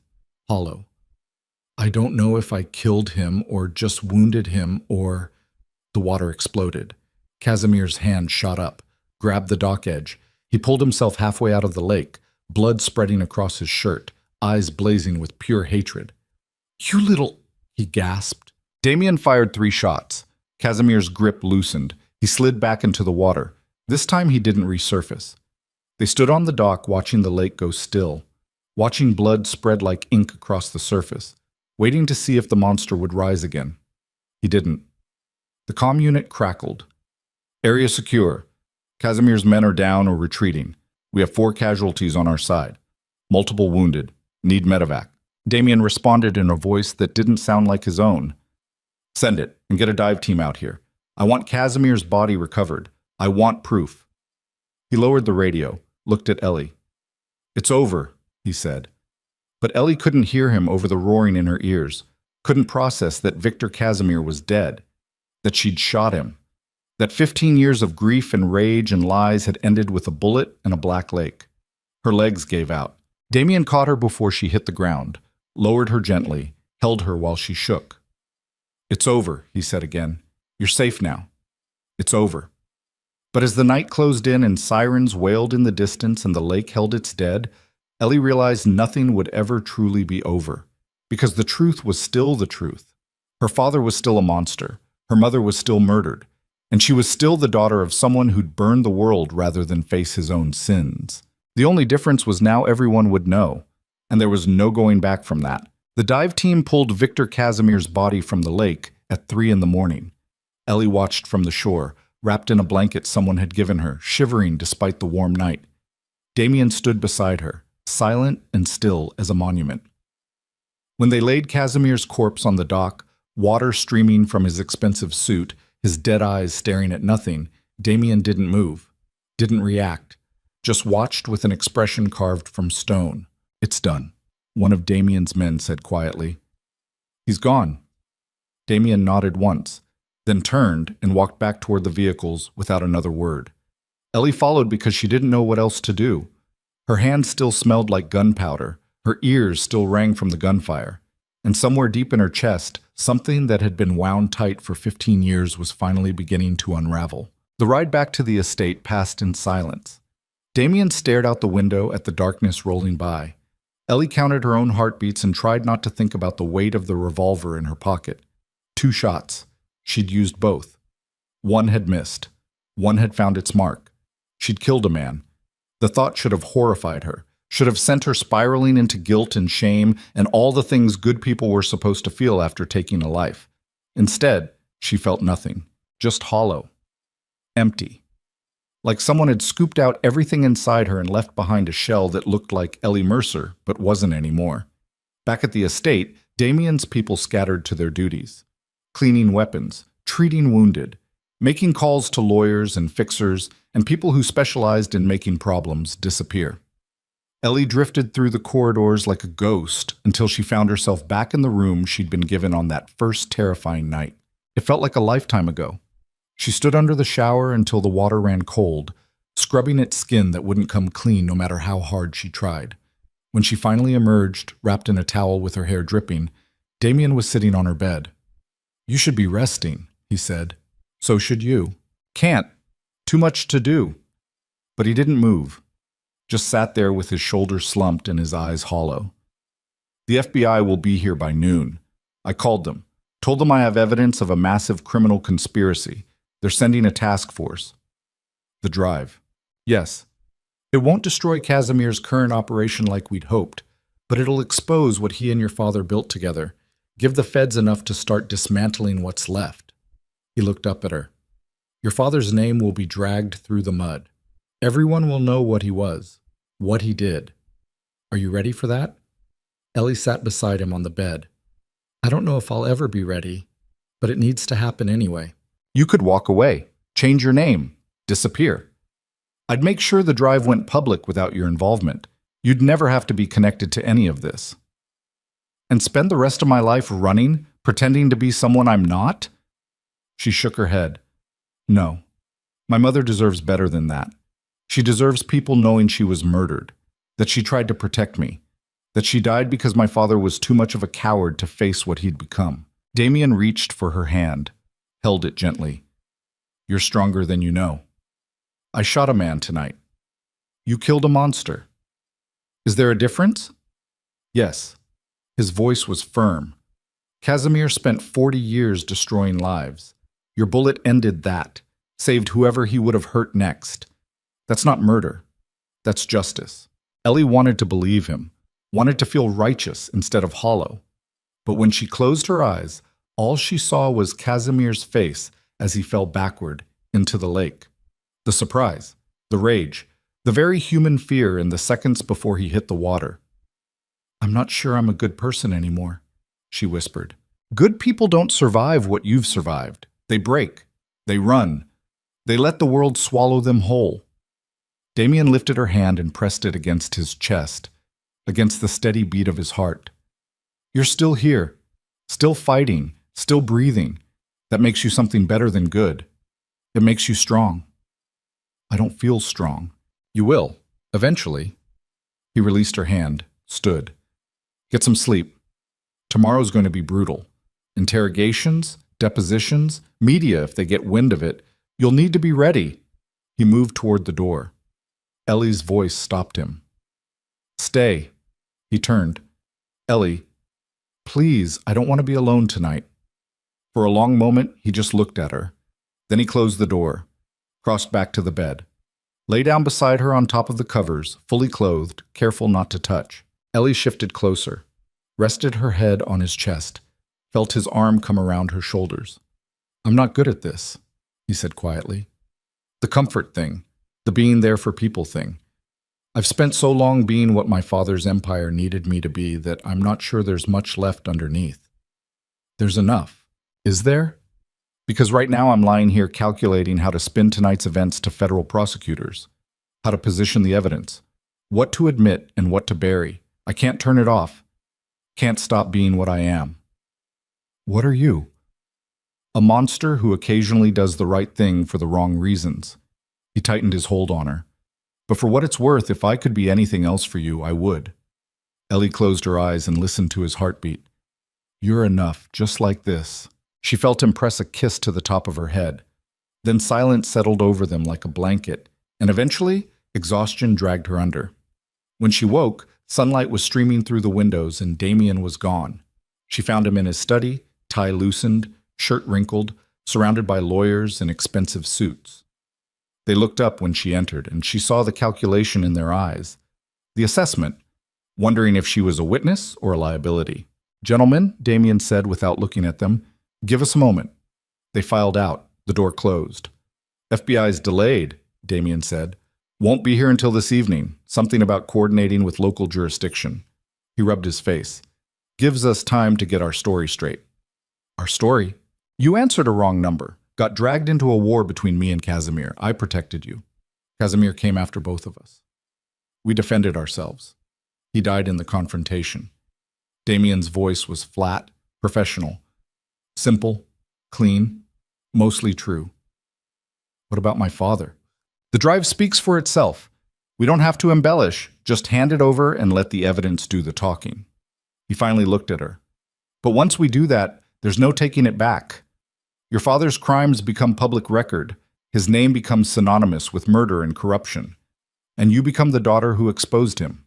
hollow. "I don't know if I killed him or just wounded him or—" The water exploded. Casimir's hand shot up, grabbed the dock edge. He pulled himself halfway out of the lake, blood spreading across his shirt, eyes blazing with pure hatred. "You little—" he gasped. Damien fired 3 shots. Casimir's grip loosened. He slid back into the water. This time he didn't resurface. They stood on the dock watching the lake go still, watching blood spread like ink across the surface, waiting to see if the monster would rise again. He didn't. The comm unit crackled. "Area secure. Casimir's men are down or retreating. We have 4 casualties on our side. Multiple wounded. Need medevac." Damien responded in a voice that didn't sound like his own. "Send it, and get a dive team out here. I want Casimir's body recovered. I want proof." He lowered the radio, looked at Ellie. "It's over," he said. But Ellie couldn't hear him over the roaring in her ears, couldn't process that Victor Casimir was dead, that she'd shot him, that 15 years of grief and rage and lies had ended with a bullet and a black lake. Her legs gave out. Damien caught her before she hit the ground, lowered her gently, held her while she shook. "It's over," he said again. "You're safe now. It's over." But as the night closed in and sirens wailed in the distance and the lake held its dead, Ellie realized nothing would ever truly be over, because the truth was still the truth. Her father was still a monster, her mother was still murdered, and she was still the daughter of someone who'd burned the world rather than face his own sins. The only difference was now everyone would know, and there was no going back from that. The dive team pulled Victor Casimir's body from the lake at 3 a.m. Ellie watched from the shore, wrapped in a blanket someone had given her, shivering despite the warm night. Damien stood beside her, silent and still as a monument. When they laid Casimir's corpse on the dock, water streaming from his expensive suit, his dead eyes staring at nothing, Damien didn't move, didn't react, just watched with an expression carved from stone. "It's done," one of Damien's men said quietly. "He's gone." Damien nodded once, then turned and walked back toward the vehicles without another word. Ellie followed because she didn't know what else to do. Her hands still smelled like gunpowder, her ears still rang from the gunfire, and somewhere deep in her chest, something that had been wound tight for 15 years was finally beginning to unravel. The ride back to the estate passed in silence. Damien stared out the window at the darkness rolling by. Ellie counted her own heartbeats and tried not to think about the weight of the revolver in her pocket. 2 shots. She'd used both. One had missed. One had found its mark. She'd killed a man. The thought should have horrified her, should have sent her spiraling into guilt and shame and all the things good people were supposed to feel after taking a life. Instead, she felt nothing, just hollow, empty. Like someone had scooped out everything inside her and left behind a shell that looked like Ellie Mercer, but wasn't anymore. Back at the estate, Damien's people scattered to their duties, cleaning weapons, treating wounded, making calls to lawyers and fixers, and people who specialized in making problems disappear. Ellie drifted through the corridors like a ghost until she found herself back in the room she'd been given on that first terrifying night. It felt like a lifetime ago. She stood under the shower until the water ran cold, scrubbing at skin that wouldn't come clean no matter how hard she tried. When she finally emerged, wrapped in a towel with her hair dripping, Damien was sitting on her bed. "You should be resting," he said. "So should you." "Can't. Too much to do." But he didn't move, just sat there with his shoulders slumped and his eyes hollow. "The FBI will be here by noon. I called them, told them I have evidence of a massive criminal conspiracy. They're sending a task force." The drive. "Yes. It won't destroy Casimir's current operation like we'd hoped, but it'll expose what he and your father built together, give the feds enough to start dismantling what's left." He looked up at her. "Your father's name will be dragged through the mud. Everyone will know what he was, what he did. Are you ready for that?" Ellie sat beside him on the bed. "I don't know if I'll ever be ready, but it needs to happen anyway." "You could walk away, change your name, disappear. I'd make sure the drive went public without your involvement. You'd never have to be connected to any of this. And spend the rest of my life running, pretending to be someone I'm not?" She shook her head. "No. My mother deserves better than that. She deserves people knowing she was murdered, that she tried to protect me, that she died because my father was too much of a coward to face what he'd become." Damien reached for her hand, held it gently. "You're stronger than you know. I shot a man tonight. You killed a monster. Is there a difference?" "Yes." His voice was firm. "Casimir spent 40 years destroying lives. Your bullet ended that, saved whoever he would have hurt next. That's not murder. That's justice." Ellie wanted to believe him, wanted to feel righteous instead of hollow. But when she closed her eyes, all she saw was Casimir's face as he fell backward into the lake. The surprise, the rage, the very human fear in the seconds before he hit the water. "I'm not sure I'm a good person anymore," she whispered. "Good people don't survive what you've survived. They break. They run. They let the world swallow them whole." Damien lifted her hand and pressed it against his chest, against the steady beat of his heart. "You're still here, still fighting, still breathing. That makes you something better than good. It makes you strong." "I don't feel strong." "You will, eventually." He released her hand, stood. "Get some sleep. Tomorrow's going to be brutal. Interrogations, depositions, media if they get wind of it. You'll need to be ready." He moved toward the door. Ellie's voice stopped him. "Stay." He turned. "Ellie, please, I don't want to be alone tonight." For a long moment, he just looked at her. Then he closed the door, crossed back to the bed, lay down beside her on top of the covers, fully clothed, careful not to touch. Ellie shifted closer, rested her head on his chest, felt his arm come around her shoulders. "I'm not good at this," he said quietly. "The comfort thing, the being there for people thing. I've spent so long being what my father's empire needed me to be that I'm not sure there's much left underneath. There's enough. Is there? Because right now I'm lying here calculating how to spin tonight's events to federal prosecutors, how to position the evidence, what to admit and what to bury. I can't turn it off. Can't stop being what I am." "What are you?" "A monster who occasionally does the right thing for the wrong reasons." He tightened his hold on her. But for what it's worth, if I could be anything else for you, I would. Ellie closed her eyes and listened to his heartbeat. You're enough, just like this. She felt him press a kiss to the top of her head. Then silence settled over them like a blanket, and eventually, exhaustion dragged her under. When she woke, sunlight was streaming through the windows and Damien was gone. She found him in his study, tie loosened, shirt wrinkled, surrounded by lawyers in expensive suits. They looked up when she entered, and she saw the calculation in their eyes. The assessment, wondering if she was a witness or a liability. Gentlemen, Damien said without looking at them, give us a moment. They filed out. The door closed. FBI's delayed, Damien said. Won't be here until this evening. Something about coordinating with local jurisdiction. He rubbed his face. Gives us time to get our story straight. Our story? You answered a wrong number. Got dragged into a war between me and Casimir. I protected you. Casimir came after both of us. We defended ourselves. He died in the confrontation. Damien's voice was flat, professional, simple, clean, mostly true. What about my father? The drive speaks for itself. We don't have to embellish, just hand it over and let the evidence do the talking. He finally looked at her. But once we do that, there's no taking it back. Your father's crimes become public record. His name becomes synonymous with murder and corruption. And you become the daughter who exposed him.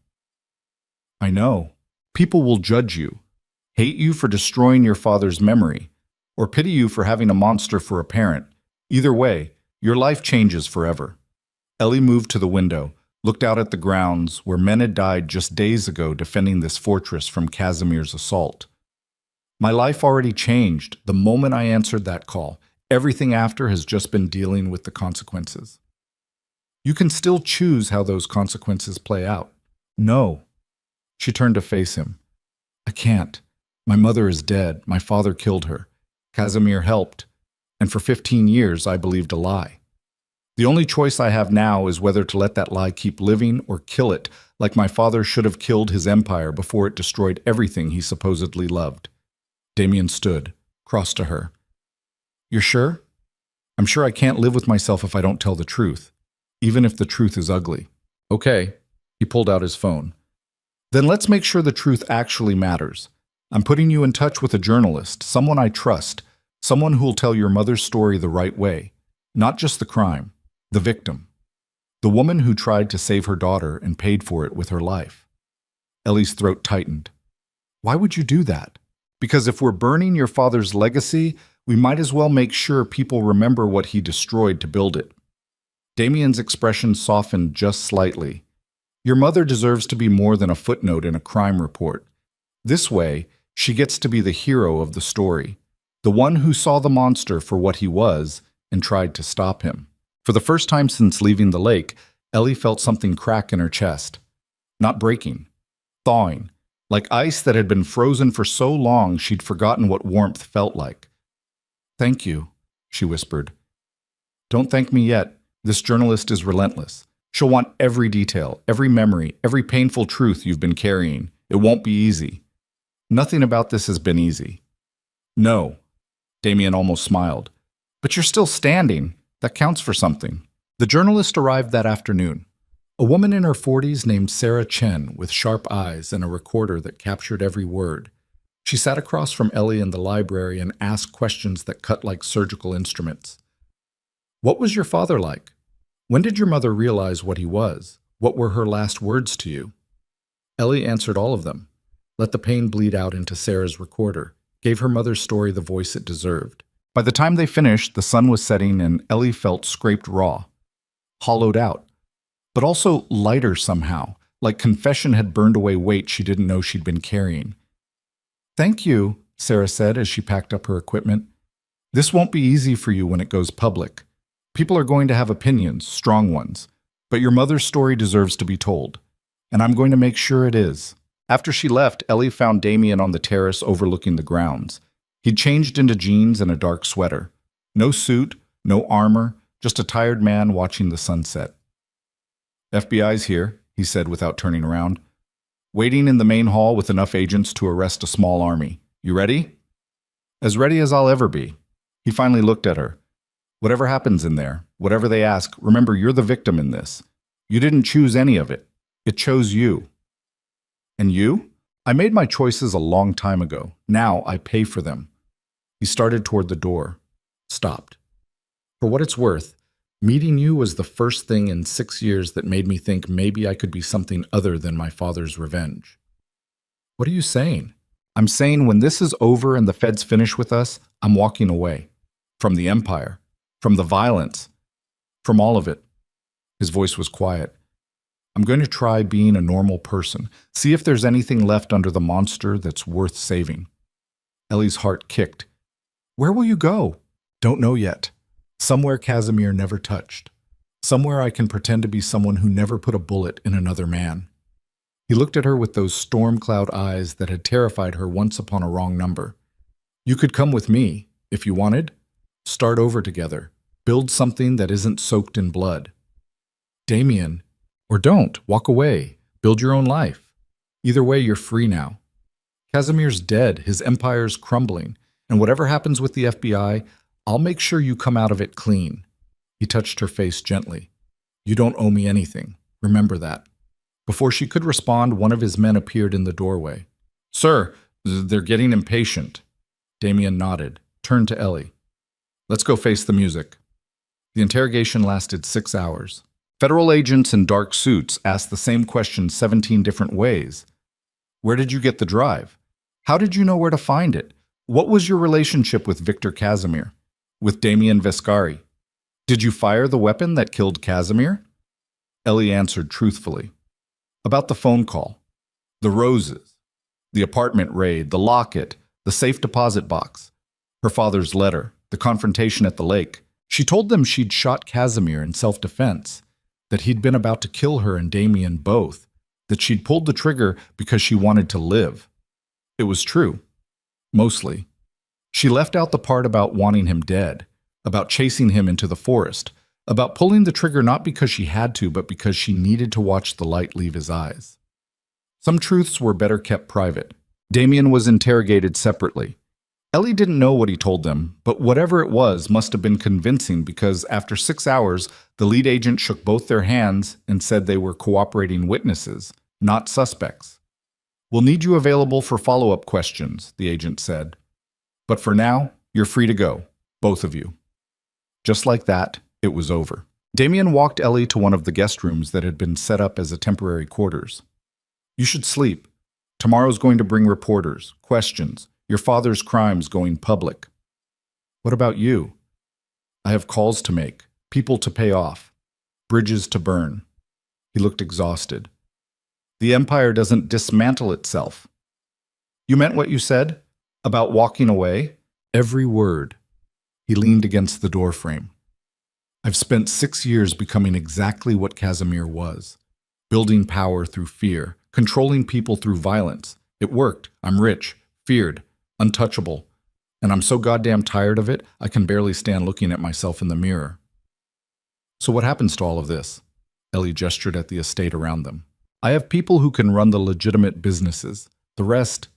I know. People will judge you, hate you for destroying your father's memory, or pity you for having a monster for a parent. Either way, your life changes forever. Ellie moved to the window, looked out at the grounds where men had died just days ago defending this fortress from Casimir's assault. My life already changed the moment I answered that call. Everything after has just been dealing with the consequences. You can still choose how those consequences play out. No. She turned to face him. I can't. My mother is dead. My father killed her. Casimir helped. And for 15 years, I believed a lie. The only choice I have now is whether to let that lie keep living or kill it, like my father should have killed his empire before it destroyed everything he supposedly loved. Damien stood, crossed to her. You're sure? I'm sure I can't live with myself if I don't tell the truth, even if the truth is ugly. Okay. He pulled out his phone. Then let's make sure the truth actually matters. I'm putting you in touch with a journalist, someone I trust, someone who'll tell your mother's story the right way, not just the crime, the victim, the woman who tried to save her daughter and paid for it with her life. Ellie's throat tightened. Why would you do that? Because if we're burning your father's legacy, we might as well make sure people remember what he destroyed to build it. Damien's expression softened just slightly. Your mother deserves to be more than a footnote in a crime report. This way, she gets to be the hero of the story, the one who saw the monster for what he was and tried to stop him. For the first time since leaving the lake, Ellie felt something crack in her chest. Not breaking, thawing, like ice that had been frozen for so long she'd forgotten what warmth felt like. Thank you, she whispered. Don't thank me yet. This journalist is relentless. She'll want every detail, every memory, every painful truth you've been carrying. It won't be easy. Nothing about this has been easy. No, Damien almost smiled. But you're still standing. That counts for something. The journalist arrived that afternoon. A woman in her 40s named Sarah Chen with sharp eyes and a recorder that captured every word. She sat across from Ellie in the library and asked questions that cut like surgical instruments. What was your father like? When did your mother realize what he was? What were her last words to you? Ellie answered all of them, let the pain bleed out into Sarah's recorder, gave her mother's story the voice it deserved. By the time they finished, the sun was setting and Ellie felt scraped raw, hollowed out, but also lighter somehow, like confession had burned away weight she didn't know she'd been carrying. Thank you, Sarah said as she packed up her equipment. This won't be easy for you when it goes public. People are going to have opinions, strong ones, but your mother's story deserves to be told, and I'm going to make sure it is. After she left, Ellie found Damien on the terrace overlooking the grounds. He'd changed into jeans and a dark sweater. No suit, no armor, just a tired man watching the sunset. FBI's here, he said without turning around. Waiting in the main hall with enough agents to arrest a small army. You ready? As ready as I'll ever be. He finally looked at her. Whatever happens in there, whatever they ask, remember you're the victim in this. You didn't choose any of it. It chose you. And you? I made my choices a long time ago. Now I pay for them. He started toward the door. Stopped. For what it's worth, meeting you was the first thing in 6 years that made me think maybe I could be something other than my father's revenge. What are you saying? I'm saying when this is over and the feds finish with us, I'm walking away. From the empire. From the violence. From all of it. His voice was quiet. I'm going to try being a normal person. See if there's anything left under the monster that's worth saving. Ellie's heart kicked. Where will you go? Don't know yet. Somewhere Casimir never touched. Somewhere I can pretend to be someone who never put a bullet in another man. He looked at her with those storm cloud eyes that had terrified her once upon a wrong number. You could come with me, if you wanted. Start over together. Build something that isn't soaked in blood. Damien, or don't, walk away. Build your own life. Either way, you're free now. Casimir's dead, his empire's crumbling, and whatever happens with the FBI, I'll make sure you come out of it clean. He touched her face gently. You don't owe me anything. Remember that. Before she could respond, one of his men appeared in the doorway. Sir, they're getting impatient. Damien nodded, turned to Ellie. Let's go face the music. The interrogation lasted 6 hours. Federal agents in dark suits asked the same question 17 different ways. Where did you get the drive? How did you know where to find it? What was your relationship with Victor Casimir? With Damien Vescari? Did you fire the weapon that killed Casimir? Ellie answered truthfully. About the phone call, the roses, the apartment raid, the locket, the safe deposit box, her father's letter, the confrontation at the lake. She told them she'd shot Casimir in self-defense, that he'd been about to kill her and Damien both, that she'd pulled the trigger because she wanted to live. It was true. Mostly. She left out the part about wanting him dead, about chasing him into the forest, about pulling the trigger not because she had to, but because she needed to watch the light leave his eyes. Some truths were better kept private. Damien was interrogated separately. Ellie didn't know what he told them, but whatever it was must have been convincing because after 6 hours, the lead agent shook both their hands and said they were cooperating witnesses, not suspects. We'll need you available for follow-up questions, the agent said. But for now, you're free to go, both of you. Just like that, it was over. Damien walked Ellie to one of the guest rooms that had been set up as a temporary quarters. You should sleep. Tomorrow's going to bring reporters, questions, your father's crimes going public. What about you? I have calls to make, people to pay off, bridges to burn. He looked exhausted. The empire doesn't dismantle itself. You meant what you said? About walking away? Every word. He leaned against the doorframe. I've spent 6 years becoming exactly what Casimir was. Building power through fear, controlling people through violence. It worked. I'm rich, feared, untouchable. And I'm so goddamn tired of it, I can barely stand looking at myself in the mirror. So what happens to all of this? Ellie gestured at the estate around them. I have people who can run the legitimate businesses. The rest,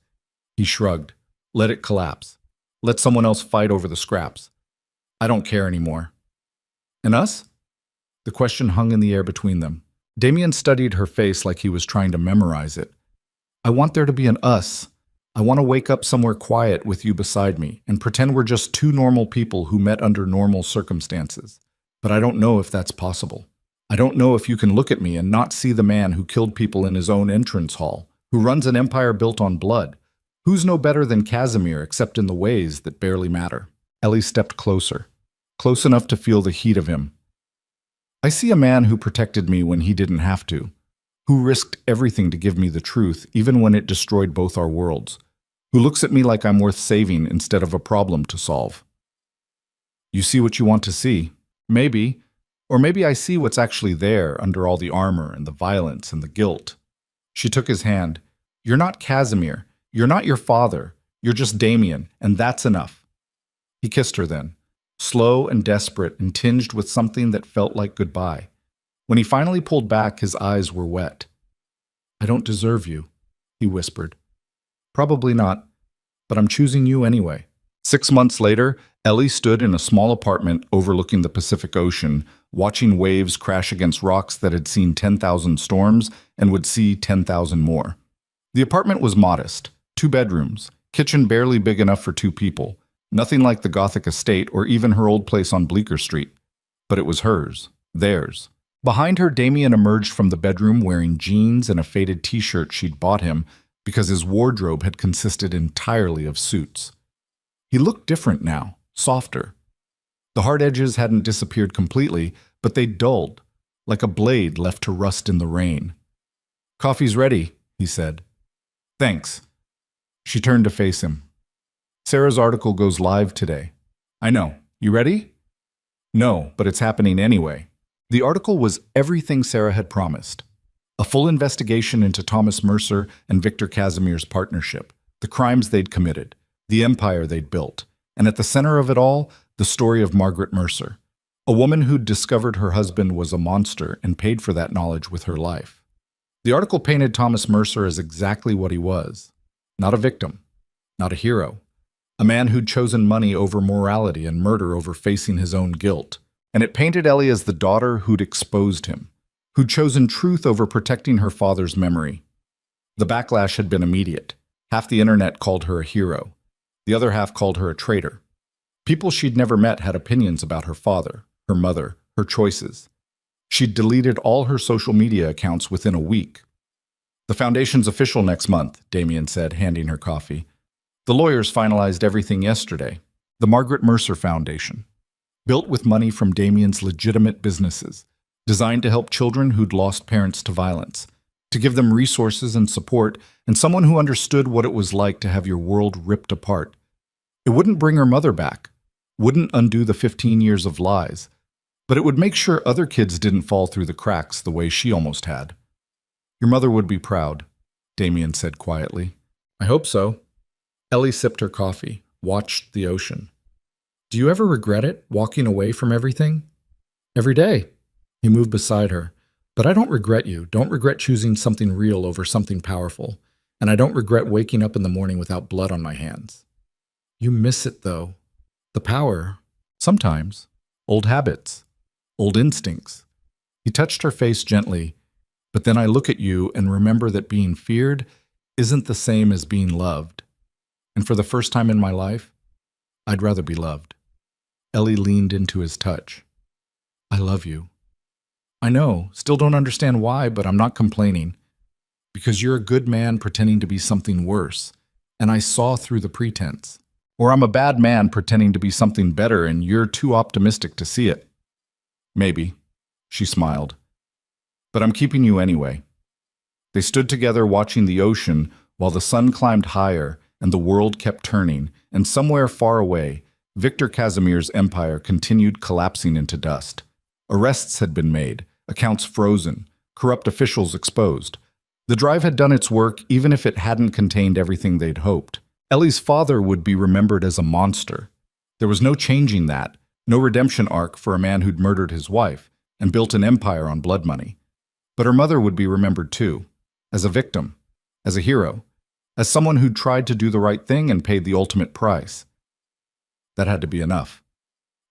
he shrugged. Let it collapse. Let someone else fight over the scraps. I don't care anymore. And us? The question hung in the air between them. Damien studied her face like he was trying to memorize it. I want there to be an us. I want to wake up somewhere quiet with you beside me and pretend we're just two normal people who met under normal circumstances. But I don't know if that's possible. I don't know if you can look at me and not see the man who killed people in his own entrance hall, who runs an empire built on blood. Who's no better than Casimir except in the ways that barely matter? Ellie stepped closer, close enough to feel the heat of him. I see a man who protected me when he didn't have to, who risked everything to give me the truth even when it destroyed both our worlds, who looks at me like I'm worth saving instead of a problem to solve. You see what you want to see. Maybe. Or maybe I see what's actually there under all the armor and the violence and the guilt. She took his hand. You're not Casimir. You're not your father. You're just Damien, and that's enough. He kissed her then, slow and desperate and tinged with something that felt like goodbye. When he finally pulled back, his eyes were wet. I don't deserve you, he whispered. Probably not, but I'm choosing you anyway. 6 months later, Ellie stood in a small apartment overlooking the Pacific Ocean, watching waves crash against rocks that had seen 10,000 storms and would see 10,000 more. The apartment was modest, 2 bedrooms, kitchen barely big enough for 2 people, nothing like the Gothic estate or even her old place on Bleecker Street. But it was hers, theirs. Behind her, Damien emerged from the bedroom wearing jeans and a faded t-shirt she'd bought him because his wardrobe had consisted entirely of suits. He looked different now, softer. The hard edges hadn't disappeared completely, but they'd dulled, like a blade left to rust in the rain. "Coffee's ready," he said. "Thanks." She turned to face him. "Sarah's article goes live today." "I know. You ready?" "No, but it's happening anyway." The article was everything Sarah had promised. A full investigation into Thomas Mercer and Victor Casimir's partnership, the crimes they'd committed, the empire they'd built, and at the center of it all, the story of Margaret Mercer, a woman who'd discovered her husband was a monster and paid for that knowledge with her life. The article painted Thomas Mercer as exactly what he was. Not a victim, not a hero, a man who'd chosen money over morality and murder over facing his own guilt. And it painted Ellie as the daughter who'd exposed him, who'd chosen truth over protecting her father's memory. The backlash had been immediate. Half the internet called her a hero. The other half called her a traitor. People she'd never met had opinions about her father, her mother, her choices. She'd deleted all her social media accounts within a week. "The foundation's official next month," Damien said, handing her coffee. "The lawyers finalized everything yesterday. The Margaret Mercer Foundation. Built with money from Damien's legitimate businesses, designed to help children who'd lost parents to violence, to give them resources and support, and someone who understood what it was like to have your world ripped apart. It wouldn't bring her mother back, wouldn't undo the 15 years of lies, but it would make sure other kids didn't fall through the cracks the way she almost had. Your mother would be proud," Damien said quietly. "I hope so." Ellie sipped her coffee, watched the ocean. "Do you ever regret it, walking away from everything?" "Every day." He moved beside her. "But I don't regret you. Don't regret choosing something real over something powerful. And I don't regret waking up in the morning without blood on my hands." "You miss it, though." "The power." "Sometimes. Old habits. Old instincts." He touched her face gently. "But then I look at you and remember that being feared isn't the same as being loved. And for the first time in my life, I'd rather be loved." Ellie leaned into his touch. "I love you." "I know, still don't understand why, but I'm not complaining. Because you're a good man pretending to be something worse, and I saw through the pretense. Or I'm a bad man pretending to be something better, and you're too optimistic to see it." "Maybe," she smiled. "But I'm keeping you anyway." They stood together watching the ocean while the sun climbed higher and the world kept turning, and somewhere far away, Victor Casimir's empire continued collapsing into dust. Arrests had been made, accounts frozen, corrupt officials exposed. The drive had done its work even if it hadn't contained everything they'd hoped. Ellie's father would be remembered as a monster. There was no changing that, no redemption arc for a man who'd murdered his wife and built an empire on blood money. But her mother would be remembered too, as a victim, as a hero, as someone who'd tried to do the right thing and paid the ultimate price. That had to be enough.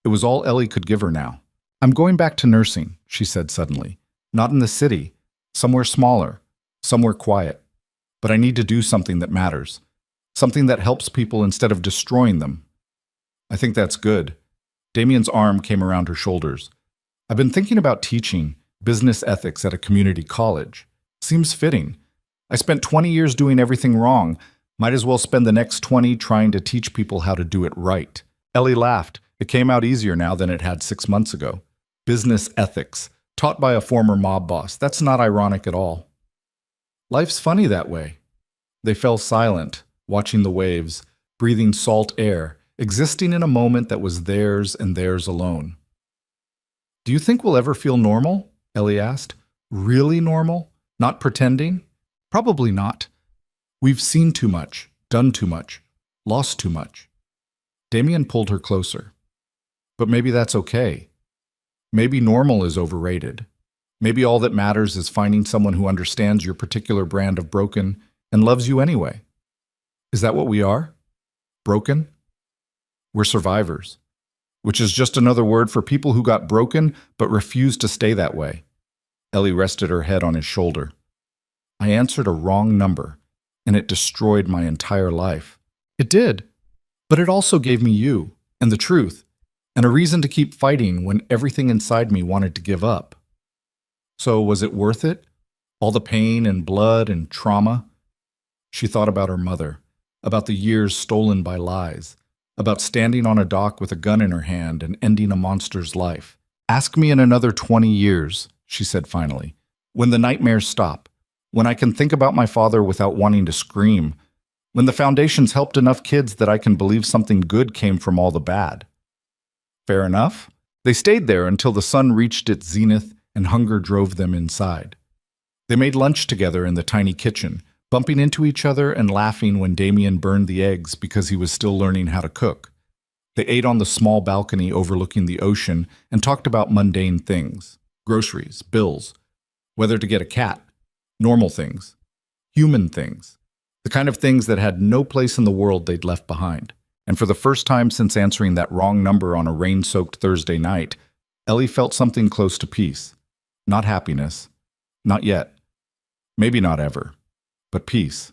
It was all Ellie could give her now. "I'm going back to nursing," she said suddenly. "Not in the city. Somewhere smaller. Somewhere quiet. But I need to do something that matters. Something that helps people instead of destroying them." "I think that's good." Damien's arm came around her shoulders. "I've been thinking about teaching business ethics at a community college. Seems fitting. I spent 20 years doing everything wrong. Might as well spend the next 20 trying to teach people how to do it right." Ellie laughed. It came out easier now than it had 6 months ago. Business ethics, taught by a former mob boss. That's not ironic at all. "Life's funny that way." They fell silent, watching the waves, breathing salt air, existing in a moment that was theirs and theirs alone. "Do you think we'll ever feel normal?" Ellie asked. "Really normal? Not pretending?" "Probably not. We've seen too much, done too much, lost too much." Damien pulled her closer. "But maybe that's okay. Maybe normal is overrated. Maybe all that matters is finding someone who understands your particular brand of broken and loves you anyway. Is that what we are? Broken? We're survivors. which is just another word for people who got broken but refused to stay that way. Ellie rested her head on his shoulder. I answered a wrong number, and it destroyed my entire life. It did, but it also gave me you, and the truth, and a reason to keep fighting when everything inside me wanted to give up. So was it worth it? All the pain and blood and trauma? She thought about her mother, about the years stolen by lies, about standing on a dock with a gun in her hand and ending a monster's life. Ask me in another 20 years, she said finally, when the nightmares stop, when I can think about my father without wanting to scream, when the foundation's helped enough kids that I can believe something good came from all the bad. Fair enough. They stayed there until the sun reached its zenith and hunger drove them inside. They made lunch together in the tiny kitchen, bumping into each other and laughing when Damien burned the eggs because he was still learning how to cook. They ate on the small balcony overlooking the ocean and talked about mundane things, groceries, bills, whether to get a cat, normal things, human things, the kind of things that had no place in the world they'd left behind. And for the first time since answering that wrong number on a rain-soaked Thursday night, Ellie felt something close to peace. Not happiness. Not yet. Maybe not ever. But peace.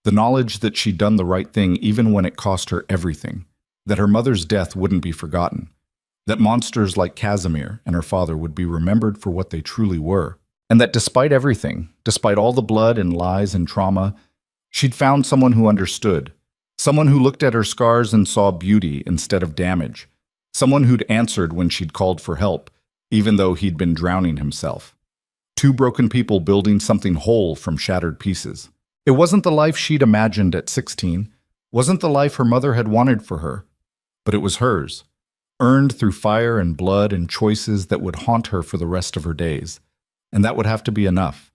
The knowledge that she'd done the right thing even when it cost her everything. That her mother's death wouldn't be forgotten. That monsters like Casimir and her father would be remembered for what they truly were. And that despite everything, despite all the blood and lies and trauma, she'd found someone who understood. Someone who looked at her scars and saw beauty instead of damage. Someone who'd answered when she'd called for help, even though he'd been drowning himself. Two broken people building something whole from shattered pieces. It wasn't the life she'd imagined at 16, wasn't the life her mother had wanted for her, but it was hers, earned through fire and blood and choices that would haunt her for the rest of her days. And that would have to be enough.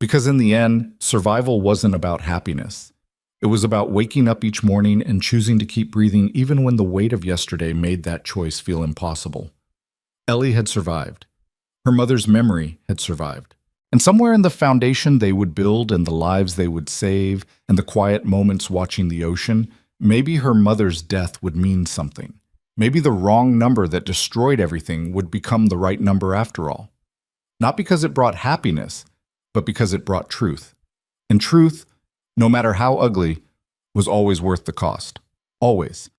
Because in the end, survival wasn't about happiness. It was about waking up each morning and choosing to keep breathing even when the weight of yesterday made that choice feel impossible. Ellie had survived. Her mother's memory had survived. And somewhere in the foundation they would build and the lives they would save and the quiet moments watching the ocean, maybe her mother's death would mean something. Maybe the wrong number that destroyed everything would become the right number after all. Not because it brought happiness, but because it brought truth. And truth, no matter how ugly, was always worth the cost. Always.